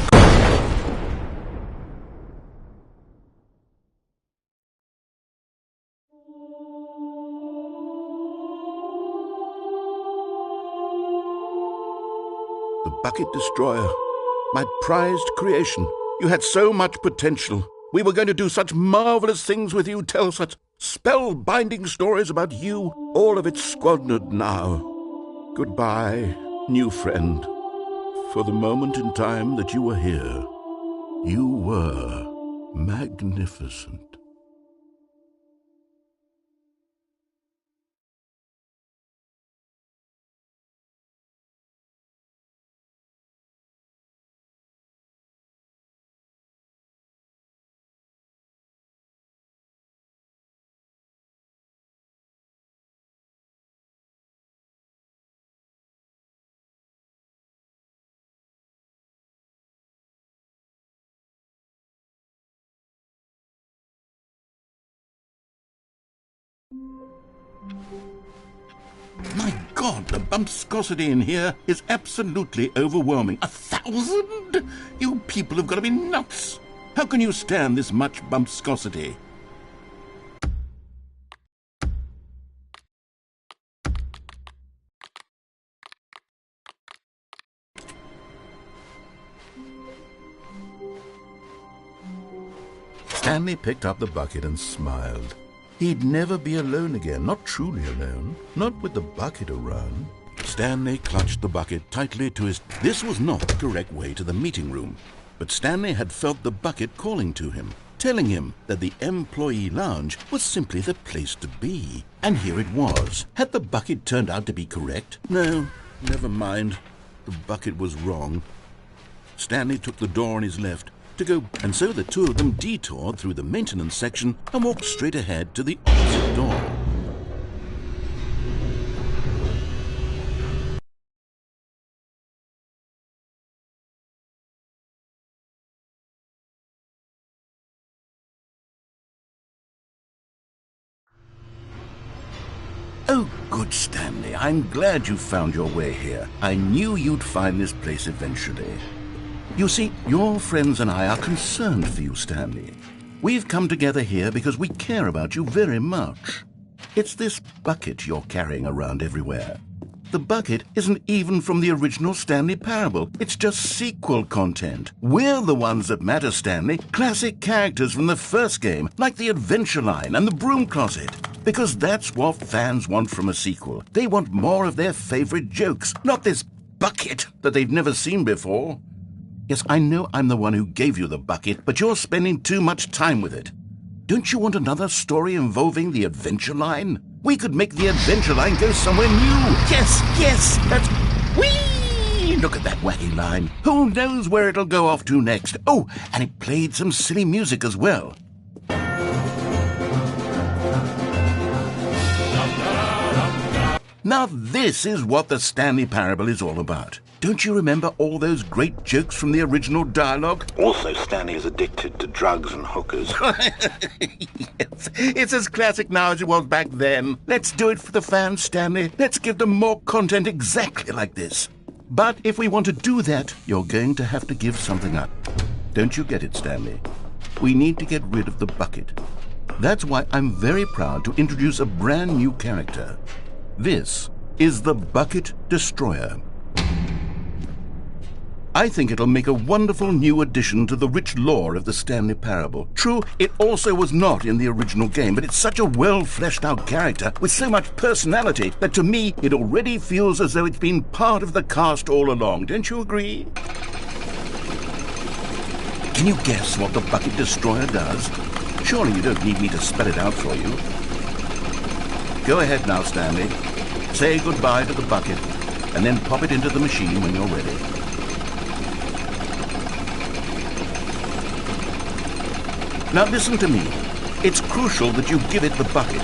The Bucket Destroyer, my prized creation. You had so much potential. We were going to do such marvelous things with you, tell such spellbinding stories about you. All of it squandered now. Goodbye, new friend. For the moment in time that you were here, you were magnificent. My God, the bumpscosity in here is absolutely overwhelming. 1,000? You people have got to be nuts. How can you stand this much bumpscosity? Stanley picked up the bucket and smiled. He'd never be alone again, not truly alone, not with the bucket around. Stanley clutched the bucket tightly to his... This was not the correct way to the meeting room, but Stanley had felt the bucket calling to him, telling him that the employee lounge was simply the place to be. And here it was. Had the bucket turned out to be correct? No, never mind. The bucket was wrong. Stanley took the door on his left to go, and so the two of them detoured through the maintenance section and walked straight ahead to the opposite door. Oh, good, Stanley. I'm glad you found your way here. I knew you'd find this place eventually. You see, your friends and I are concerned for you, Stanley. We've come together here because we care about you very much. It's this bucket you're carrying around everywhere. The bucket isn't even from the original Stanley Parable. It's just sequel content. We're the ones that matter, Stanley. Classic characters from the first game, like the Adventure Line and the Broom Closet. Because that's what fans want from a sequel. They want more of their favorite jokes, not this bucket that they've never seen before. Yes, I know I'm the one who gave you the bucket, but you're spending too much time with it. Don't you want another story involving the Adventure Line? We could make the Adventure Line go somewhere new. Yes, that's... Whee! Look at that wacky line. Who knows where it'll go off to next? Oh, and it played some silly music as well. Now this is what the Stanley Parable is all about. Don't you remember all those great jokes from the original dialogue? Also, Stanley is addicted to drugs and hookers. Yes, it's as classic now as it was back then. Let's do it for the fans, Stanley. Let's give them more content exactly like this. But if we want to do that, you're going to have to give something up. Don't you get it, Stanley? We need to get rid of the bucket. That's why I'm very proud to introduce a brand new character. This is the Bucket Destroyer. I think it'll make a wonderful new addition to the rich lore of the Stanley Parable. True, it also was not in the original game, but it's such a well-fleshed-out character with so much personality that to me it already feels as though it's been part of the cast all along. Don't you agree? Can you guess what the Bucket Destroyer does? Surely you don't need me to spell it out for you. Go ahead now, Stanley. Say goodbye to the bucket, and then pop it into the machine when you're ready. Now listen to me. It's crucial that you give it the bucket.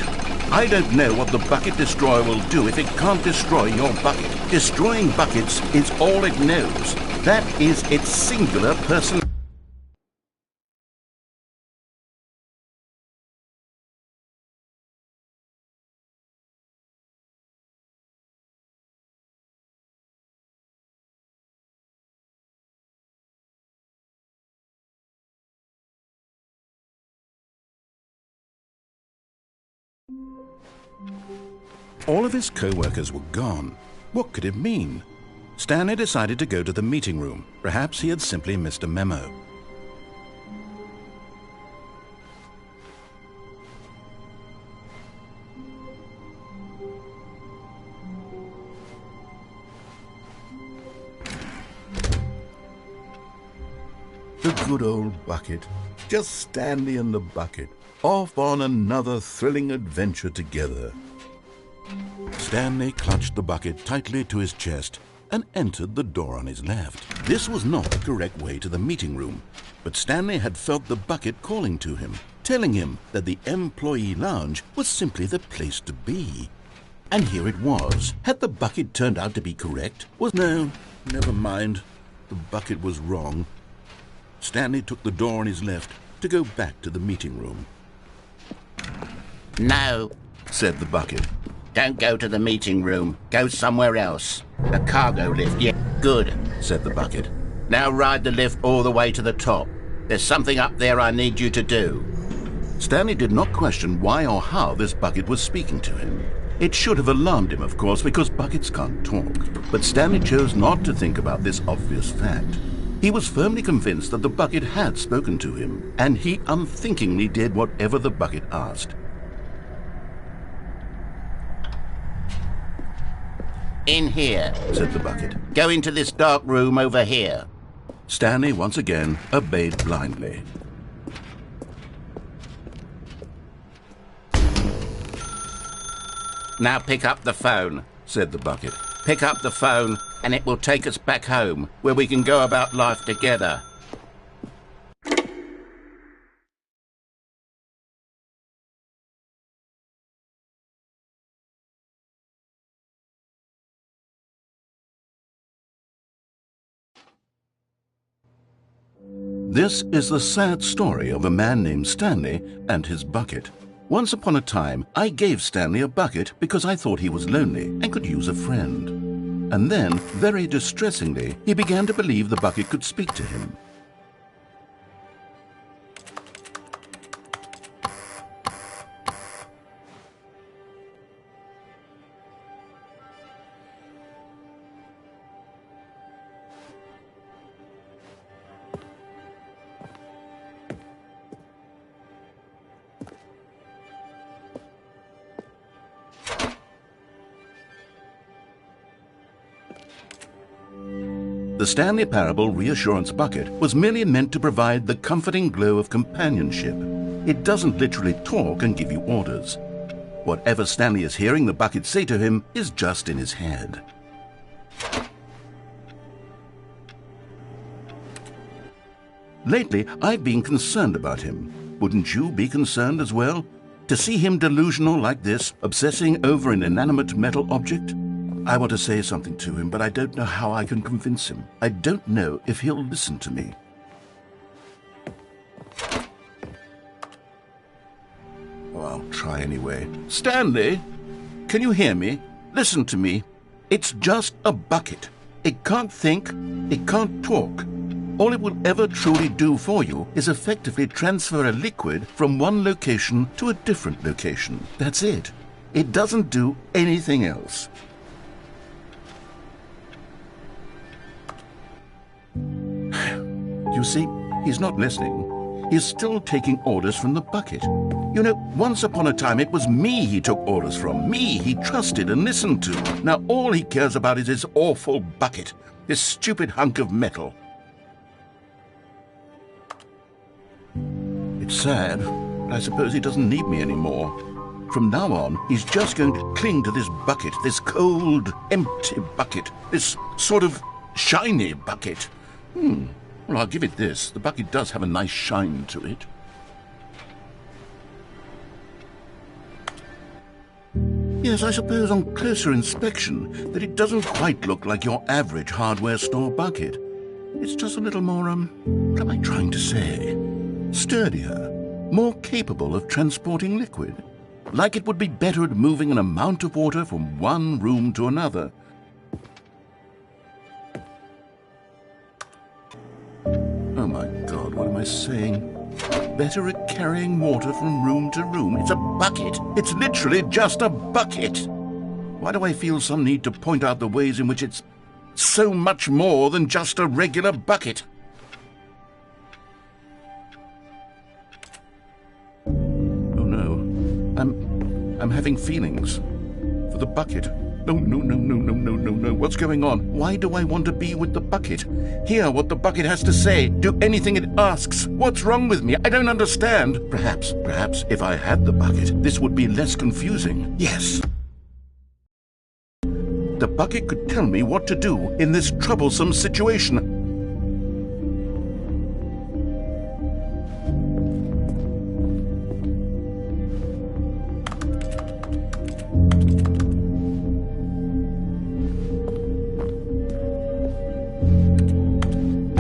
I don't know what the Bucket Destroyer will do if it can't destroy your bucket. Destroying buckets is all it knows. That is its singular person. All of his co-workers were gone. What could it mean? Stanley decided to go to the meeting room. Perhaps he had simply missed a memo. The good old bucket. Just Stanley and the bucket, off on another thrilling adventure together. Stanley clutched the bucket tightly to his chest and entered the door on his left. This was not the correct way to the meeting room, but Stanley had felt the bucket calling to him, telling him that the employee lounge was simply the place to be. And here it was. Had the bucket turned out to be correct? No, never mind. The bucket was wrong. Stanley took the door on his left to go back to the meeting room. No, said the bucket. Don't go to the meeting room. Go somewhere else. A cargo lift, yeah, good, said the bucket. Now ride the lift all the way to the top. There's something up there I need you to do. Stanley did not question why or how this bucket was speaking to him. It should have alarmed him, of course, because buckets can't talk. But Stanley chose not to think about this obvious fact. He was firmly convinced that the bucket had spoken to him, and he unthinkingly did whatever the bucket asked. In here, said the bucket. Go into this dark room over here. Stanley once again obeyed blindly. Now pick up the phone, said the bucket. Pick up the phone and it will take us back home, where we can go about life together. This is the sad story of a man named Stanley and his bucket. Once upon a time, I gave Stanley a bucket because I thought he was lonely and could use a friend. And then, very distressingly, he began to believe the bucket could speak to him. The Stanley Parable Reassurance Bucket was merely meant to provide the comforting glow of companionship. It doesn't literally talk and give you orders. Whatever Stanley is hearing the bucket say to him is just in his head. Lately, I've been concerned about him. Wouldn't you be concerned as well? To see him delusional like this, obsessing over an inanimate metal object? I want to say something to him, but I don't know how I can convince him. I don't know if he'll listen to me. Oh, I'll try anyway. Stanley, can you hear me? Listen to me. It's just a bucket. It can't think, it can't talk. All it will ever truly do for you is effectively transfer a liquid from one location to a different location. That's it. It doesn't do anything else. You see, he's not listening. He's still taking orders from the bucket. You know, once upon a time it was me he took orders from, me he trusted and listened to. Now all he cares about is this awful bucket, this stupid hunk of metal. It's sad, but I suppose he doesn't need me anymore. From now on, he's just going to cling to this bucket, this cold, empty bucket, this sort of shiny bucket. Well, I'll give it this. The bucket does have a nice shine to it. Yes, I suppose on closer inspection that it doesn't quite look like your average hardware store bucket. It's just a little more, what am I trying to say? Sturdier, more capable of transporting liquid. Like it would be better at moving an amount of water from one room to another. Oh my God, what am I saying? Better at carrying water from room to room. It's a bucket. It's literally just a bucket. Why do I feel some need to point out the ways in which it's so much more than just a regular bucket? Oh no, I'm having feelings for the bucket. No. What's going on? Why do I want to be with the bucket? Hear what the bucket has to say. Do anything it asks. What's wrong with me? I don't understand. Perhaps, if I had the bucket, this would be less confusing. Yes. The bucket could tell me what to do in this troublesome situation.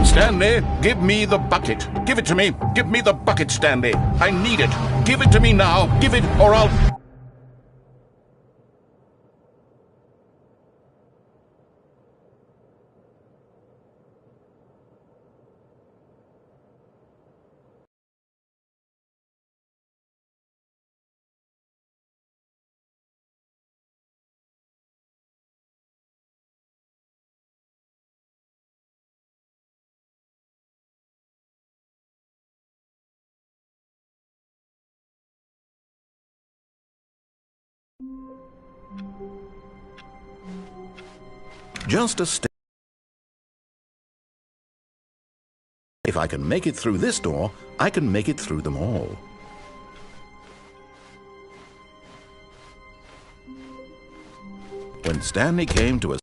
Stanley, give me the bucket. Give it to me. Give me the bucket, Stanley. I need it. Give it to me now. Give it or I'll... Just a step. If I can make it through this door, I can make it through them all. When Stanley came to a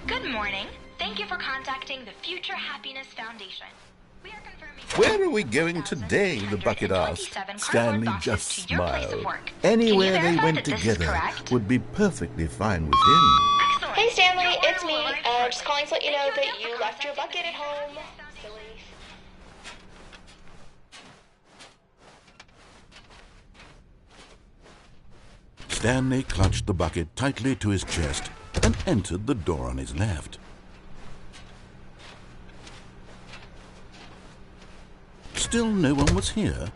Good morning. Thank you for contacting the Future Happiness Foundation. We are confirming. Where are we going today? The bucket asked. Stanley just smiled. Anywhere they went together would be perfectly fine with him. Hey Stanley, it's me. Just calling to let you know that you left your bucket at home. Silly. Stanley clutched the bucket tightly to his chest and entered the door on his left. Still no one was here.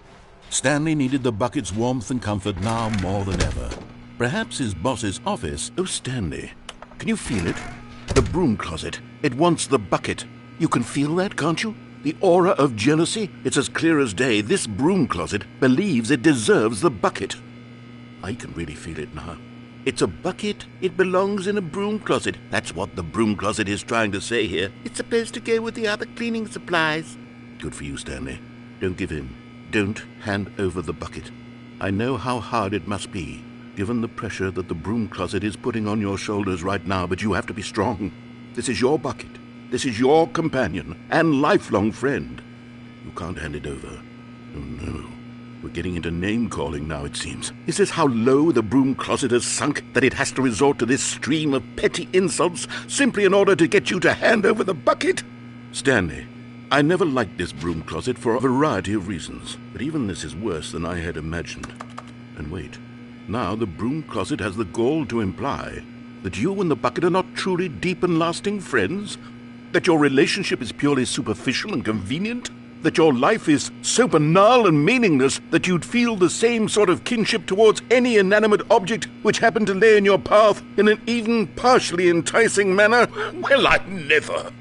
Stanley needed the bucket's warmth and comfort now more than ever. Perhaps his boss's office. Oh, Stanley, can you feel it? The broom closet. It wants the bucket. You can feel that, can't you? The aura of jealousy. It's as clear as day. This broom closet believes it deserves the bucket. I can really feel it now. It's a bucket. It belongs in a broom closet. That's what the broom closet is trying to say here. It's supposed to go with the other cleaning supplies. Good for you, Stanley. Don't give in. Don't hand over the bucket. I know how hard it must be, given the pressure that the broom closet is putting on your shoulders right now, but you have to be strong. This is your bucket. This is your companion and lifelong friend. You can't hand it over. Oh, no. We're getting into name-calling now, it seems. Is this how low the broom closet has sunk, that it has to resort to this stream of petty insults simply in order to get you to hand over the bucket? Stanley, I never liked this broom closet for a variety of reasons, but even this is worse than I had imagined. And wait, now the broom closet has the gall to imply that you and the bucket are not truly deep and lasting friends? That your relationship is purely superficial and convenient? That your life is so banal and meaningless that you'd feel the same sort of kinship towards any inanimate object which happened to lay in your path in an even partially enticing manner? Well, I never.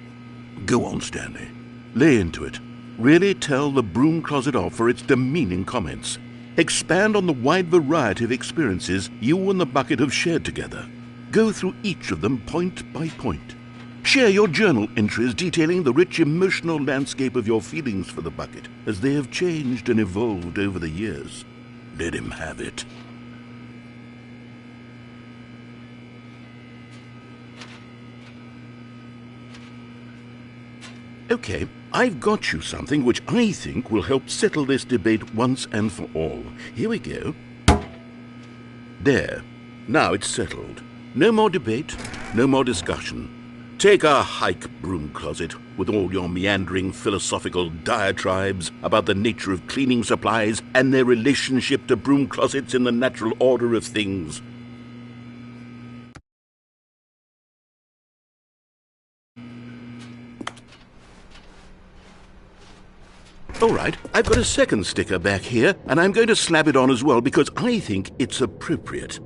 Go on, Stanley. Lay into it. Really tell the broom closet off for its demeaning comments. Expand on the wide variety of experiences you and the bucket have shared together. Go through each of them point by point. Share your journal entries detailing the rich emotional landscape of your feelings for the bucket as they have changed and evolved over the years. Let him have it. Okay, I've got you something which I think will help settle this debate once and for all. Here we go. There. Now it's settled. No more debate, no more discussion. Take a hike, broom closet, with all your meandering philosophical diatribes about the nature of cleaning supplies and their relationship to broom closets in the natural order of things. All right, I've got a second sticker back here, and I'm going to slap it on as well because I think it's appropriate.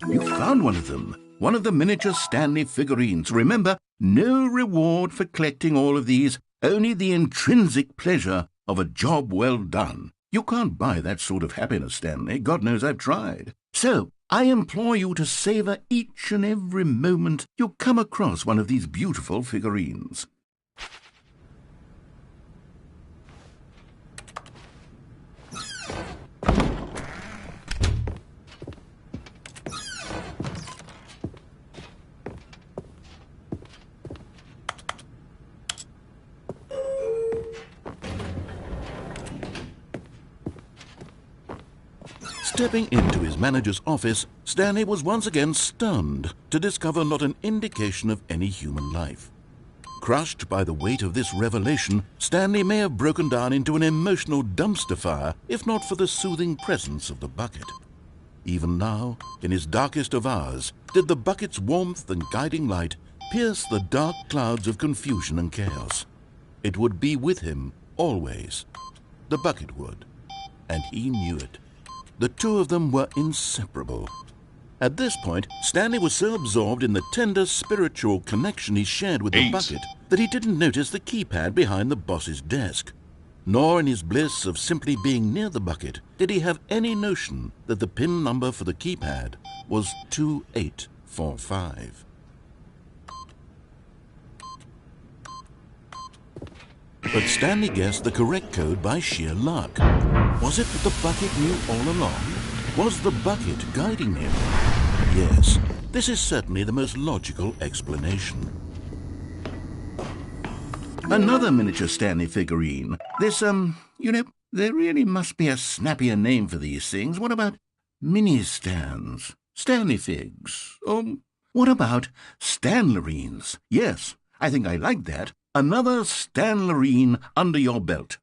You found one of them. One of the miniature Stanley figurines. Remember, no reward for collecting all of these, only the intrinsic pleasure of a job well done. You can't buy that sort of happiness, Stanley. God knows I've tried. So, I implore you to savor each and every moment you come across one of these beautiful figurines. Stepping into his manager's office, Stanley was once again stunned to discover not an indication of any human life. Crushed by the weight of this revelation, Stanley may have broken down into an emotional dumpster fire if not for the soothing presence of the bucket. Even now, in his darkest of hours, did the bucket's warmth and guiding light pierce the dark clouds of confusion and chaos. It would be with him always. The bucket would, and he knew it. The two of them were inseparable. At this point, Stanley was so absorbed in the tender spiritual connection he shared with the bucket that he didn't notice the keypad behind the boss's desk. Nor in his bliss of simply being near the bucket did he have any notion that the PIN number for the keypad was 2845. But Stanley guessed the correct code by sheer luck. Was it that the bucket knew all along? Was the bucket guiding him? Yes, this is certainly the most logical explanation. Another miniature Stanley figurine. This, there really must be a snappier name for these things. What about mini-stands? Stanley figs? Or what about Stanlerines? Yes, I think I like that. Another Stanlerine under your belt.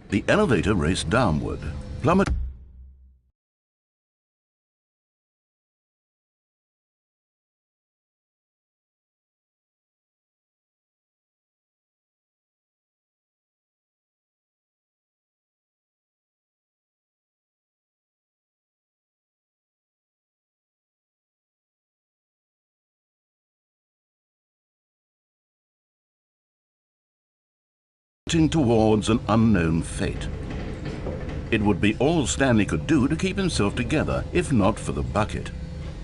The elevator raced downward, plummeting towards an unknown fate. It would be all Stanley could do to keep himself together, if not for the bucket.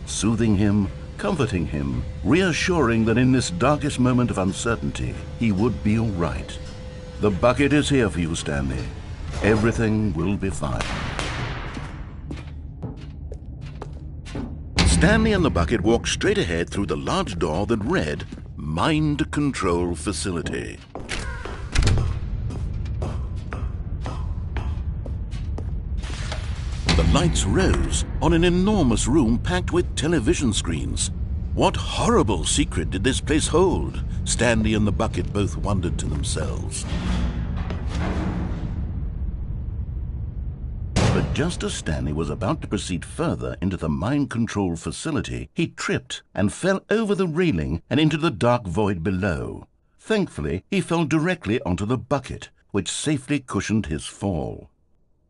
Soothing him, comforting him, reassuring that in this darkest moment of uncertainty, he would be all right. The bucket is here for you, Stanley. Everything will be fine. Stanley and the bucket walked straight ahead through the large door that read, Mind Control Facility. The lights rose on an enormous room packed with television screens. What horrible secret did this place hold? Stanley and the bucket both wondered to themselves. But just as Stanley was about to proceed further into the mind control facility, he tripped and fell over the railing and into the dark void below. Thankfully, he fell directly onto the bucket, which safely cushioned his fall.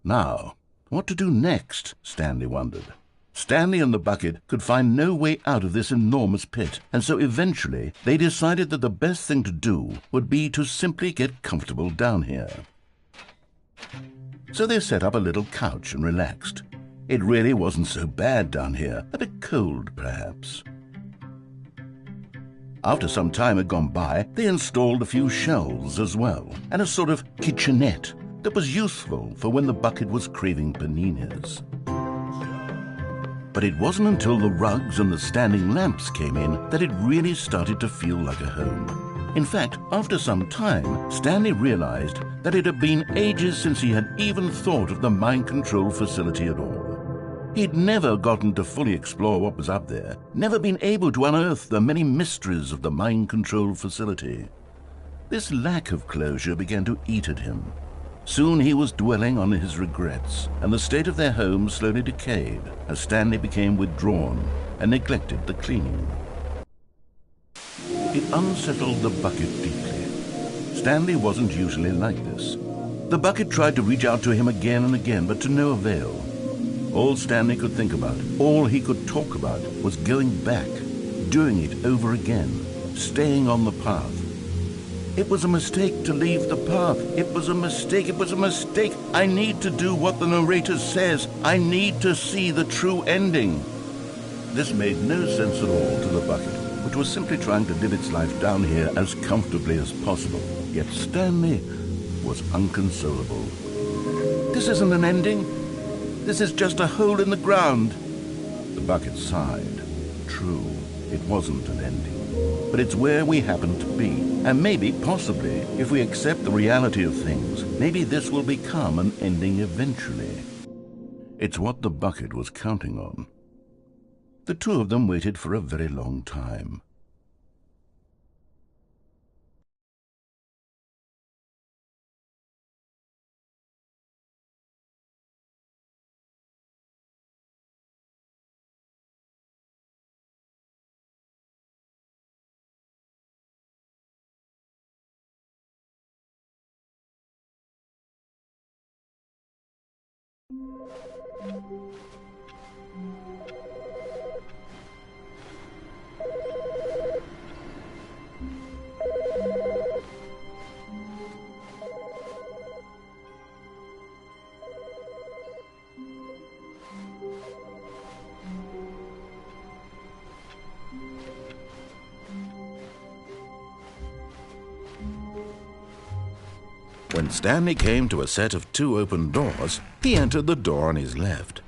Now, what to do next? Stanley wondered. Stanley and the bucket could find no way out of this enormous pit, and so eventually they decided that the best thing to do would be to simply get comfortable down here. So they set up a little couch and relaxed. It really wasn't so bad down here, a bit cold perhaps. After some time had gone by, they installed a few shelves as well, and a sort of kitchenette that was useful for when the bucket was craving paninis. But it wasn't until the rugs and the standing lamps came in that it really started to feel like a home. In fact, after some time, Stanley realized that it had been ages since he had even thought of the mind control facility at all. He'd never gotten to fully explore what was up there, never been able to unearth the many mysteries of the mind control facility. This lack of closure began to eat at him. Soon he was dwelling on his regrets, and the state of their home slowly decayed as Stanley became withdrawn and neglected the cleaning. It unsettled the bucket deeply. Stanley wasn't usually like this. The bucket tried to reach out to him again and again, but to no avail. All Stanley could think about, all he could talk about, was going back, doing it over again, staying on the path. It was a mistake to leave the path. It was a mistake. It was a mistake. I need to do what the narrator says. I need to see the true ending. This made no sense at all to the bucket, which was simply trying to live its life down here as comfortably as possible. Yet Stanley was unconsolable. This isn't an ending. This is just a hole in the ground. The bucket sighed. True, it wasn't an ending. But it's where we happen to be. And maybe, possibly, if we accept the reality of things, maybe this will become an ending eventually. It's what the bucket was counting on. The two of them waited for a very long time. When Stanley came to a set of 2 open doors, he entered the door on his left.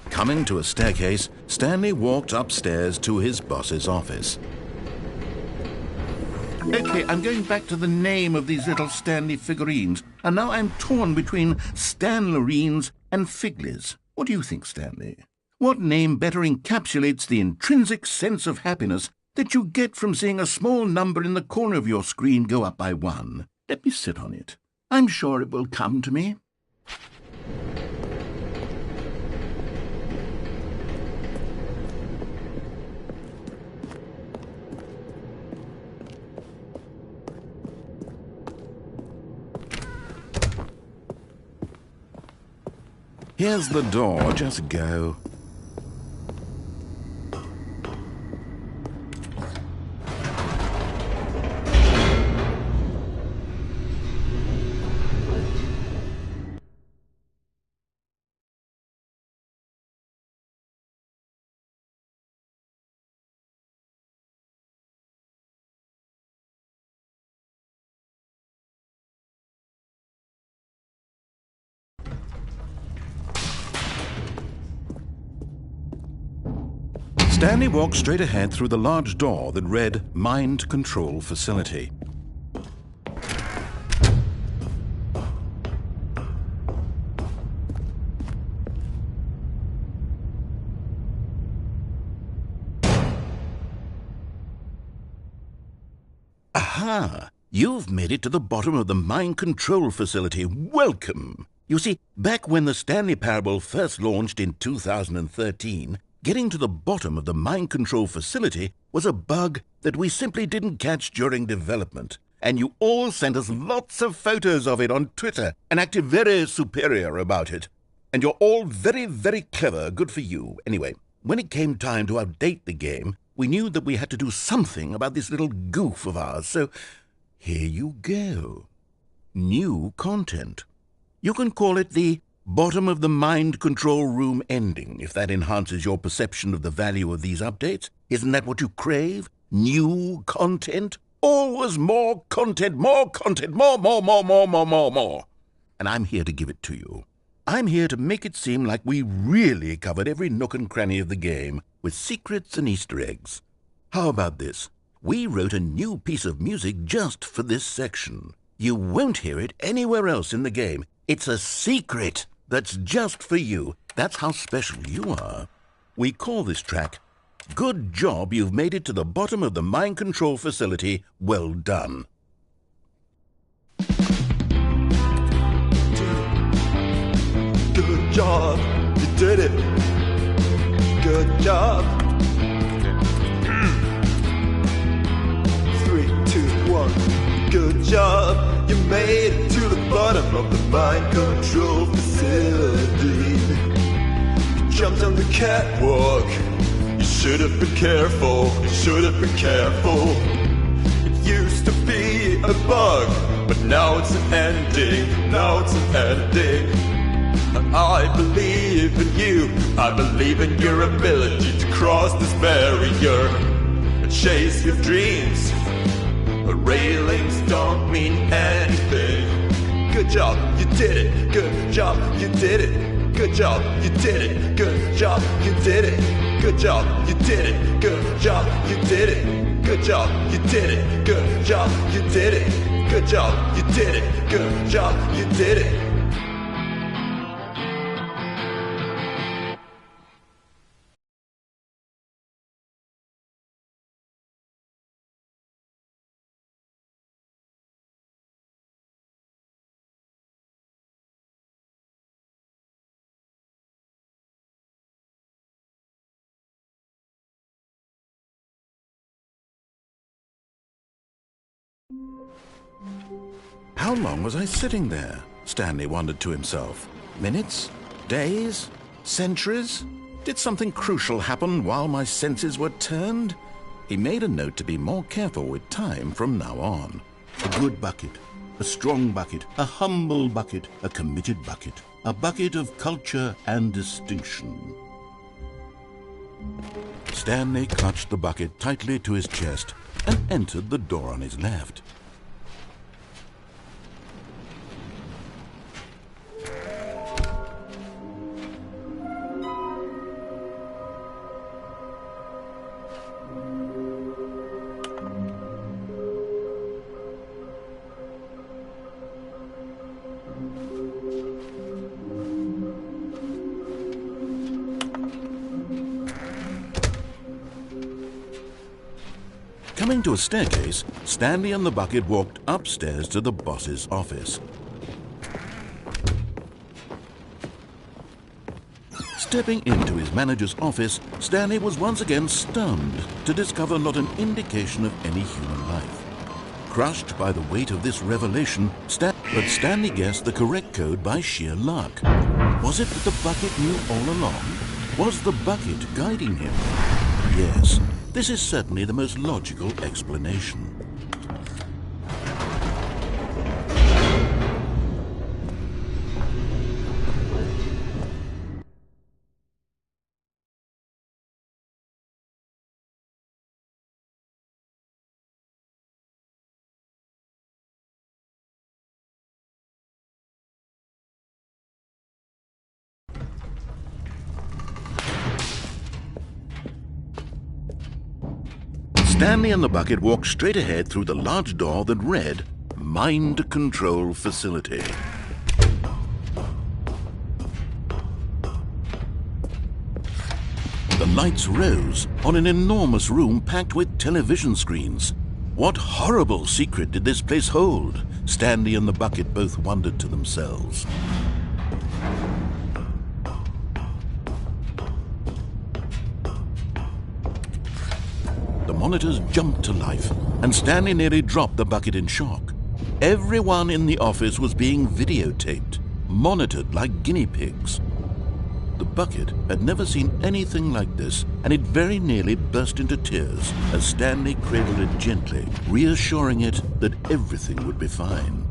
Coming to a staircase, Stanley walked upstairs to his boss's office. Okay, I'm going back to the name of these little Stanley figurines, and now I'm torn between Stanlerines and Figlies. What do you think, Stanley? What name better encapsulates the intrinsic sense of happiness that you get from seeing a small number in the corner of your screen go up by 1? Let me sit on it. I'm sure it will come to me. Here's the door, just go. Stanley walked straight ahead through the large door that read Mind Control Facility. Aha! You've made it to the bottom of the Mind Control Facility. Welcome! You see, back when the Stanley Parable first launched in 2013, getting to the bottom of the Mind Control Facility was a bug that we simply didn't catch during development. And you all sent us lots of photos of it on Twitter and acted very superior about it. And you're all very, very clever. Good for you. Anyway, when it came time to update the game, we knew that we had to do something about this little goof of ours, so here you go. New content. You can call it the bottom of the mind control room ending, if that enhances your perception of the value of these updates. Isn't that what you crave? New content? Always more content, more content, more. And I'm here to give it to you. I'm here to make it seem like we really covered every nook and cranny of the game, with secrets and Easter eggs. How about this? We wrote a new piece of music just for this section. You won't hear it anywhere else in the game. It's a secret that's just for you. That's how special you are. We call this track, Good Job You've Made It to the Bottom of the Mind Control Facility. Well done. Good job, you did it. Good job. 3, 2, 1. Good job, you made it to the bottom of the mind control facility. You jumped on the catwalk. You should have been careful. You should have been careful. It used to be a bug, but now it's an ending. Now it's an ending. I believe in you. I believe in your ability to cross this barrier and chase your dreams. Railings don't mean anything. Good job, you did it. Good job, you did it. Good job, you did it. Good job, you did it. Good job, you did it. Good job, you did it. Good job, you did it. Good job, you did it. Good job, you did it. Good job, you did it. How long was I sitting there? Stanley wondered to himself. Minutes? Days? Centuries? Did something crucial happen while my senses were turned? He made a note to be more careful with time from now on. A good bucket, a strong bucket, a humble bucket, a committed bucket, a bucket of culture and distinction. Stanley clutched the bucket tightly to his chest and entered the door on his left. Coming to a staircase, Stanley and the bucket walked upstairs to the boss's office. Stepping into his manager's office, Stanley was once again stunned to discover not an indication of any human life. Crushed by the weight of this revelation, but Stanley guessed the correct code by sheer luck. Was it that the bucket knew all along? Was the bucket guiding him? Yes. This is certainly the most logical explanation. Stanley and the bucket walked straight ahead through the large door that read, Mind Control Facility. The lights rose on an enormous room packed with television screens. What horrible secret did this place hold? Stanley and the bucket both wondered to themselves. The monitors jumped to life, and Stanley nearly dropped the bucket in shock. Everyone in the office was being videotaped, monitored like guinea pigs. The bucket had never seen anything like this, and it very nearly burst into tears as Stanley cradled it gently, reassuring it that everything would be fine.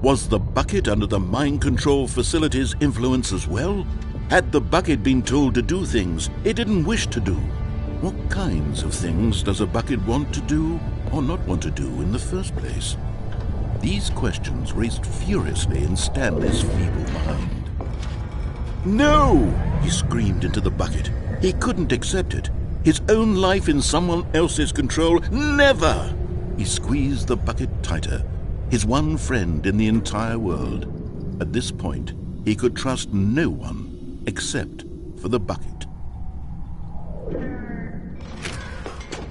Was the bucket under the mind control facility's influence as well? Had the bucket been told to do things it didn't wish to do? What kinds of things does a bucket want to do or not want to do in the first place? These questions raced furiously in Stanley's feeble mind. No! He screamed into the bucket. He couldn't accept it. His own life in someone else's control, never! He squeezed the bucket tighter. His one friend in the entire world. At this point, he could trust no one except for the bucket.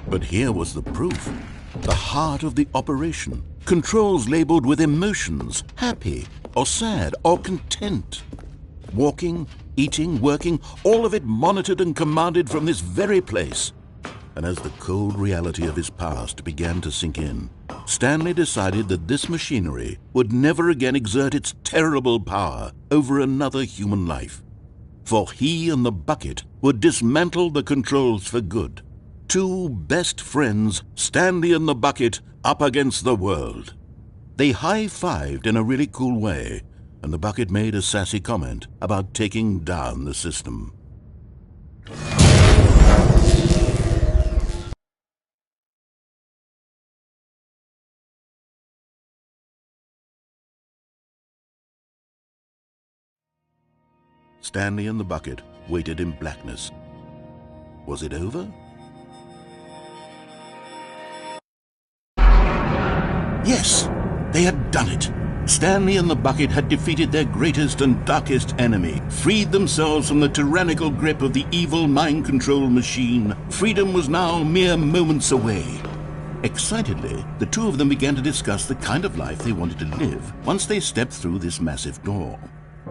But here was the proof. The heart of the operation. Controls labeled with emotions, happy or sad or content. Walking, eating, working, all of it monitored and commanded from this very place. And as the cold reality of his past began to sink in, Stanley decided that this machinery would never again exert its terrible power over another human life. For he and the bucket would dismantle the controls for good. Two best friends, Stanley and the bucket, up against the world. They high-fived in a really cool way, and the bucket made a sassy comment about taking down the system. Stanley and the bucket waited in blackness. Was it over? Yes, they had done it. Stanley and the bucket had defeated their greatest and darkest enemy, freed themselves from the tyrannical grip of the evil mind control machine. Freedom was now mere moments away. Excitedly, the two of them began to discuss the kind of life they wanted to live once they stepped through this massive door.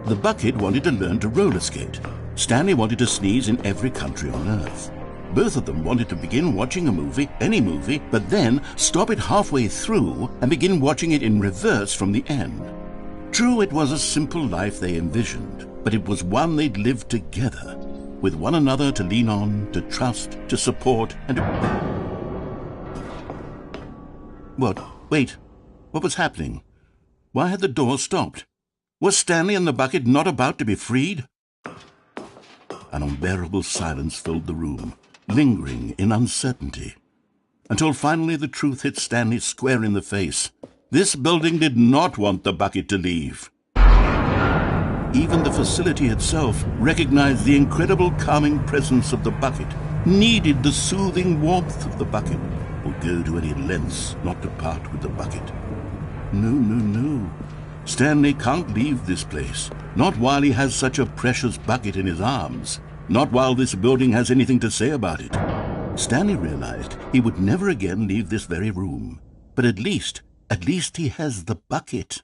The bucket wanted to learn to roller skate. Stanley wanted to sneeze in every country on Earth. Both of them wanted to begin watching a movie, any movie, but then stop it halfway through and begin watching it in reverse from the end. True, it was a simple life they envisioned, but it was one they'd lived together, with one another to lean on, to trust, to support, and to... What? Wait. What was happening? Why had the door stopped? Was Stanley and the bucket not about to be freed? An unbearable silence filled the room, lingering in uncertainty, until finally the truth hit Stanley square in the face. This building did not want the bucket to leave. Even the facility itself recognized the incredible calming presence of the bucket, needed the soothing warmth of the bucket, would go to any lengths not to part with the bucket. No. Stanley can't leave this place, not while he has such a precious bucket in his arms, not while this building has anything to say about it. Stanley realized he would never again leave this very room, but at least he has the bucket.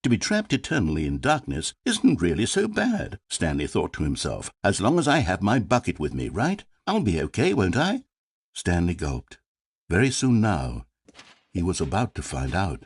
To be trapped eternally in darkness isn't really so bad, Stanley thought to himself. As long as I have my bucket with me, right? I'll be okay, won't I? Stanley gulped. Very soon now, he was about to find out.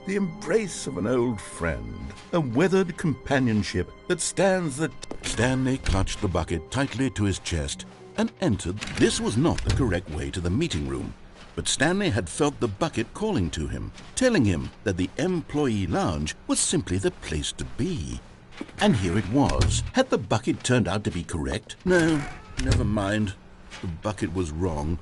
the embrace of an old friend, a weathered companionship that stands the... Stanley clutched the bucket tightly to his chest and entered. This was not the correct way to the meeting room, but Stanley had felt the bucket calling to him, telling him that the employee lounge was simply the place to be. And here it was. Had the bucket turned out to be correct? No, never mind. The bucket was wrong.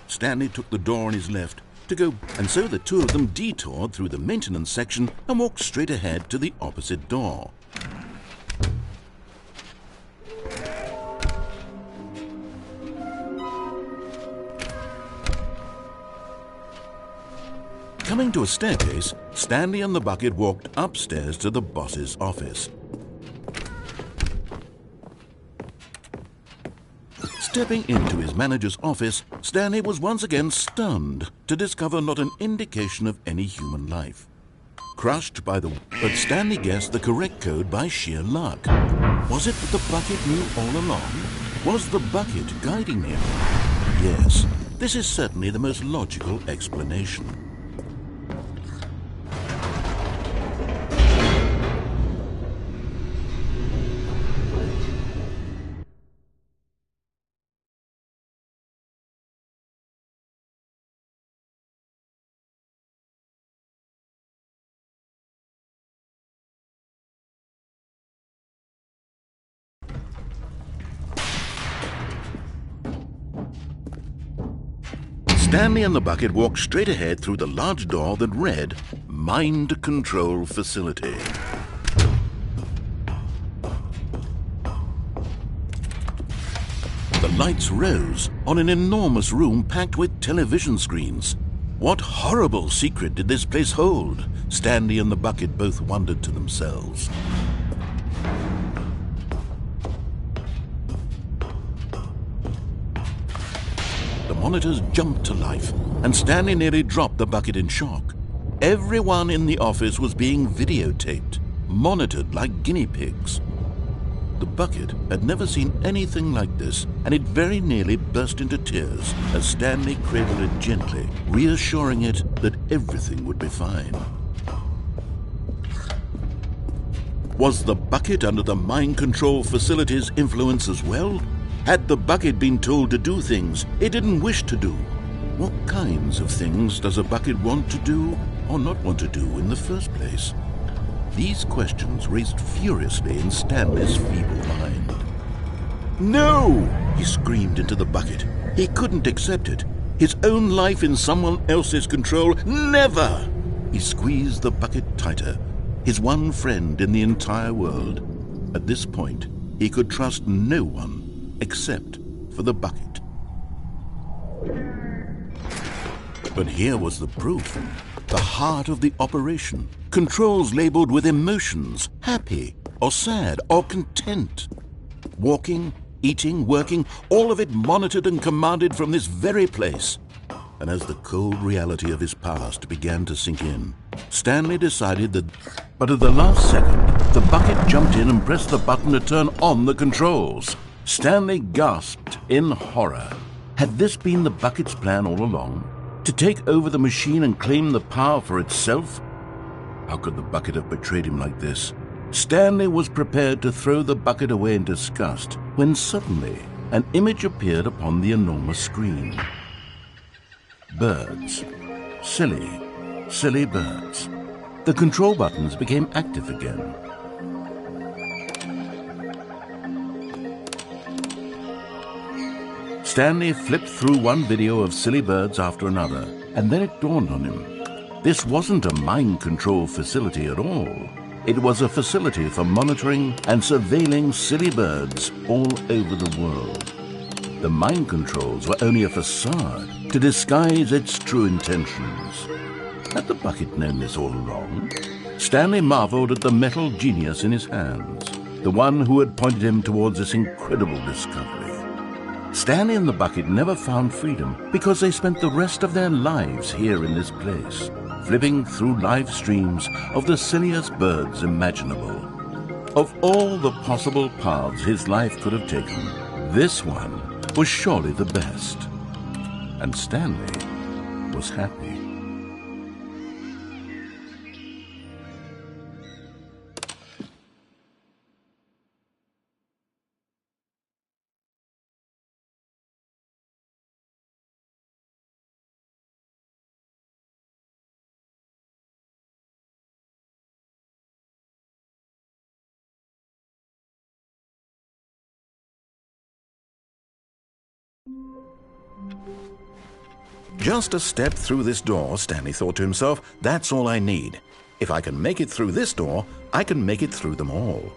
Stanley took the door on his left to go, and so the two of them detoured through the maintenance section and walked straight ahead to the opposite door. Coming to a staircase, Stanley and the bucket walked upstairs to the boss's office. Stepping into his manager's office, Stanley was once again stunned to discover not an indication of any human life. Crushed by the... But Stanley guessed the correct code by sheer luck. Was it that the bucket knew all along? Was the bucket guiding him? Yes, this is certainly the most logical explanation. Stanley and the bucket walked straight ahead through the large door that read, Mind Control Facility. The lights rose on an enormous room packed with television screens. What horrible secret did this place hold? Stanley and the bucket both wondered to themselves. The monitors jumped to life, and Stanley nearly dropped the bucket in shock. Everyone in the office was being videotaped, monitored like guinea pigs. The bucket had never seen anything like this, and it very nearly burst into tears as Stanley cradled it gently, reassuring it that everything would be fine. Was the bucket under the mind control facility's influence as well? Had the bucket been told to do things it didn't wish to do? What kinds of things does a bucket want to do or not want to do in the first place? These questions raced furiously in Stanley's feeble mind. No! He screamed into the bucket. He couldn't accept it. His own life in someone else's control? Never! He squeezed the bucket tighter. His one friend in the entire world. At this point, he could trust no one except for the bucket. But here was the proof. The heart of the operation. Controls labeled with emotions, happy or sad or content. Walking, eating, working, all of it monitored and commanded from this very place. And as the cold reality of his past began to sink in, Stanley decided that... But at the last second, the bucket jumped in and pressed the button to turn on the controls. Stanley gasped in horror. Had this been the bucket's plan all along? To take over the machine and claim the power for itself? How could the bucket have betrayed him like this? Stanley was prepared to throw the bucket away in disgust when suddenly an image appeared upon the enormous screen. Birds. Silly, silly birds. The control buttons became active again. Stanley flipped through one video of silly birds after another, and then it dawned on him. This wasn't a mind control facility at all. It was a facility for monitoring and surveilling silly birds all over the world. The mind controls were only a facade to disguise its true intentions. Had the bucket known this all along? Stanley marveled at the metal genius in his hands, the one who had pointed him towards this incredible discovery. Stanley and the bucket never found freedom because they spent the rest of their lives here in this place, flipping through live streams of the silliest birds imaginable. Of all the possible paths his life could have taken, this one was surely the best. And Stanley was happy. Just a step through this door, Stanley thought to himself. That's all I need. If I can make it through this door, I can make it through them all.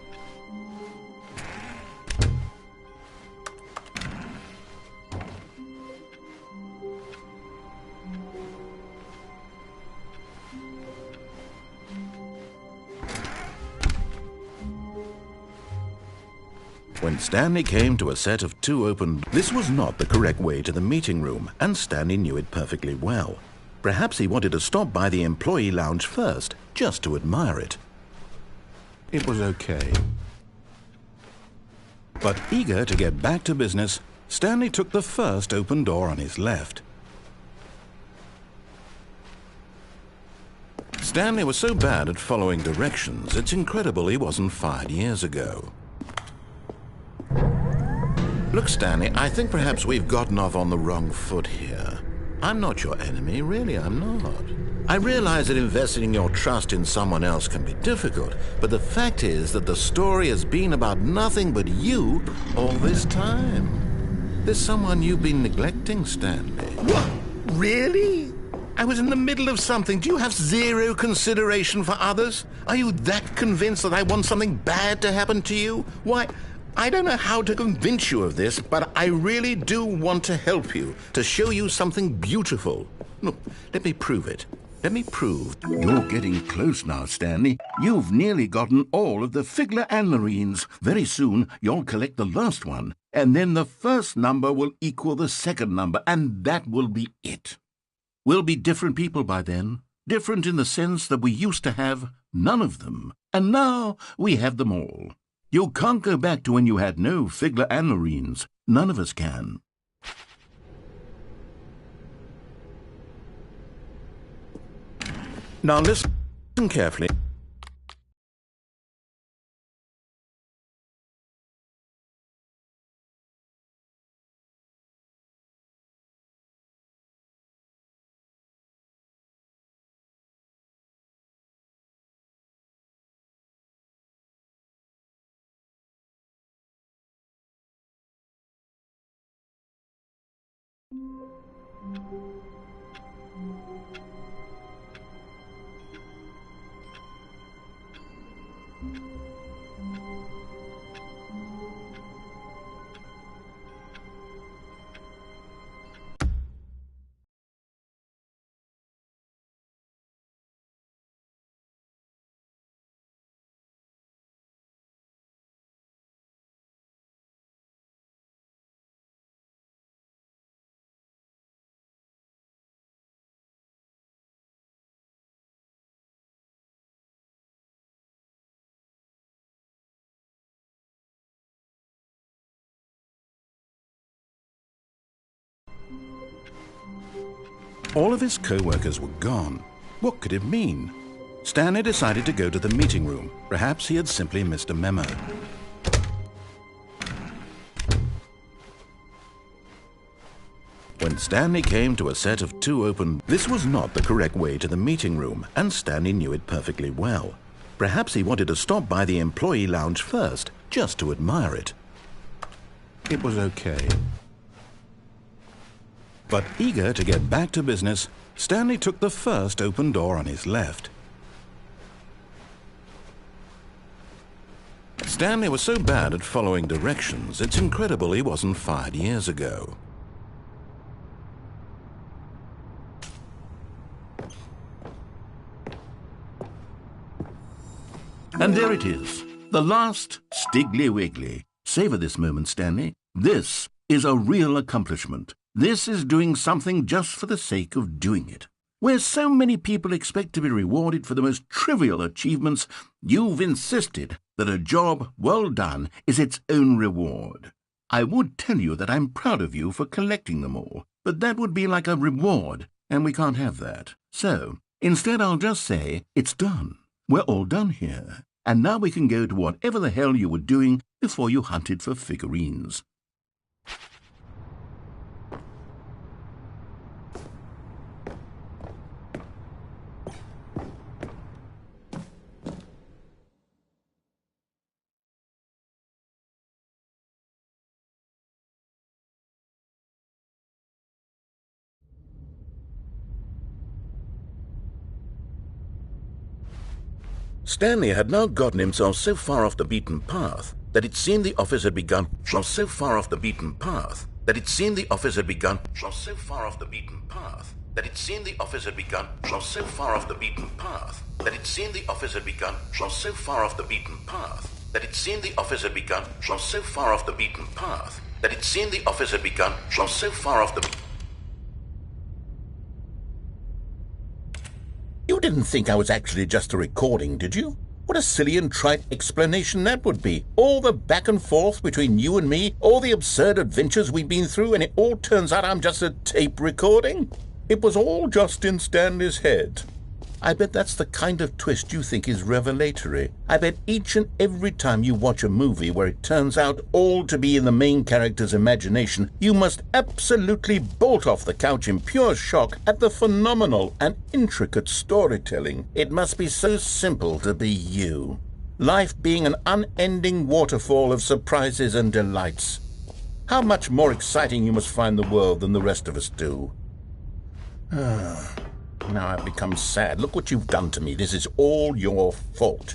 When Stanley came to a set of 2 open, this was not the correct way to the meeting room, and Stanley knew it perfectly well. Perhaps he wanted to stop by the employee lounge first, just to admire it. It was okay. But eager to get back to business, Stanley took the first open door on his left. Stanley was so bad at following directions, it's incredible he wasn't fired years ago. Look, Stanley, I think perhaps we've gotten off on the wrong foot here. I'm not your enemy, really, I'm not. I realize that investing your trust in someone else can be difficult, but the fact is that the story has been about nothing but you all this time. There's someone you've been neglecting, Stanley. What? Really? I was in the middle of something. Do you have zero consideration for others? Are you that convinced that I want something bad to happen to you? Why, I don't know how to convince you of this, but I really do want to help you, to show you something beautiful. Look, let me prove it. Let me prove. You're getting close now, Stanley. You've nearly gotten all of the Figler and Marines. Very soon, you'll collect the last one, and then the first number will equal the second number, and that will be it. We'll be different people by then. Different in the sense that we used to have none of them, and now we have them all. You can't go back to when you had no Figler and Marines. None of us can. Now listen carefully. All of his co-workers were gone. What could it mean? Stanley decided to go to the meeting room. Perhaps he had simply missed a memo. When Stanley came to a set of 2 open, this was not the correct way to the meeting room, and Stanley knew it perfectly well. Perhaps he wanted to stop by the employee lounge first, just to admire it. It was okay. But eager to get back to business, Stanley took the first open door on his left. Stanley was so bad at following directions, it's incredible he wasn't fired years ago. And there it is, the last Stiggly Wiggly. Savor this moment, Stanley. This is a real accomplishment. This is doing something just for the sake of doing it. Where so many people expect to be rewarded for the most trivial achievements, you've insisted that a job well done is its own reward. I would tell you that I'm proud of you for collecting them all, but that would be like a reward, and we can't have that. So, instead I'll just say, it's done. We're all done here, and now we can go to whatever the hell you were doing before you hunted for figurines. Stanley had now gotten himself so far off the beaten path that it seemed the office had begun so far off the beaten path that it seemed the office had begun so far off the beaten path that it seemed the office had begun so far off the beaten path that it seemed the office had begun so far off the beaten path that it seemed the office had begun so far off the beaten path that it seemed the office had begun so far off the. You didn't think I was actually just a recording, did you? What a silly and trite explanation that would be. All the back and forth between you and me, all the absurd adventures we've been through, and it all turns out I'm just a tape recording? It was all just in Stanley's head. I bet that's the kind of twist you think is revelatory. I bet each and every time you watch a movie where it turns out all to be in the main character's imagination, you must absolutely bolt off the couch in pure shock at the phenomenal and intricate storytelling. It must be so simple to be you. Life being an unending waterfall of surprises and delights. How much more exciting you must find the world than the rest of us do. Now I've become sad. Look what you've done to me. This is all your fault.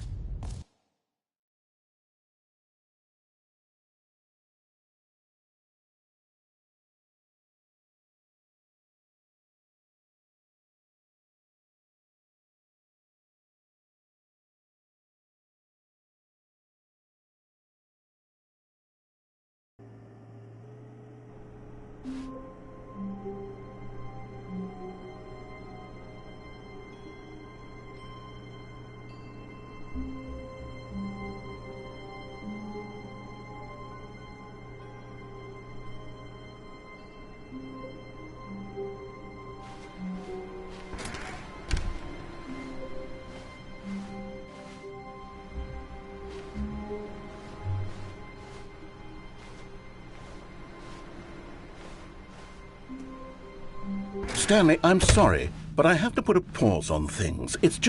Stanley, I'm sorry, but I have to put a pause on things. It's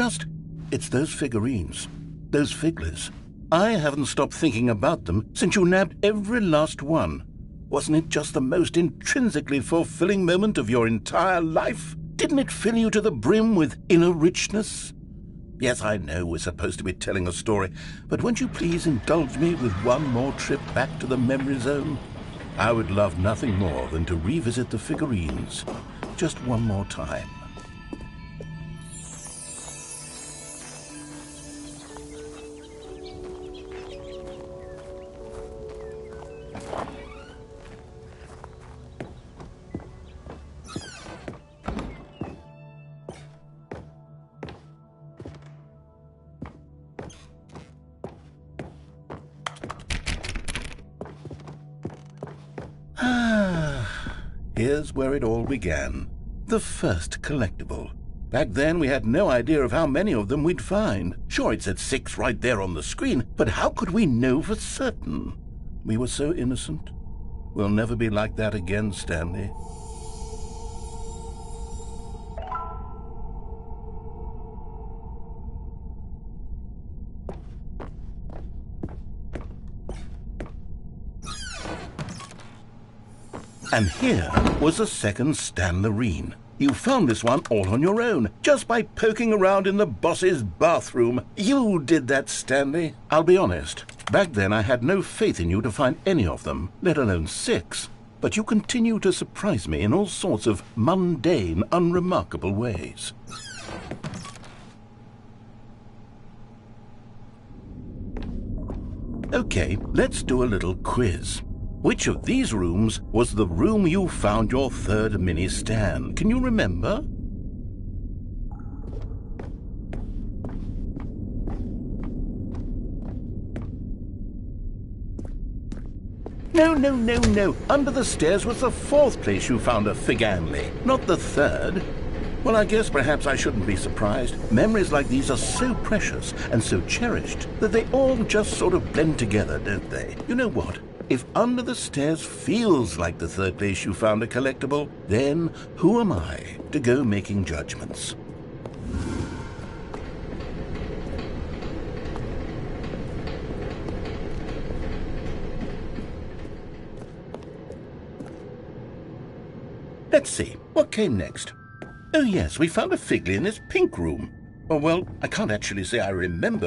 those figurines, those figglers. I haven't stopped thinking about them since you nabbed every last one. Wasn't it just the most intrinsically fulfilling moment of your entire life? Didn't it fill you to the brim with inner richness? Yes, I know we're supposed to be telling a story, but won't you please indulge me with one more trip back to the memory zone? I would love nothing more than to revisit the figurines. Just one more time. Here's where it all began. The first collectible. Back then, we had no idea of how many of them we'd find. Sure, it said 6 right there on the screen, but how could we know for certain? We were so innocent. We'll never be like that again, Stanley. And here was the second Stanley. You found this one all on your own, just by poking around in the boss's bathroom. You did that, Stanley. I'll be honest. Back then I had no faith in you to find any of them, let alone 6. But you continue to surprise me in all sorts of mundane, unremarkable ways. Okay, let's do a little quiz. Which of these rooms was the room you found your third mini Stan? Can you remember? No. Under the stairs was the 4th place you found a Figanley, not the 3rd. Well, I guess perhaps I shouldn't be surprised. Memories like these are so precious and so cherished that they all just sort of blend together, don't they? You know what? If under the stairs feels like the 3rd place you found a collectible, then who am I to go making judgments? Let's see, what came next? Oh yes, we found a Figley in this pink room. Oh well, I can't actually say I remember